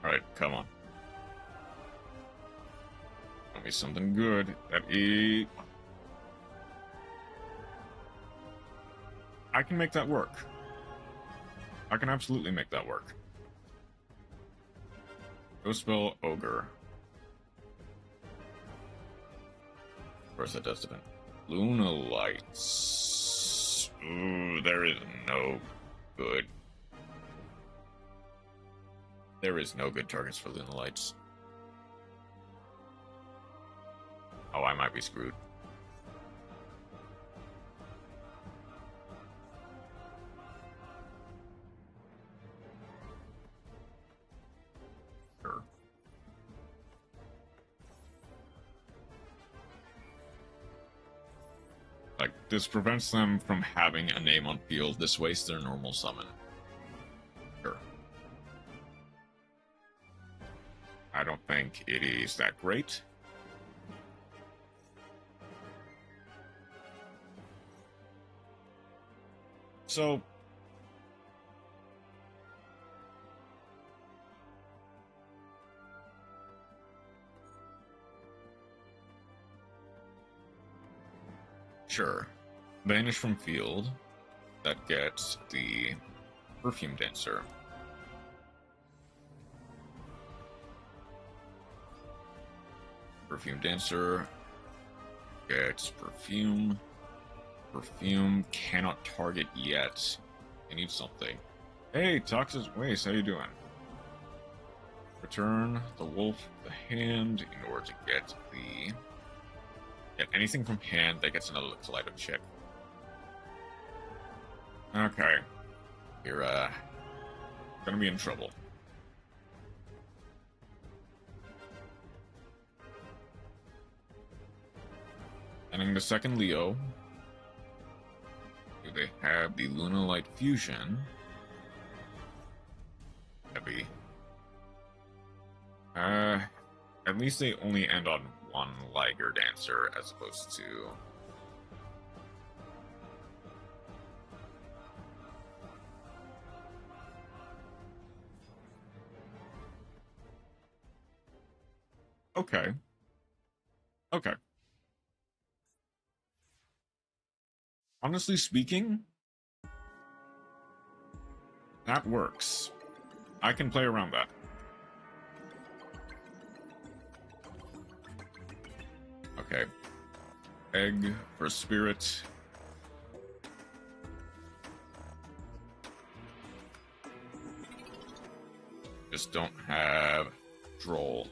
Speaker 1: Alright, come on. Tell me something good. I can make that work. I can absolutely make that work. Go spell Ogre. Of course that does depend. Luna Lights. Ooh, there is no good. There is no good targets for Luna Lights. Oh, I might be screwed. Sure. Like, this prevents them from having a name on field. This wastes their normal summon. Sure. I don't think it is that great. So, sure. Banish from field. That gets the Perfume Dancer. Perfume Dancer gets Perfume. Perfume cannot target yet. I need something. Hey, Toxic Waste, how you doing? Return the wolf the hand in order to get anything from hand that gets another Kaleido check. Okay. You're gonna be in trouble. And in the second Leo, they have the Luna Light Fusion. Heavy. At least they only end on one Liger Dancer as opposed to... Okay. Okay. Honestly speaking, that works. I can play around that. Okay. Egg for Spirit. Just don't have Droll.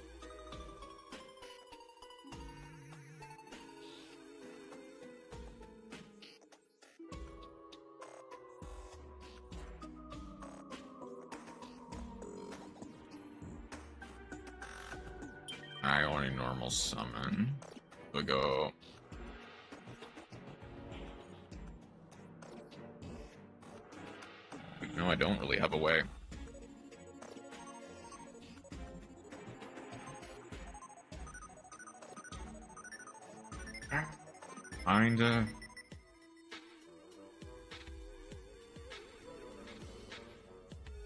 Speaker 1: I only normal summon. We'll go. No, I don't really have a way. Kinda.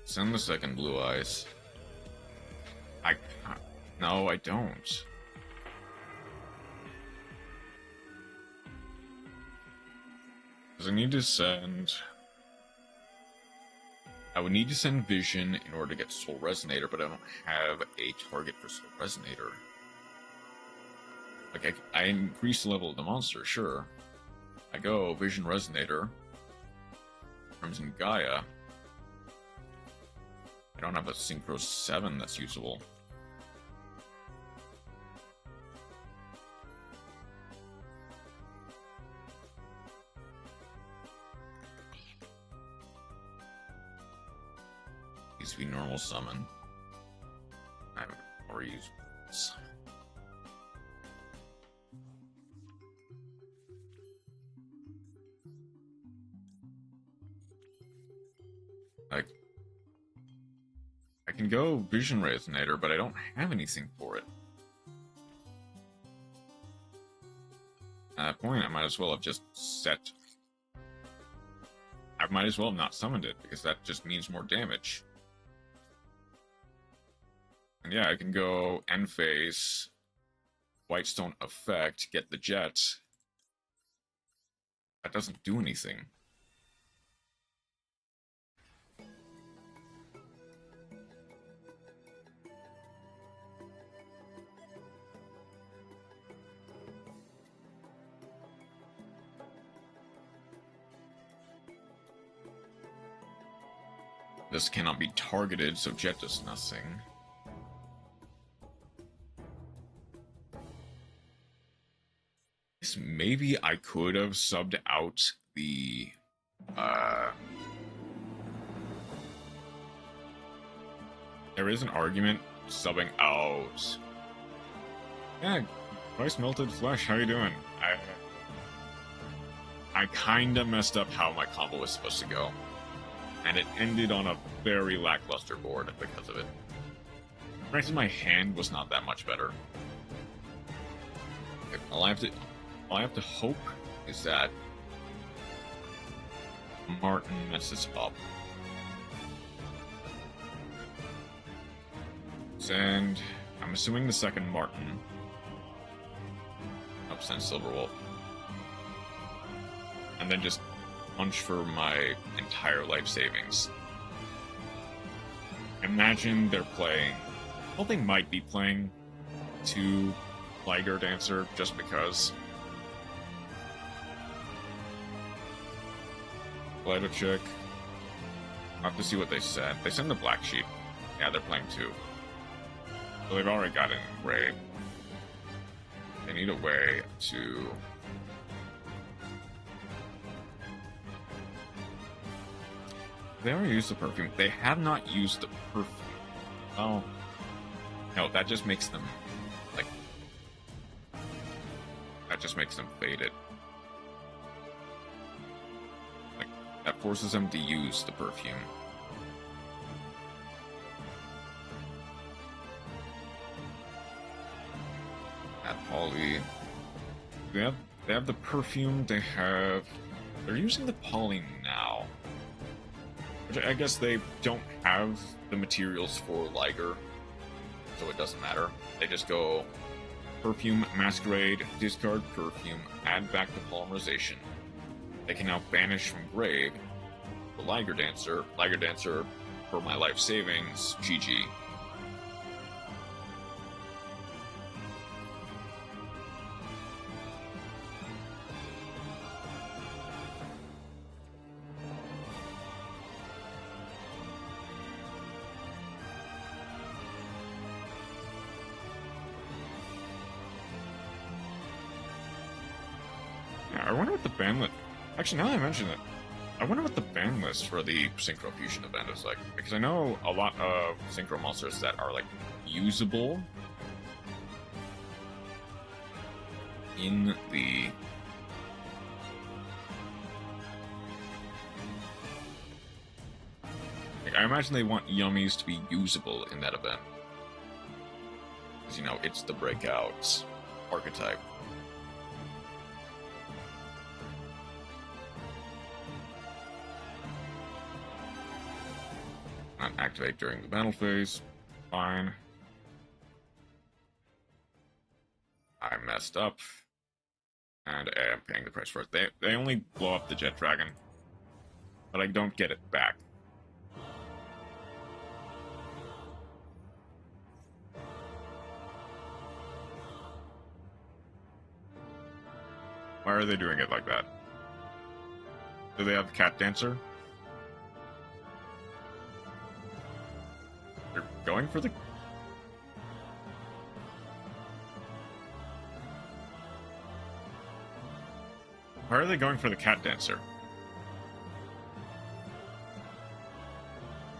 Speaker 1: Send the second blue eyes. No, I don't. Because I need to send... I would need to send Vision in order to get Soul Resonator, but I don't have a target for Soul Resonator. Like, I increase the level of the monster, sure. I go Vision Resonator. Crimson Gaia. I don't have a Synchro 7 that's usable. Needs to be normal summon. I haven't already used this. Like, I can go Vision Resonator, but I don't have anything for it. At that point, I might as well have just set... I might as well have not summoned it, because that just means more damage. And yeah, I can go End Phase, Whitestone Effect, get the Jet. That doesn't do anything. This cannot be targeted, so Jet does nothing. Maybe I could have subbed out the, there is an argument subbing out... Yeah, Twice Melted Flesh, how you doing? I kinda messed up how my combo was supposed to go. And it ended on a very lackluster board because of it. Granted, my hand was not that much better. All I have to hope is that Martin messes up. Send... I'm assuming the second Martin. I'll send Silverwolf. And then just punch for my entire life savings. Imagine they're playing... Well, they might be playing 2 Liger Dancer just because. Lighter check. I'll have to see what they said. They sent the Black Sheep. Yeah, they're playing 2. So they've already got it in Grave. They need a way to... They already used the perfume. They have not used the perfume. Oh. No, that just makes them, like... That just makes them faded. Like, that forces them to use the perfume. At Poly... They have the perfume, they're using the Poly now. Which I guess they don't have the materials for Liger, so it doesn't matter. They just go Perfume, Masquerade, discard Perfume, add back the Polymerization. They can now banish from Grave the Liger Dancer for my life savings, GG. I wonder what the ban list... Actually, now that I mention it, I wonder what the ban list for the Synchro Fusion event is like. Because I know a lot of Synchro monsters that are, like, usable in the... Like, I imagine they want yummies to be usable in that event. Because, you know, it's the breakout archetype. Not activate during the battle phase. Fine. I messed up. And I am paying the price for it. They only blow up the Jet Dragon. But I don't get it back. Why are they doing it like that? Do they have Cat Dancer? They're going for the... Why are they going for the Cat Dancer?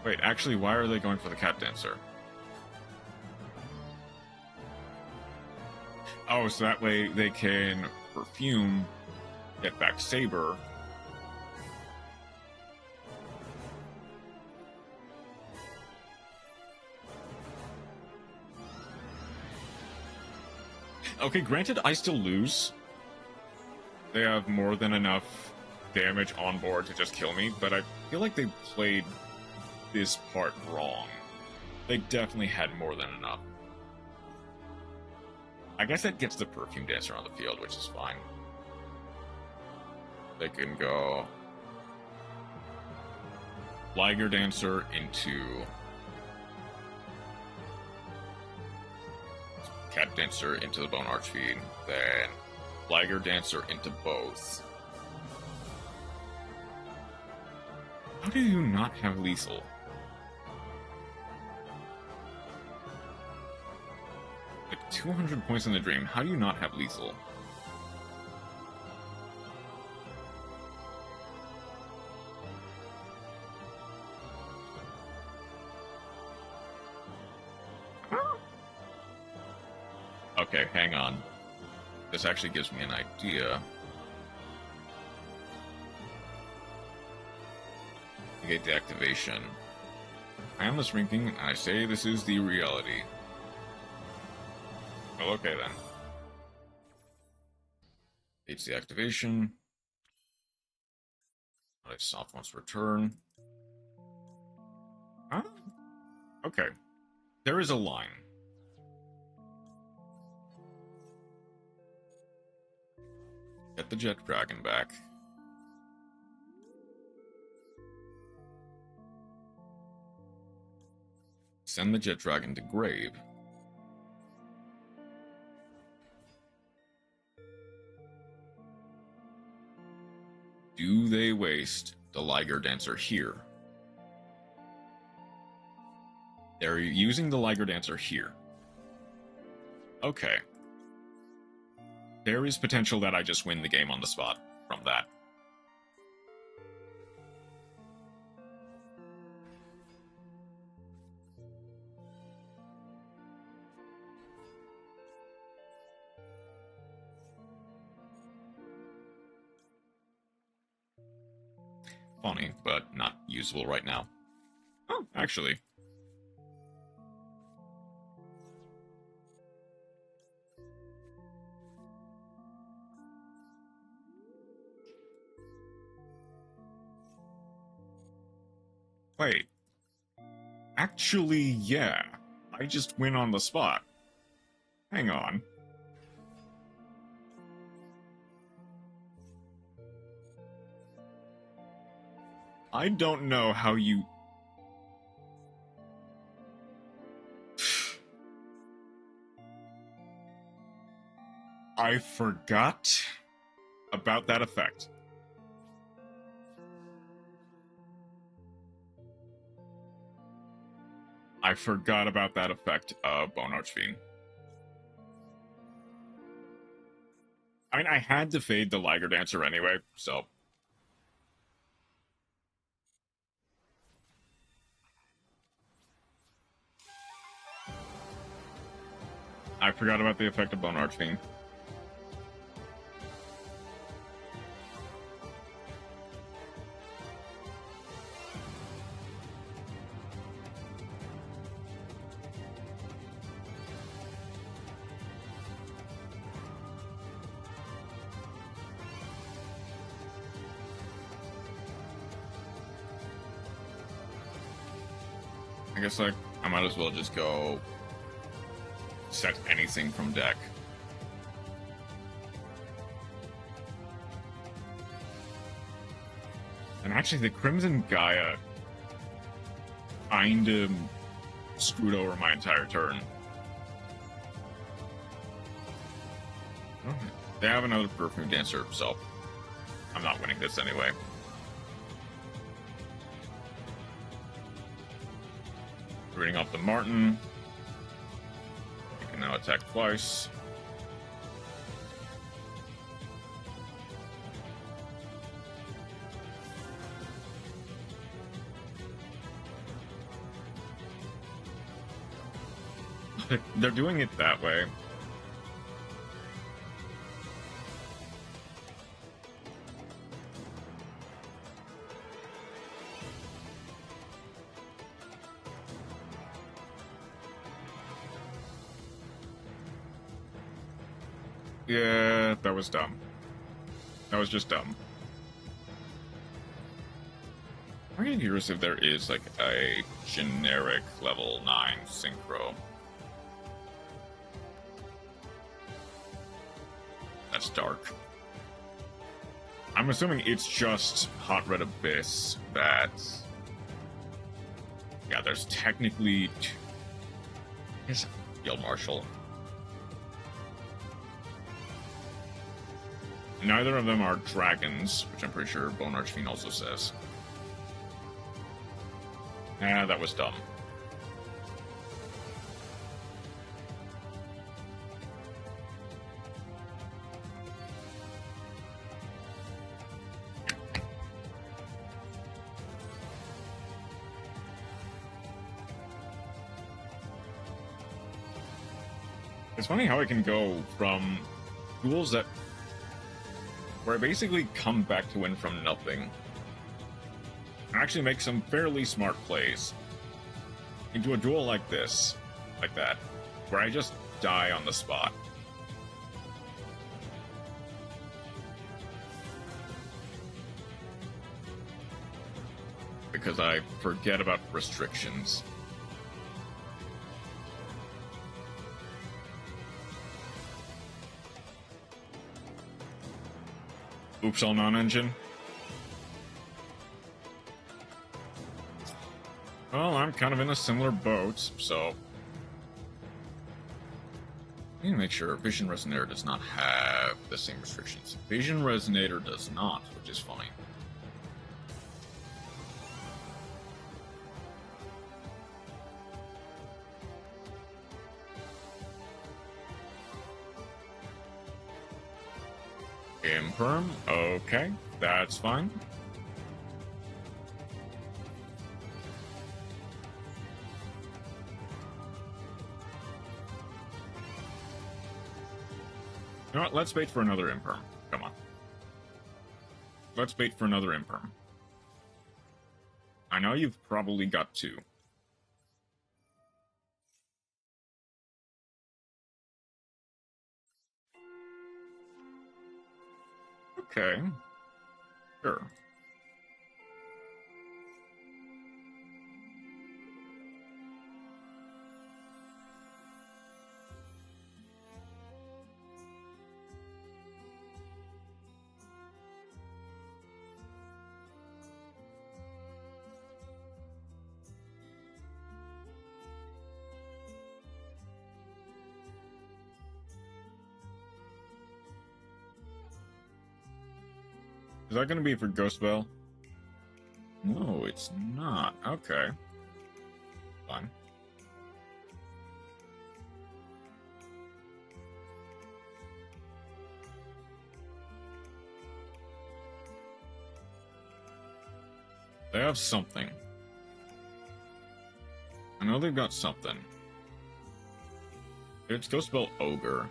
Speaker 1: Wait, actually, why are they going for the Cat Dancer? Oh, so that way they can perfume, get back Saber. Okay, granted, I still lose. They have more than enough damage on board to just kill me, but I feel like they played this part wrong. They definitely had more than enough. I guess that gets the Perfume Dancer on the field, which is fine. They can go Liger Dancer into Cat Dancer into the Bone Archfiend, then Liger Dancer into both. How do you not have lethal? Like 200 points in the dream. How do you not have lethal? Okay, hang on. This actually gives me an idea. Negate the activation. I am the shrinking, and I say this is the reality. Well, okay then. Negates the activation. I soft once return. Huh? Okay. There is a line. Get the Jet Dragon back. Send the Jet Dragon to grave. Do they waste the Liger Dancer here? They're using the Liger Dancer here. Okay. There is potential that I just win the game on the spot from that. Funny, but not usable right now. Oh, actually. Wait. Actually, yeah. I just win on the spot. Hang on. I don't know how you... I forgot about that effect. I forgot about that effect of Bone Archfiend. I mean, I had to fade the Liger Dancer anyway, so... I forgot about the effect of Bone Archfiend. guess like I might as well just go set anything from deck. And actually, the Crimson Gaia kind of screwed over my entire turn. They have another Perfume Dancer, so I'm not winning this anyway. Reading off the Martin. You can now attack twice. They're doing it that way. Yeah, that was dumb. That was just dumb. I'm getting curious if there is like a generic level 9 synchro. That's dark. I'm assuming it's just Hot Red Abyss that... Yeah, there's technically... Here's Field Marshal. Neither of them are dragons, which I'm pretty sure Bone Archfiend also says. Ah, that was dumb. It's funny how I can go from duels that where I basically come back to win from nothing and actually make some fairly smart plays into a duel like this, like that, where I just die on the spot. Because I forget about restrictions. Oops, all non-engine. Well, I'm kind of in a similar boat, so... I need to make sure Vision Resonator does not have the same restrictions. Vision Resonator does not, which is fine. Imperm, okay, that's fine. You know what, let's bait for another Imperm. Come on. Let's bait for another Imperm. I know you've probably got two. Okay. Sure. Is that going to be for Ghost Bell? No, it's not. Okay. Fine. They have something. I know they've got something. It's Ghost Bell Ogre.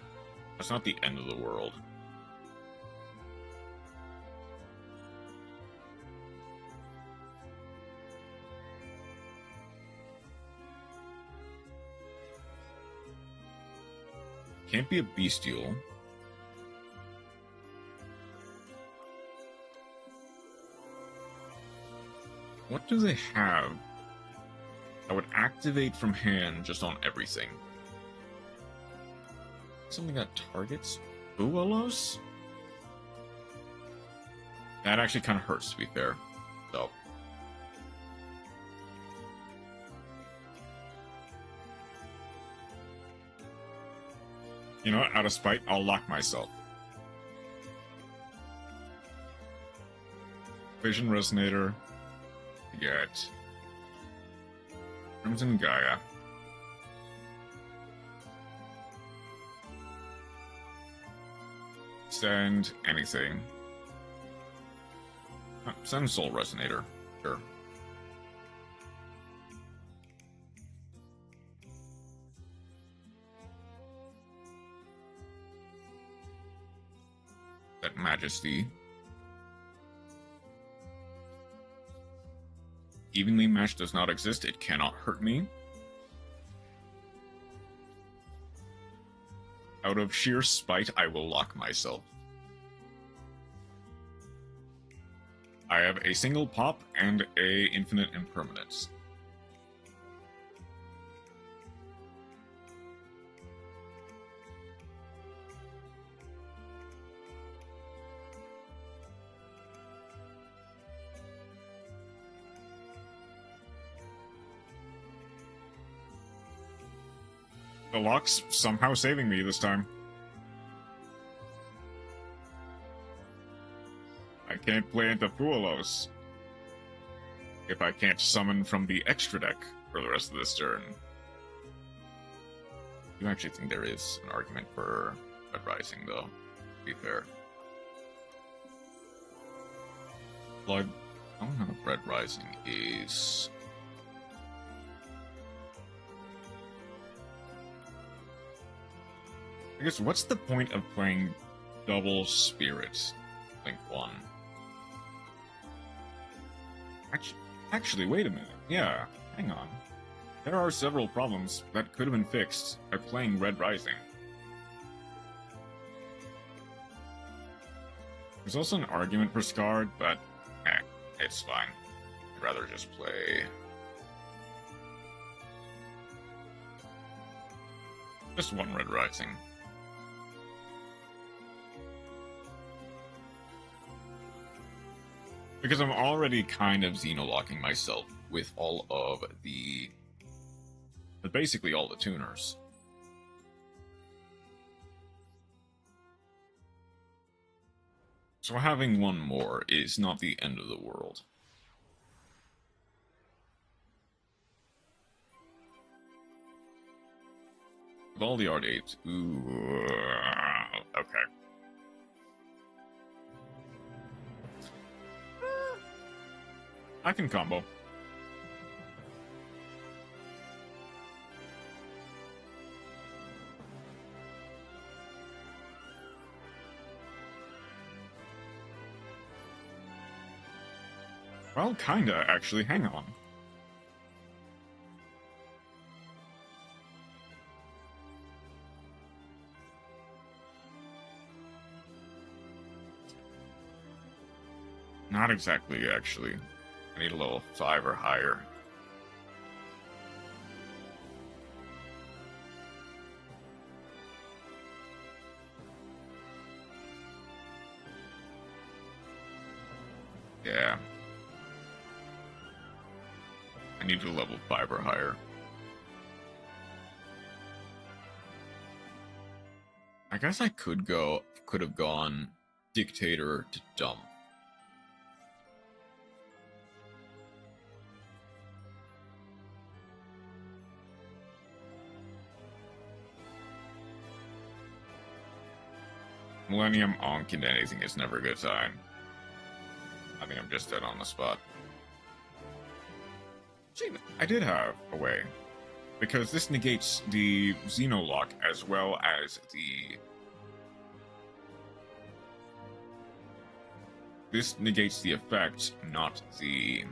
Speaker 1: That's not the end of the world. Can't be a bestial. What do they have? I would activate from hand just on everything. Something that targets Buolos? That actually kind of hurts, to be fair. So. You know what? Out of spite, I'll lock myself. Vision Resonator. Get Crimson Gaia. Send anything. Send Soul Resonator. Sure. That Majesty. Evenly matched does not exist. It cannot hurt me. Out of sheer spite, I will lock myself. I have a single pop and a infinite impermanence. The lock's somehow saving me this time. I can't play into Fuelos if I can't summon from the extra deck for the rest of this turn. I do actually think there is an argument for Red Rising, though, to be fair. Blood. I don't know if Red Rising is. I guess, what's the point of playing double Spirits? Link 1. Actually, wait a minute. Yeah, hang on. There are several problems that could have been fixed by playing Red Rising. There's also an argument for Scarred, but it's fine. I'd rather just play just one Red Rising. Because I'm already kind of xenolocking myself with all of the... basically all the tuners. So having one more is not the end of the world. With all the R8s... Ooh... Okay. I can combo. Well, kinda, actually. Hang on. Not exactly, actually. I need a level 5 or higher. Yeah. I need a level 5 or higher. I guess I could have gone Dictator to Dump. Millennium Onk into anything is never a good sign. I think I'm just dead on the spot. See, I did have a way. Because this negates the Xenolock as well as the... This negates the effect, not the...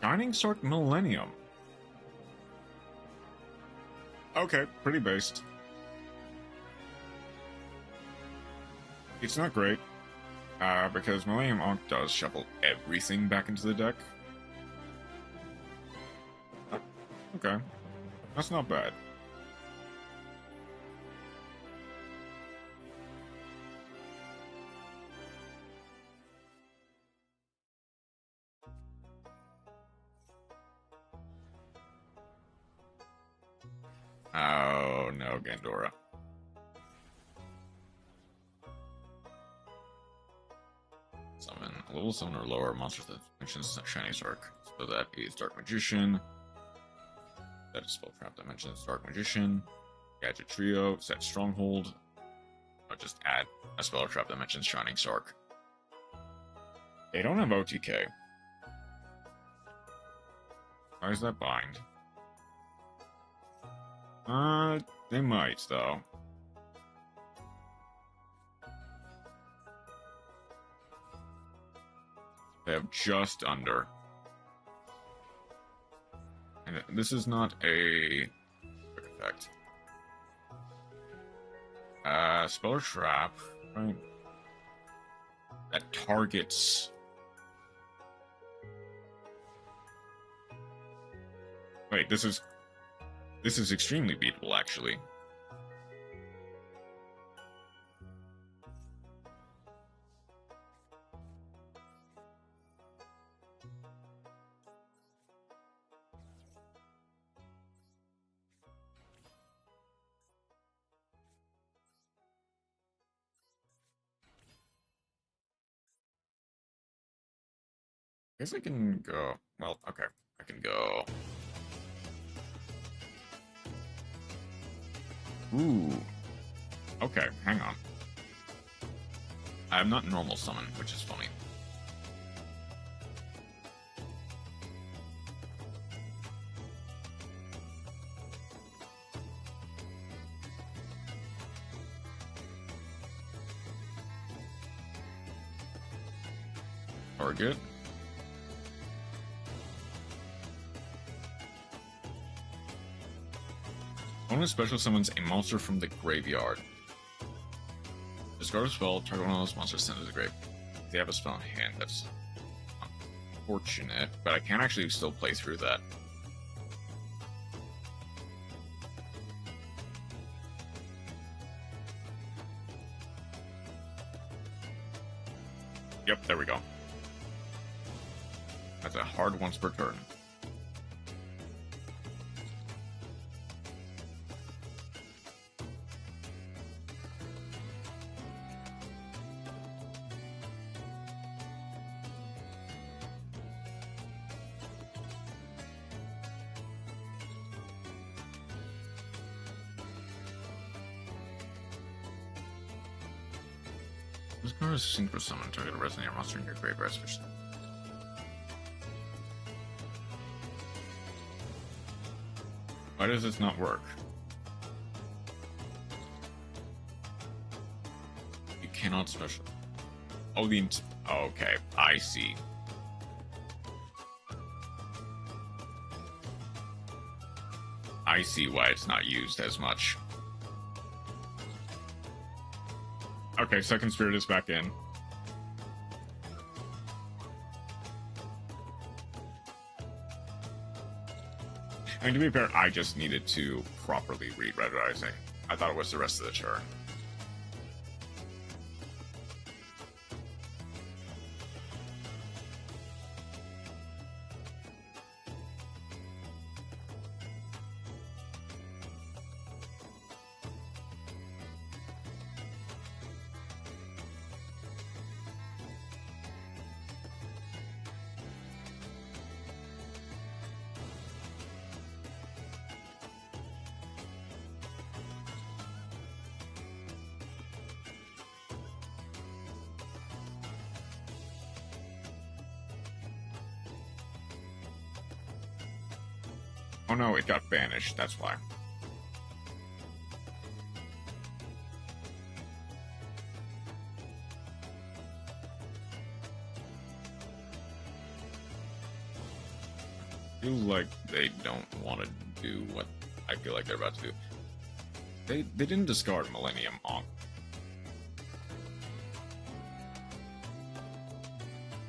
Speaker 1: Shining Stork Millennium. Okay, pretty based. It's not great, because Millennium Onk does shuffle everything back into the deck. Okay. That's not bad. Oh, no, Gandora. Summon level 7 or lower monsters that mentions Shiny Sark. So that is Dark Magician. That is Spell Trap that mentions Dark Magician. Gadget Trio, set Stronghold. I'll just add a Spell Trap that mentions Shining Sark. They don't have OTK. Why is that bind? They might, though. They have just under. And this is not a quick effect. Spell Trap, right? That targets. Wait, this is extremely beatable, actually. I guess I can go. Well, okay. I can go. Ooh. Okay, hang on. I'm not normal summon, which is funny. Target. Opponent special summons a monster from the graveyard. Discard a spell, target one of those monsters sent to the grave. If they have a spell in hand, that's unfortunate, but I can actually still play through that. Yep, there we go. That's a hard once per turn. This card is synchro summon, target a resonator monster in your graveyard, switch them. Why does this not work? You cannot special. Oh, okay, I see. I see why it's not used as much. Okay, Second Spirit is back in. I mean, to be fair, I just needed to properly read Red Rising. I thought it was the rest of the turn. Oh no, it got banished, that's why. I feel like they don't want to do what I feel like they're about to do. They didn't discard Millennium Ankh.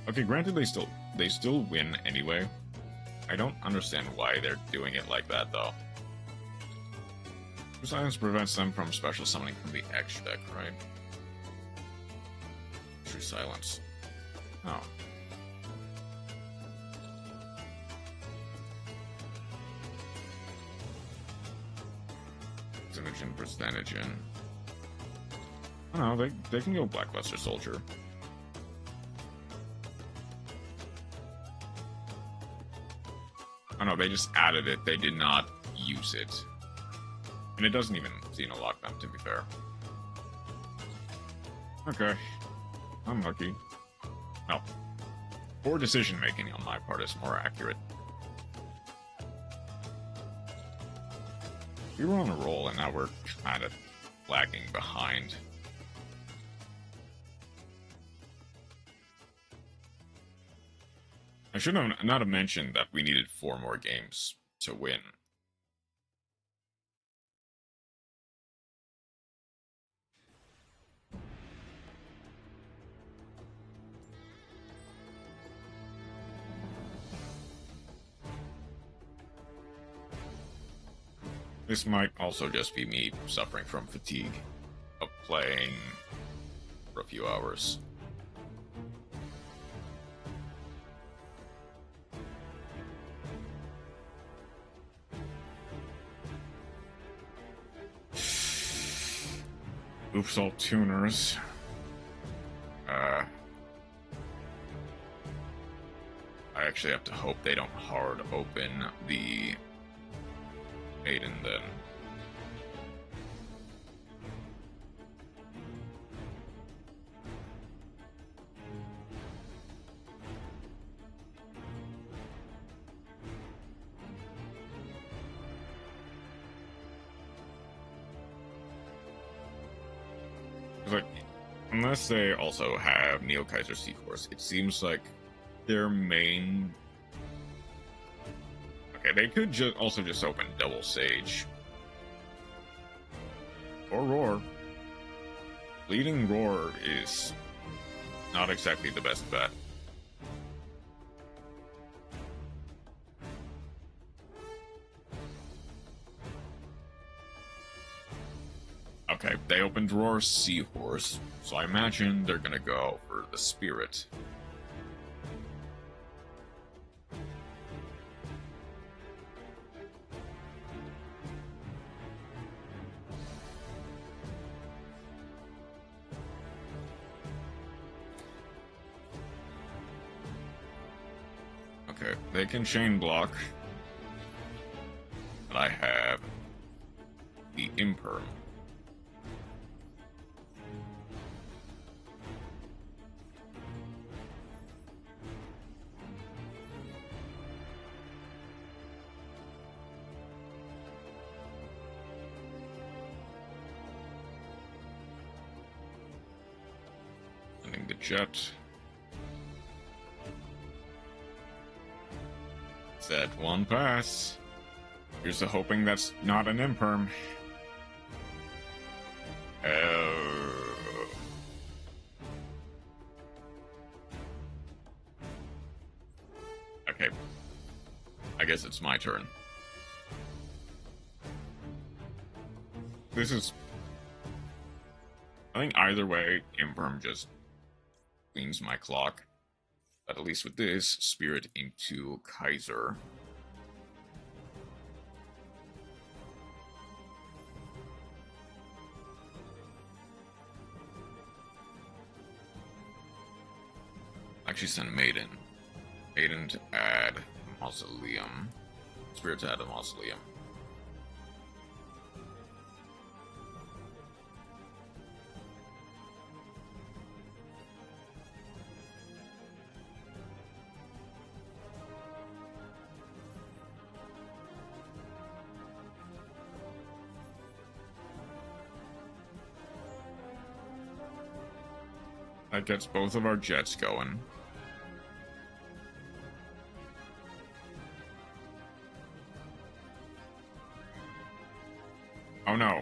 Speaker 1: Okay, granted they still win anyway. I don't understand why they're doing it like that, though. True silence prevents them from special summoning from the X deck, right? True silence. Oh. Percentage in. I don't know, they can go Blackluster Soldier. Oh no, they just added it, they did not use it. And it doesn't even Xenolock them, to be fair. Okay. I'm lucky. No. Poor decision making on my part is more accurate. We were on a roll and now we're kind of lagging behind. I should have not have mentioned that we needed 4 more games to win. This might also just be me suffering from fatigue of playing for a few hours. Oops, all tuners. I actually have to hope they don't hard open the Maiden then. Like, unless they also have Neo Kaiser Seahorse, it seems like their main. Okay, they could also just open Double Sage. Or Roar. Bleeding Roar is not exactly the best bet. Okay, they opened Roar Seahorse, so I imagine they're gonna go for the Spirit. Okay, they can chain block. But I have the Imperm. Sending the Jet. Set one pass. Here's the hoping that's not an Imperm. Okay. I guess it's my turn. This is... I think either way, Imperm just cleans my clock. But at least with this, Spirit into Kaiser. Actually send Maiden. Maiden to add Mausoleum. Spirit to add a Mausoleum. That gets both of our jets going. Oh no.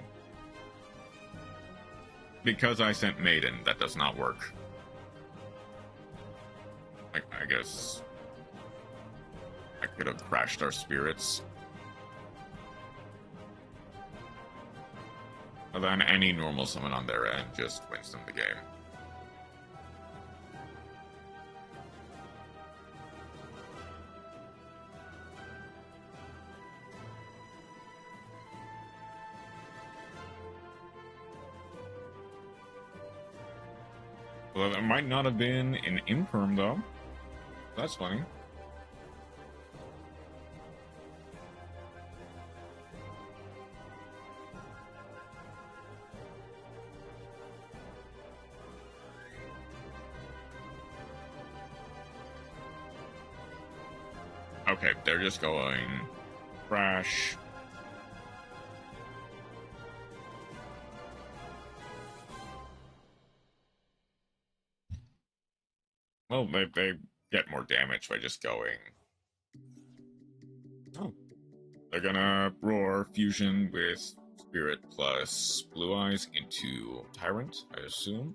Speaker 1: Because I sent Maiden, that does not work. I guess... I could have crashed our spirits. But then any normal summon on their end just wins them the game. Well, that might not have been an imperm, though. That's funny. Okay, they're just going crash. Well, they get more damage by just going. Oh. They're gonna roar fusion with Spirit plus Blue Eyes into Tyrant, I assume.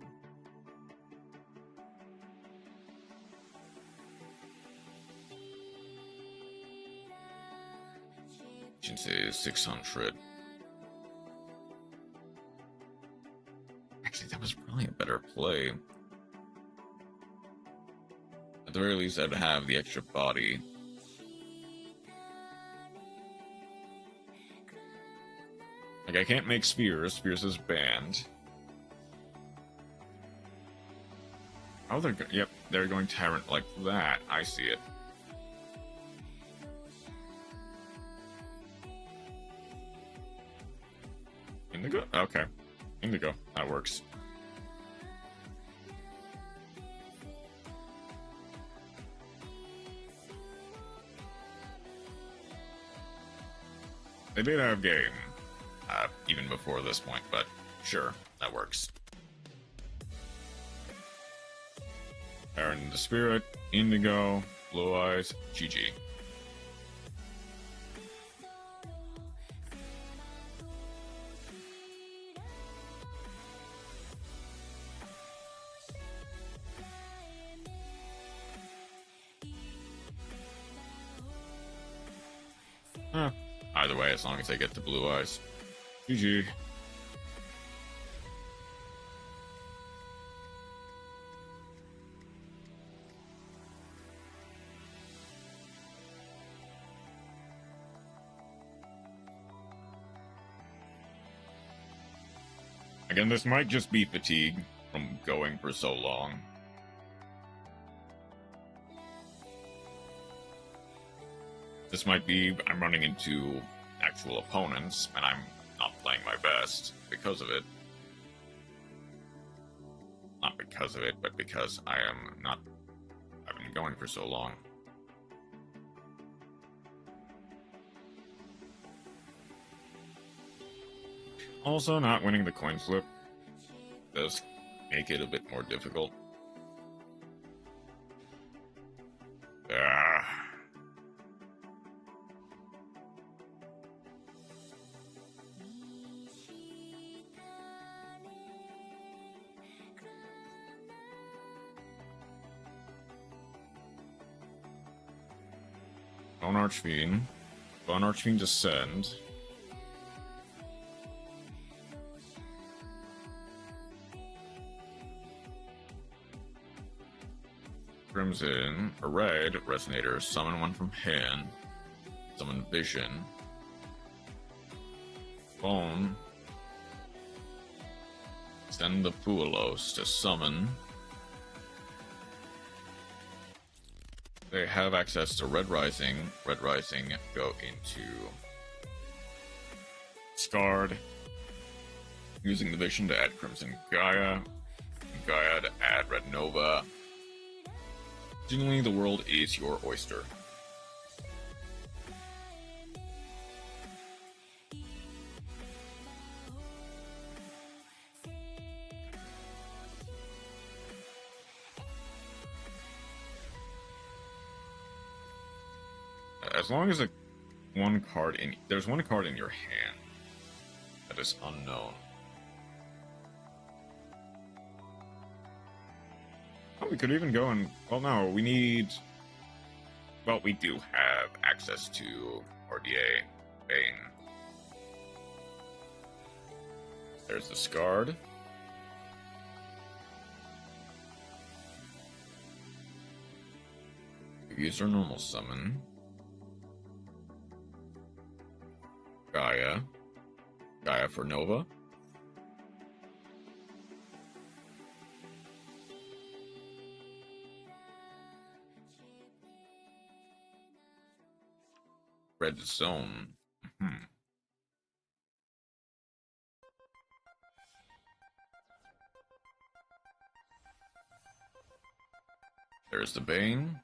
Speaker 1: Agency is 600. Actually, that was probably a better play. At the very least, I'd have the extra body. Like, I can't make Spears. Spears is banned. Oh, yep, they're going Tyrant like that. I see it. Indigo? Okay. Indigo. That works. They did have game, even before this point, but sure, that works. Aaron the Spirit, Indigo, Blue Eyes, GG. Either way, as long as I get the Blue Eyes. GG. Again, this might just be fatigue from going for so long. This might be I'm running into actual opponents, and I'm not playing my best because of it. Not because of it, but because I've been going for so long. Also, not winning the coin flip does make it a bit more difficult. Bone Archfiend. Bone Archfiend Descend. Crimson, a red, Resonator, summon one from hand, summon Vision, Bone, send the Puelos to summon. They have access to Red Rising go into Scarred, using the Vision to add Crimson Gaia, Gaia to add Red Nova. Generally, the world is your oyster. As long as there's one card in your hand that is unknown. Oh, we could even go and... Well, no, we need Well, we do have access to RDA Bane. There's the Scarred. We use our normal summon. Gaia. Gaia for Nova. Red Zone. There's the Bane.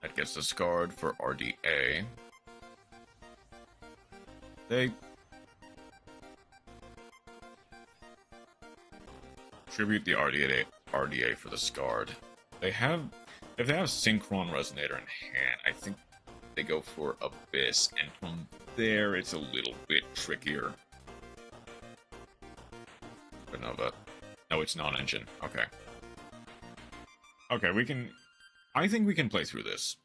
Speaker 1: That gets the Scarred for RDA. They tribute the RDA for the Scarred. If they have Synchron Resonator in hand, I think they go for Abyss, and from there it's a little bit trickier. But no, it's non-engine. Okay. Okay, I think we can play through this.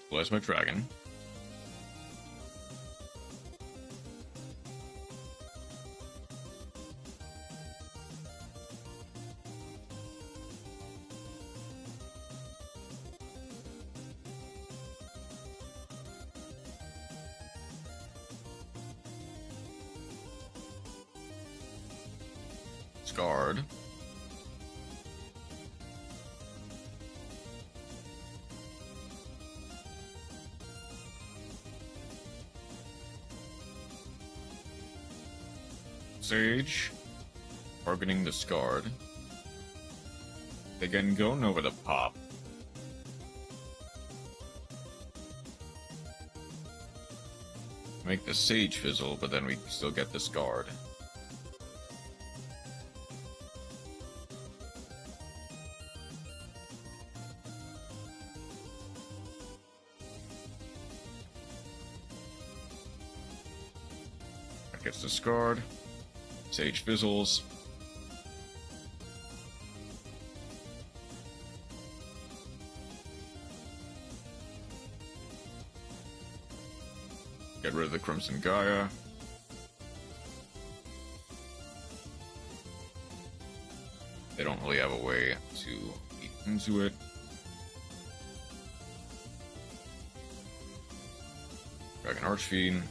Speaker 1: Bless my dragon. Scarred. Sage. Targeting the Scarred. They can go Nova to pop. Make the Sage fizzle, but then we still get the Scarred. That gets the Scarred. Sage fizzles. Get rid of the Crimson Gaia. They don't really have a way to eat into it. Dragon Archfiend.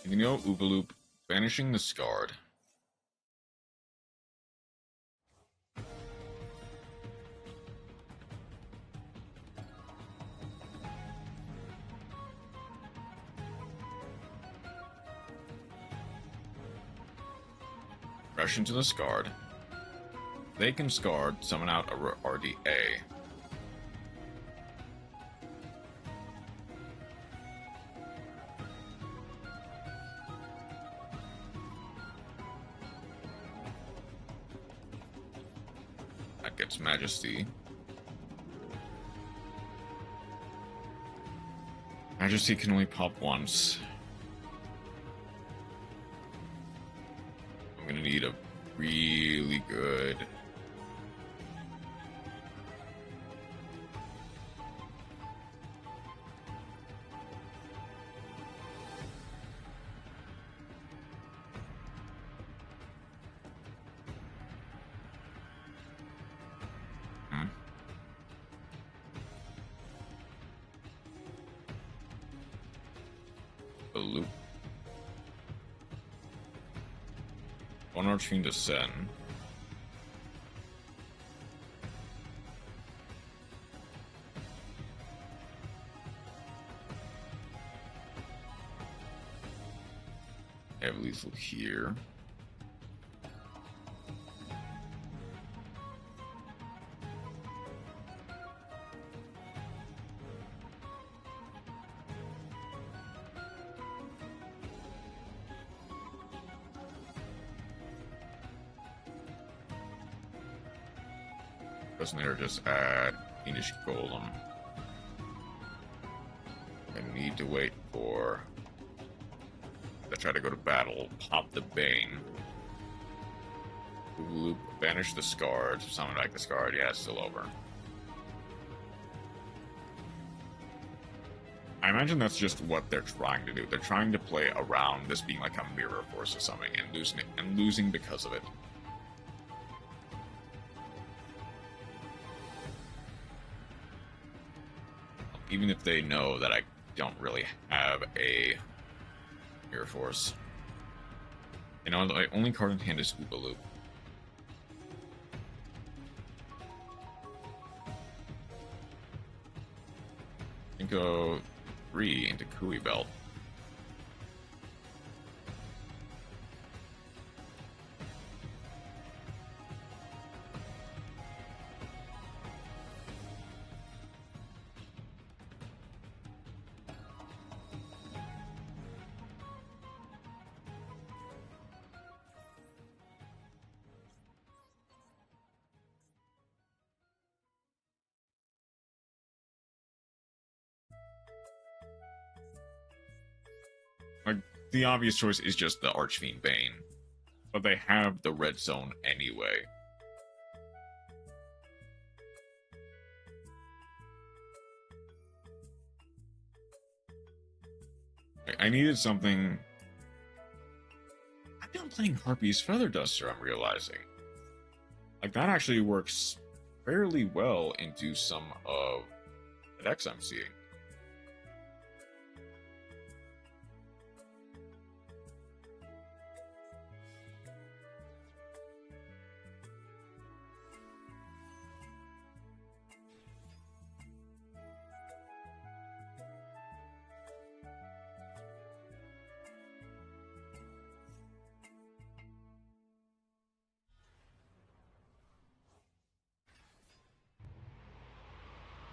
Speaker 1: You know, Oogaloop, banishing the Scarred. Rush into the Scarred. They can Scarred, summon out a RDA. That gets Majesty. Majesty can only pop once. I'm gonna need a really good... loop. One Archfiend to send. I have lethal here. Doesn't there just add Fiendish Golem? I need to wait for... I try to go to battle, pop the Bane. Loop, banish the Scarred, summon back the Scarred. Yeah, it's still over. I imagine that's just what they're trying to do. They're trying to play around this being like a mirror force or something, and losing because of it. Even if they know that I don't really have a mirror force. You know, the only card in hand is Oopa Loop. I can go 3 into Kui Belt. Like, the obvious choice is just the Archfiend Bane, but they have the red zone anyway. I needed something... I've been playing Harpy's Feather Duster, I'm realizing. Like, that actually works fairly well into some of the decks I'm seeing.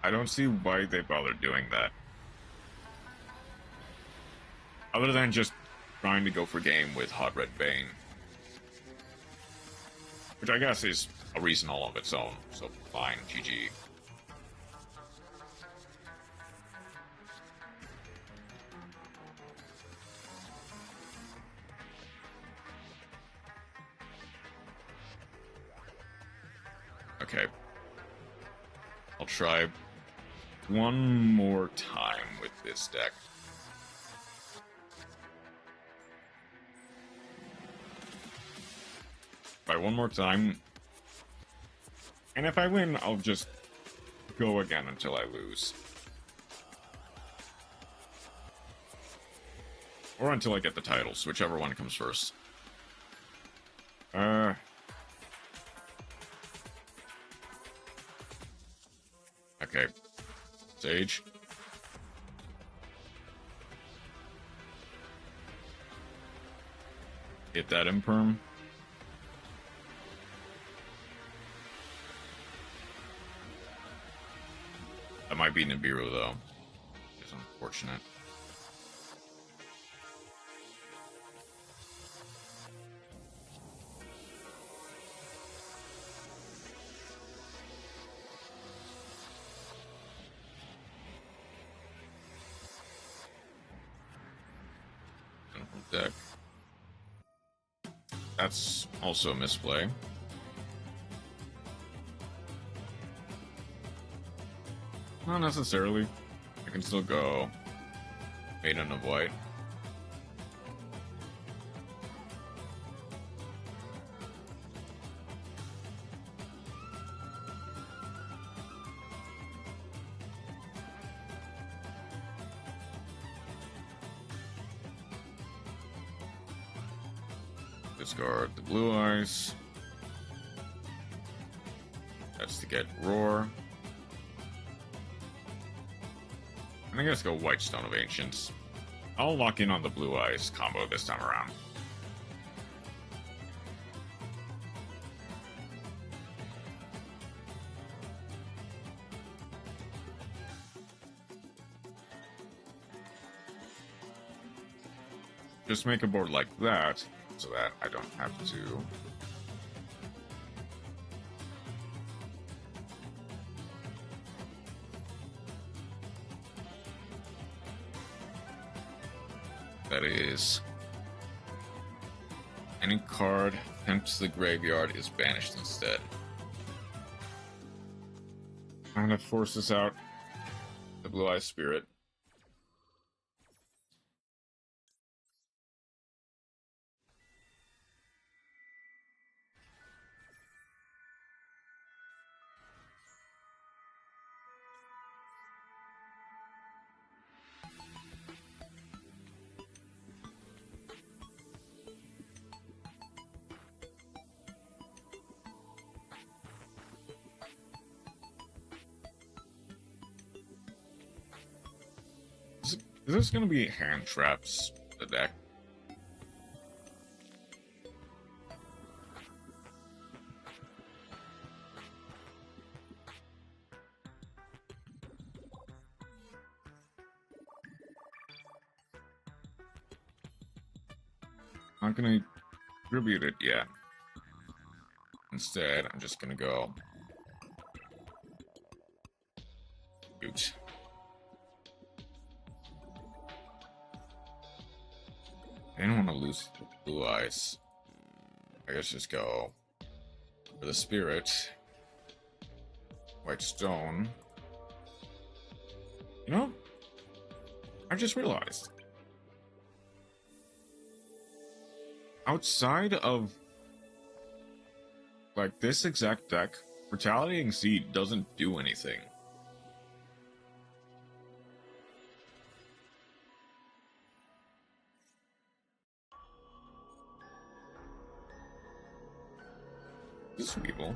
Speaker 1: I don't see why they bother doing that. Other than just trying to go for game with Hot Red Bane. Which I guess is a reason all of its own, so fine, GG. Okay. I'll try one more time with this deck. Try one more time. And if I win, I'll just go again until I lose. Or until I get the titles, whichever one comes first. Okay. Sage. Hit that Imperm. That might be Nibiru, though. It's unfortunate. Deck. That's also a misplay. Not necessarily. I can still go Maiden of White. Discard the Blue Eyes. That's to get Roar. I think let's go White Stone of Ancients. I'll lock in on the Blue Eyes combo this time around. Just make a board like that, so that I don't have to... That is, any card sent to the graveyard is banished instead. I'm gonna force this out. The Blue Eye Spirit. Is this gonna be hand traps, the deck? I'm not gonna tribute it yet. Instead, I'm just gonna go. Shoot. I didn't want to lose Blue Eyes. I guess just go for the Spirit. White Stone. You know, I just realized. Outside of, like, this exact deck, Retaliating Seed doesn't do anything. This is Weevil.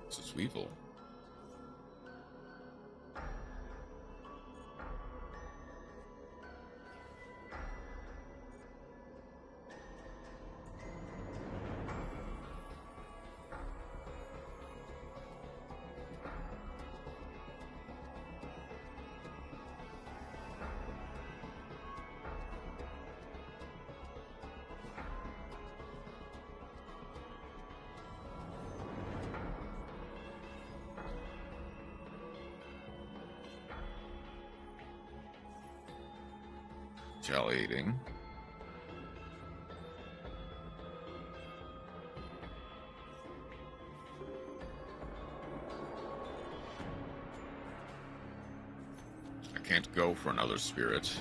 Speaker 1: This is Weevil. Jelly eating. I can't go for another spirit.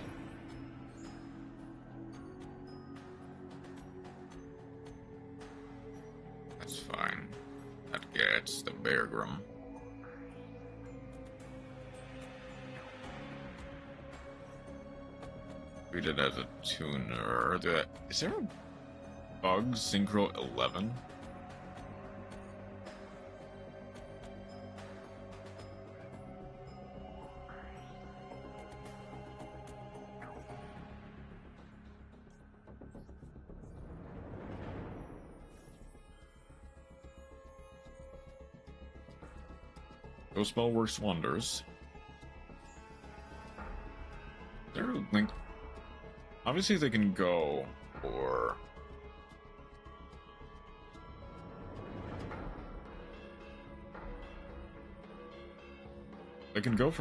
Speaker 1: That's fine. That gets the Beargrim. Treat it as a tuner. Is there a bug synchro 11? Ghost Spell works wonders. There, like, obviously they can go for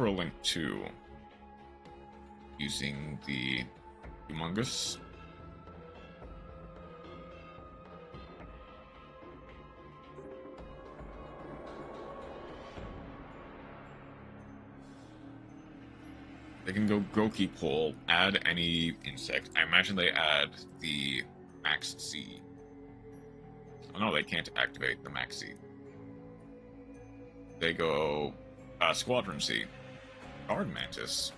Speaker 1: a Link 2 using the Humongous. They can go Goki Pole, add any insect. I imagine they add the Max C. Oh no, they can't activate the Max C. They go Squadron C. Guard Mantis.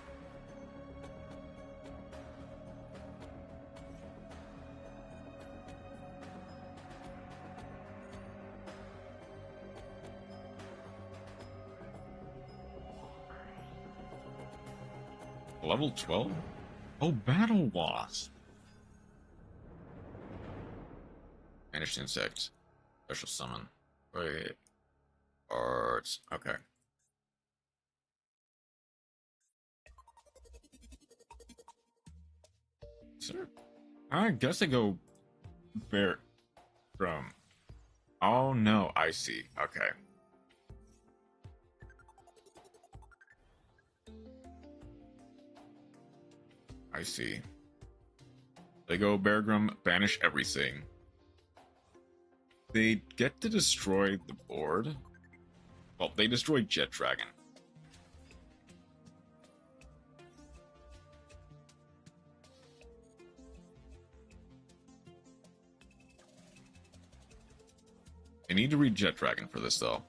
Speaker 1: Level 12? Oh, Battle Wasp. Vanished Insect. Special Summon. Wait. Arts. Okay. Sir? I guess I go Bear from. Oh no, I see. Okay. I see. They go Beargrim, banish everything. They get to destroy the board. Well, they destroy Jet Dragon. I need to read Jet Dragon for this, though.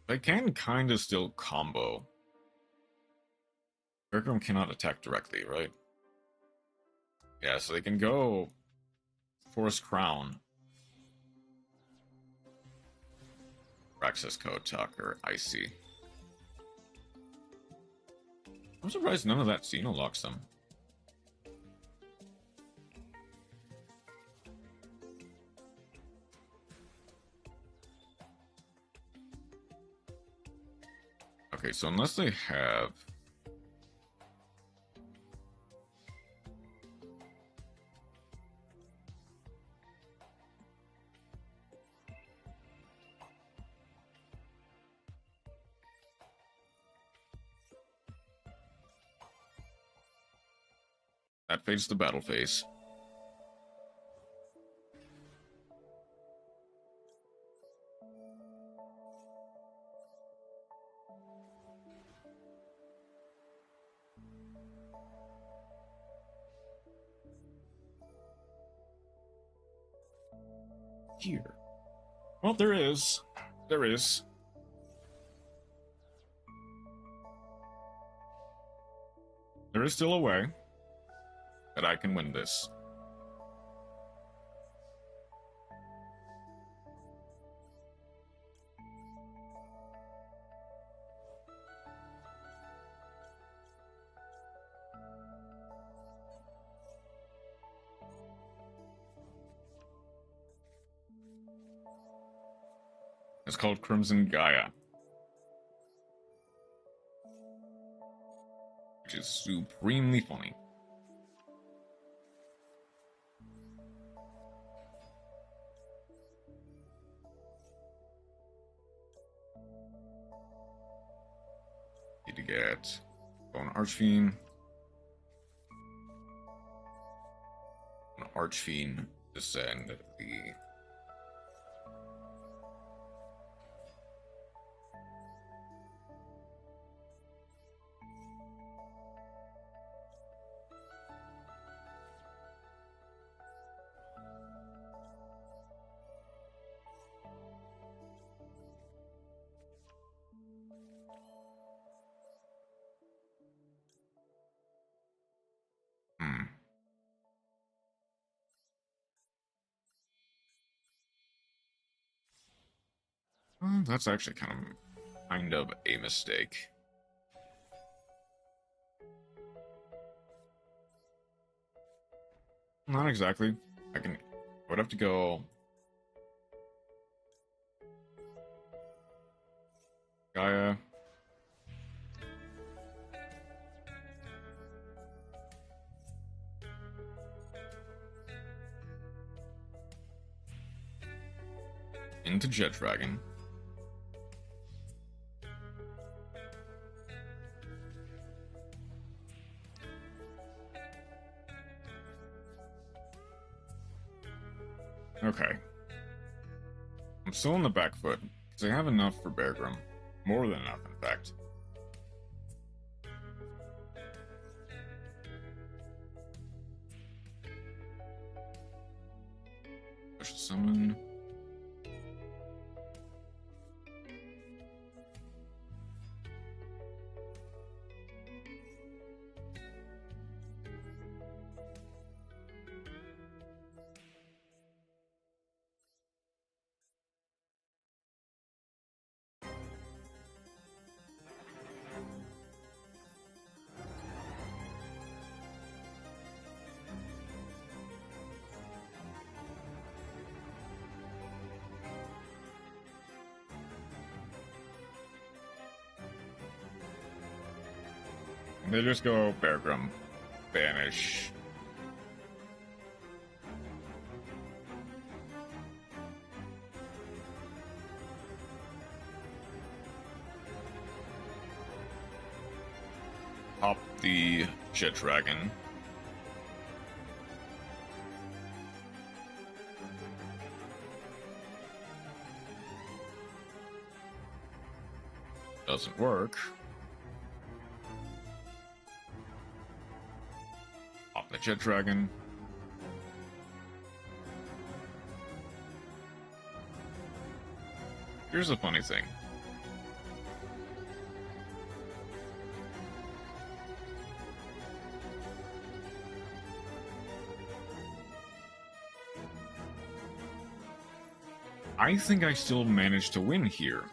Speaker 1: They can kind of still combo. Beargrim cannot attack directly, right? Yeah, so they can go Forest Crown. Access Code Talker, I see. I'm surprised none of that Xeno locks them. Okay, so unless they have... That fades the battle phase. Here. Well, there is. There is. There is still a way that I can win this. It's called Crimson Gaia, which is supremely funny. Need to get an Archfiend. An Archfiend to send the... That's actually kind of a mistake. Not exactly. I would have to go Gaia. Into Jet Dragon. Okay. I'm still on the back foot, because I have enough for Beargrim. More than enough, in fact. Special summon. They just go Beargrim, Banish. Pop the Jet Dragon. Doesn't work. Pop the Jet Dragon. Here's the funny thing. I think I still managed to win here.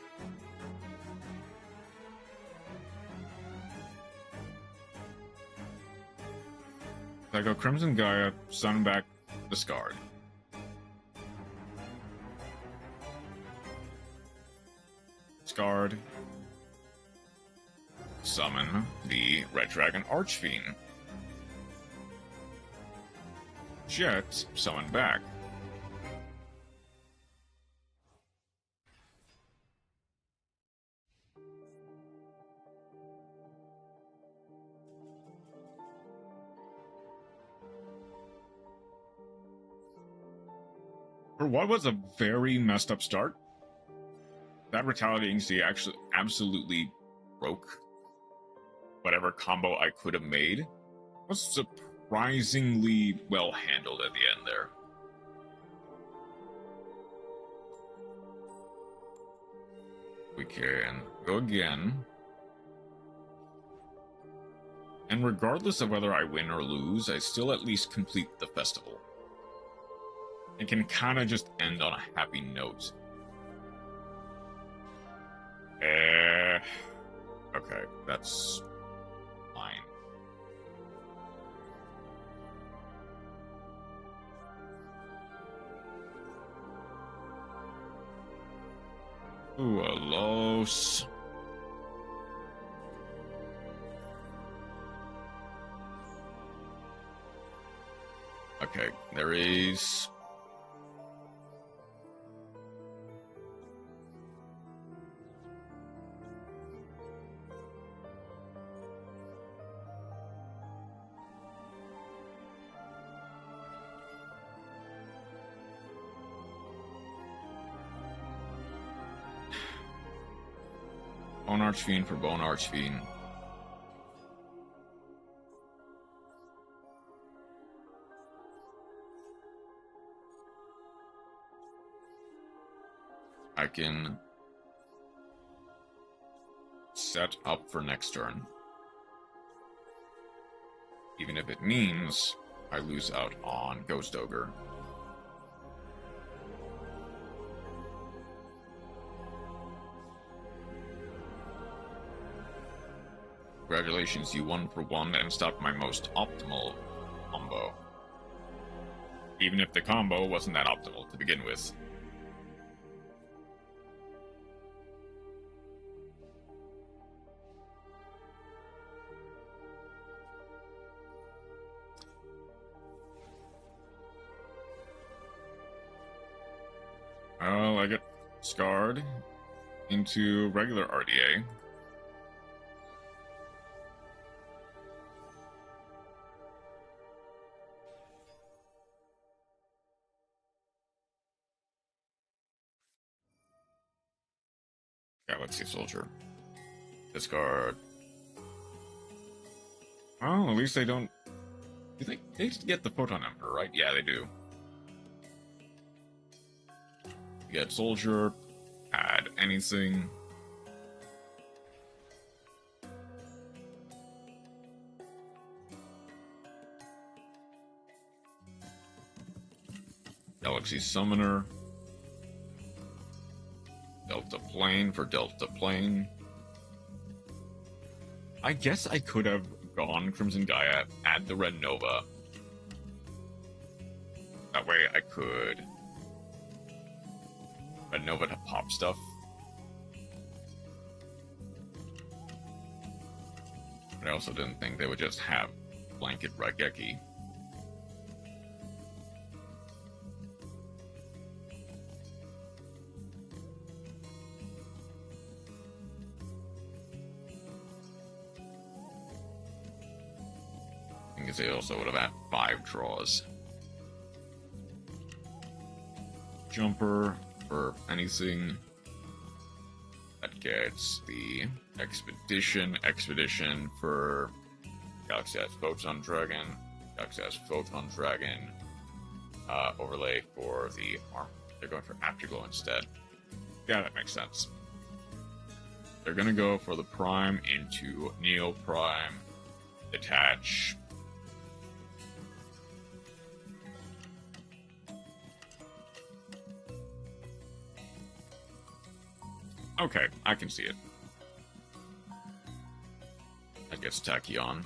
Speaker 1: I go Crimson Gaia, summon back discard. Discard. Summon the Red Dragon Archfiend. Jet, summon back. For what was a very messed up start, that Retaliating Sea actually absolutely broke whatever combo I could have made. It was surprisingly well handled at the end there. We can go again. And regardless of whether I win or lose, I still at least complete the festival. It can kind of just end on a happy note. Okay, that's fine. Ooh, a los. Okay, there is... Bone Archfiend for Bone Archfiend. I can set up for next turn. Even if it means I lose out on Ghost Ogre. Congratulations, you won for one and stopped my most optimal combo. Even if the combo wasn't that optimal to begin with. Well, I get scarred into regular RDA. Galaxy Soldier. Discard. Oh, at least they don't... You think they get the Photon Emperor, right? Yeah, they do. You get Soldier, add anything. Galaxy Summoner. Delta Plane for Delta Plane. I guess I could have gone Crimson Gaia, add the Red Nova. That way I could Red Nova to pop stuff. But I also didn't think they would just have blanket Raigeki. Because they also would have had 5 draws. Jumper for anything that gets the expedition for Galaxy Eyes Photon Dragon, Galaxy Eyes Photon Dragon, overlay for the arm. They're going for Afterglow instead. Yeah, that makes sense. They're gonna go for the Prime into Neo Prime, attach. Okay, I can see it. That gets Tachyon.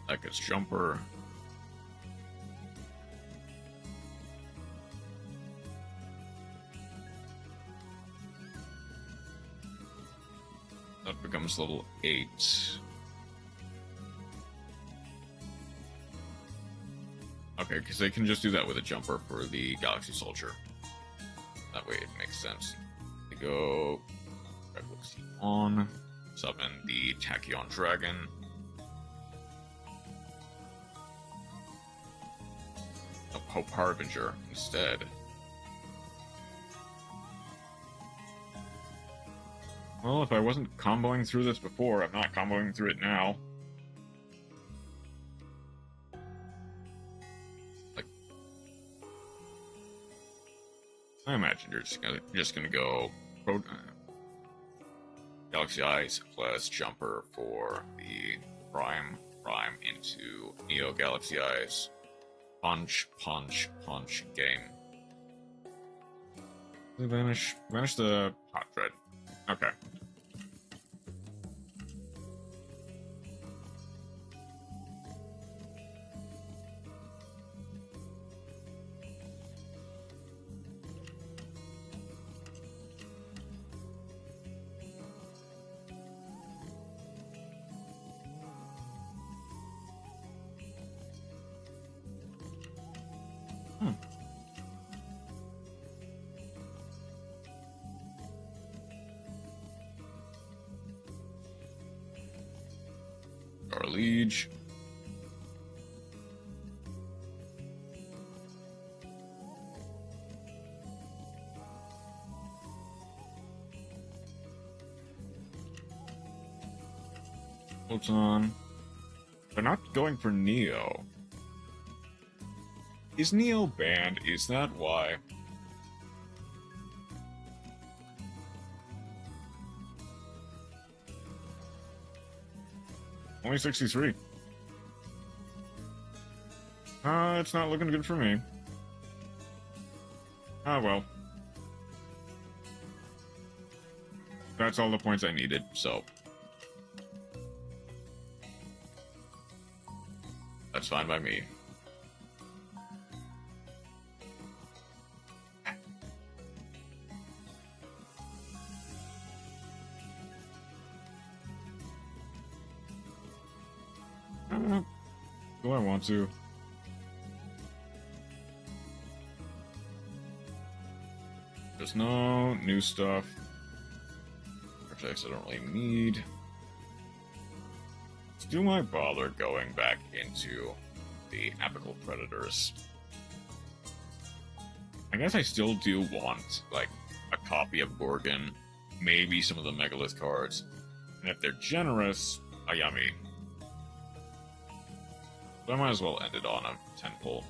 Speaker 1: That gets Jumper. That becomes level 8. Okay, because they can just do that with a jumper for the Galaxy Soldier. That way it makes sense. They go Red Wolf on, summon the Tachyon Dragon. A Hope Harbinger instead. Well, if I wasn't comboing through this before, I'm not comboing through it now. I imagine you're just gonna go Galaxy Eyes plus Jumper for the Prime into Neo Galaxy Eyes. Punch, game. Vanish the Hot Dread. Okay. Our Liege. Photon. They're not going for Neo. Is Neo banned? Is that why? Only 63. It's not looking good for me. Ah, well. That's all the points I needed, so. That's fine by me. Do I want to? There's no new stuff. Projects I don't really need. Do I bother going back into the Apical Predators? I guess I still do want, like, a copy of Gorgon, maybe some of the Megalith cards, and if they're generous, a yummy. So I might as well end it on a 10-pull.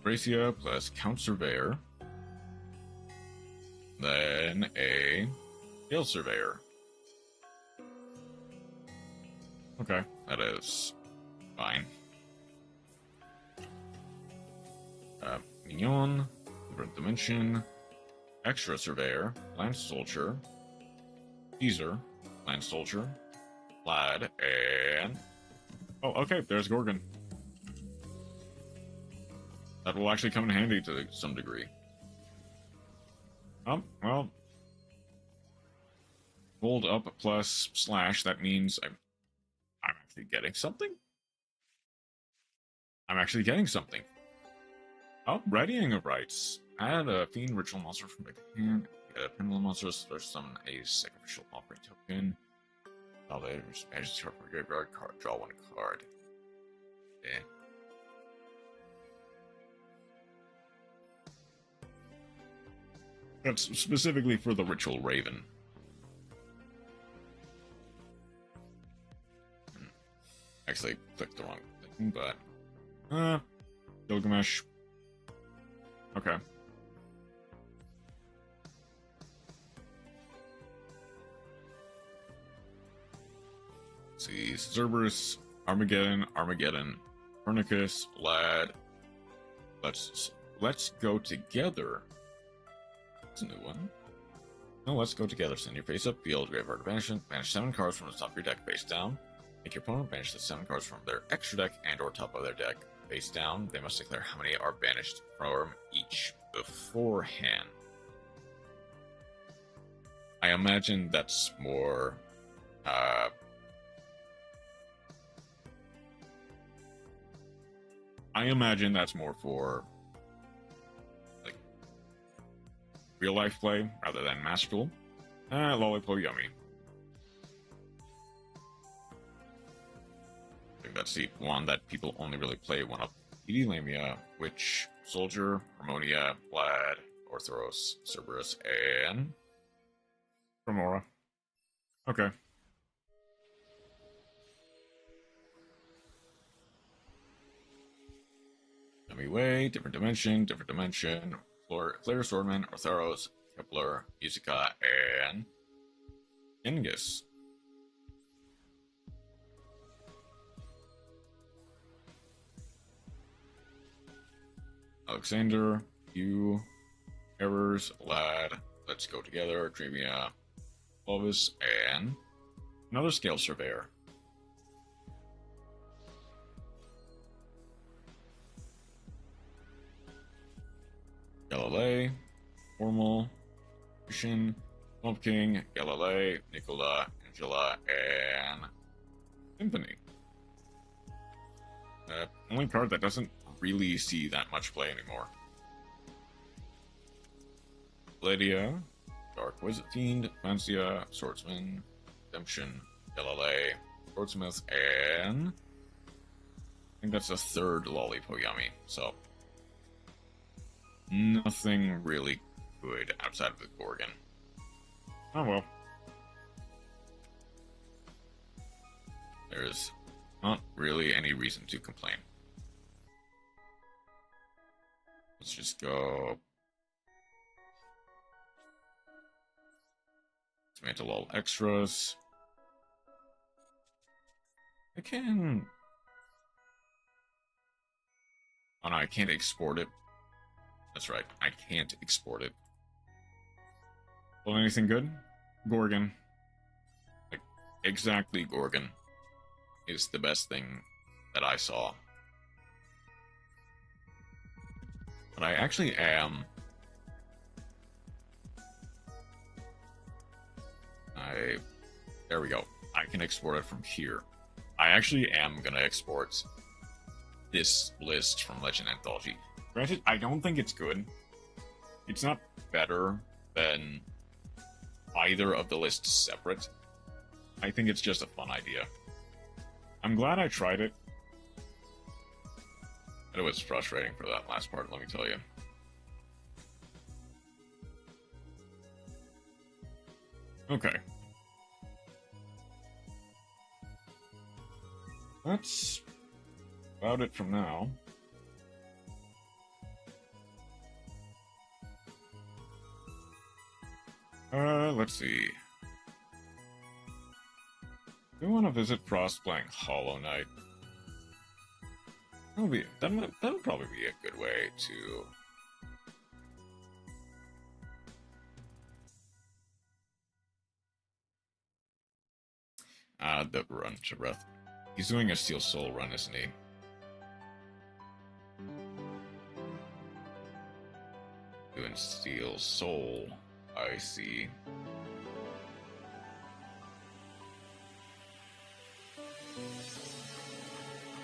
Speaker 1: Gracia plus Count Surveyor. Then a Gale Surveyor. Okay, that is fine. Mignon, Different Dimension, Extra Surveyor, Lance Soldier, Caesar, Land Soldier, Lad, and... Oh, okay, there's Gorgon. That will actually come in handy to some degree. Well... Gold up plus slash, that means I'm actually getting something? I'm actually getting something. Oh, readying of rights. Add a fiend ritual monster from the hand. Get a pendulum monster, or summon a sacrificial offering token. Elevators, manage to graveyard card, draw one card. Eh. That's specifically for the Ritual Raven. Actually, clicked the wrong thing, but... Gilgamesh. Okay. Let's see, Cerberus, Armageddon, Pernicus, Lad. Let's go together. That's a new one. No, let's go together. Send your face up, field, graveyard banishment. Banish 7 cards from the top of your deck face down. Make your opponent banish the 7 cards from their extra deck and or top of their deck face down. They must declare how many are banished from each beforehand. I imagine that's more... I imagine that's more for like real life play rather than Master Duel. Lollipop Yummy. I think that's the one that people only really play one up. ED Lamia, Witch, Soldier, Harmonia, Vlad, Orthoros, Cerberus, and Remora. Okay. Way, different dimension, Flare Swordman, Orthoros, Kepler, Musica, and Genghis. Alexander, you, Errors, Lad, Let's Go Together, Dreamia, Clovis, and another Scale Surveyor. Galilei, Formal, Christian, Swamp King, Galilei, Nicola, Angela, and Symphony. Only card that doesn't really see that much play anymore. Lydia, Dark Wizard Fiend, Fancia, Swordsman, Redemption, Galilei, Swordsmith, and I think that's the third Lollipop Yummy, so nothing really good outside of the Gorgon. Oh well. There's not really any reason to complain. Let's just go. Dismantle all extras. I can. Oh no, I can't export it. That's right, I can't export it. Well, anything good? Gorgon. Like, exactly Gorgon is the best thing that I saw. But I actually am... There we go. I can export it from here. I actually am gonna export this list from Legend Anthology. Granted, I don't think it's good. It's not better than either of the lists separate. I think it's just a fun idea. I'm glad I tried it. It was frustrating for that last part, let me tell you. Okay. That's about it from now. Let's see. Do you want to visit Frost playing Hollow Knight? That'll probably be a good way to... The run to breath. He's doing a Steel Soul run, isn't he? Doing Steel Soul. I see.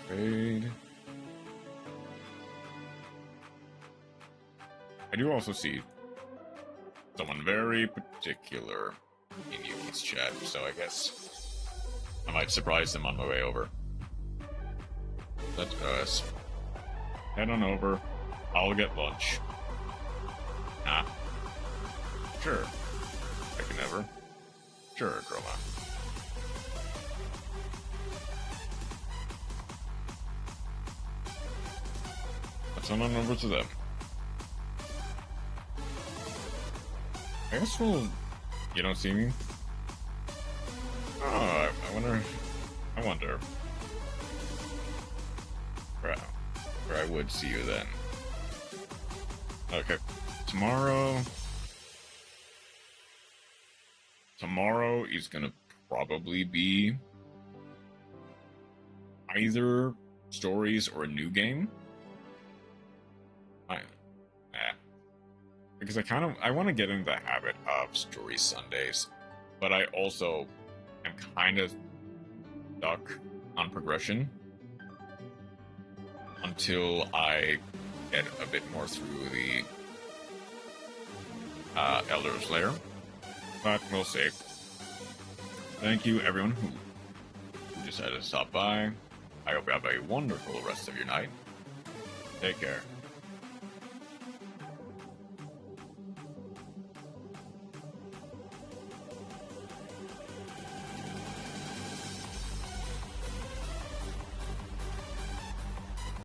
Speaker 1: Trade. I do also see someone very particular in Yuki's chat, so I guess I might surprise them on my way over. Let us head on over. I'll get lunch. Nah. Sure. I can never. Sure, Chroma. Let's head on over to them. I guess we'll... You don't see me? Oh, I wonder where I would see you then. Okay. Tomorrow is gonna probably be either stories or a new game. Because I want to get into the habit of story Sundays, but I also am kind of stuck on progression until I get a bit more through the Elder's Lair. But we'll see. Thank you, everyone who decided to stop by. I hope you have a wonderful rest of your night. Take care.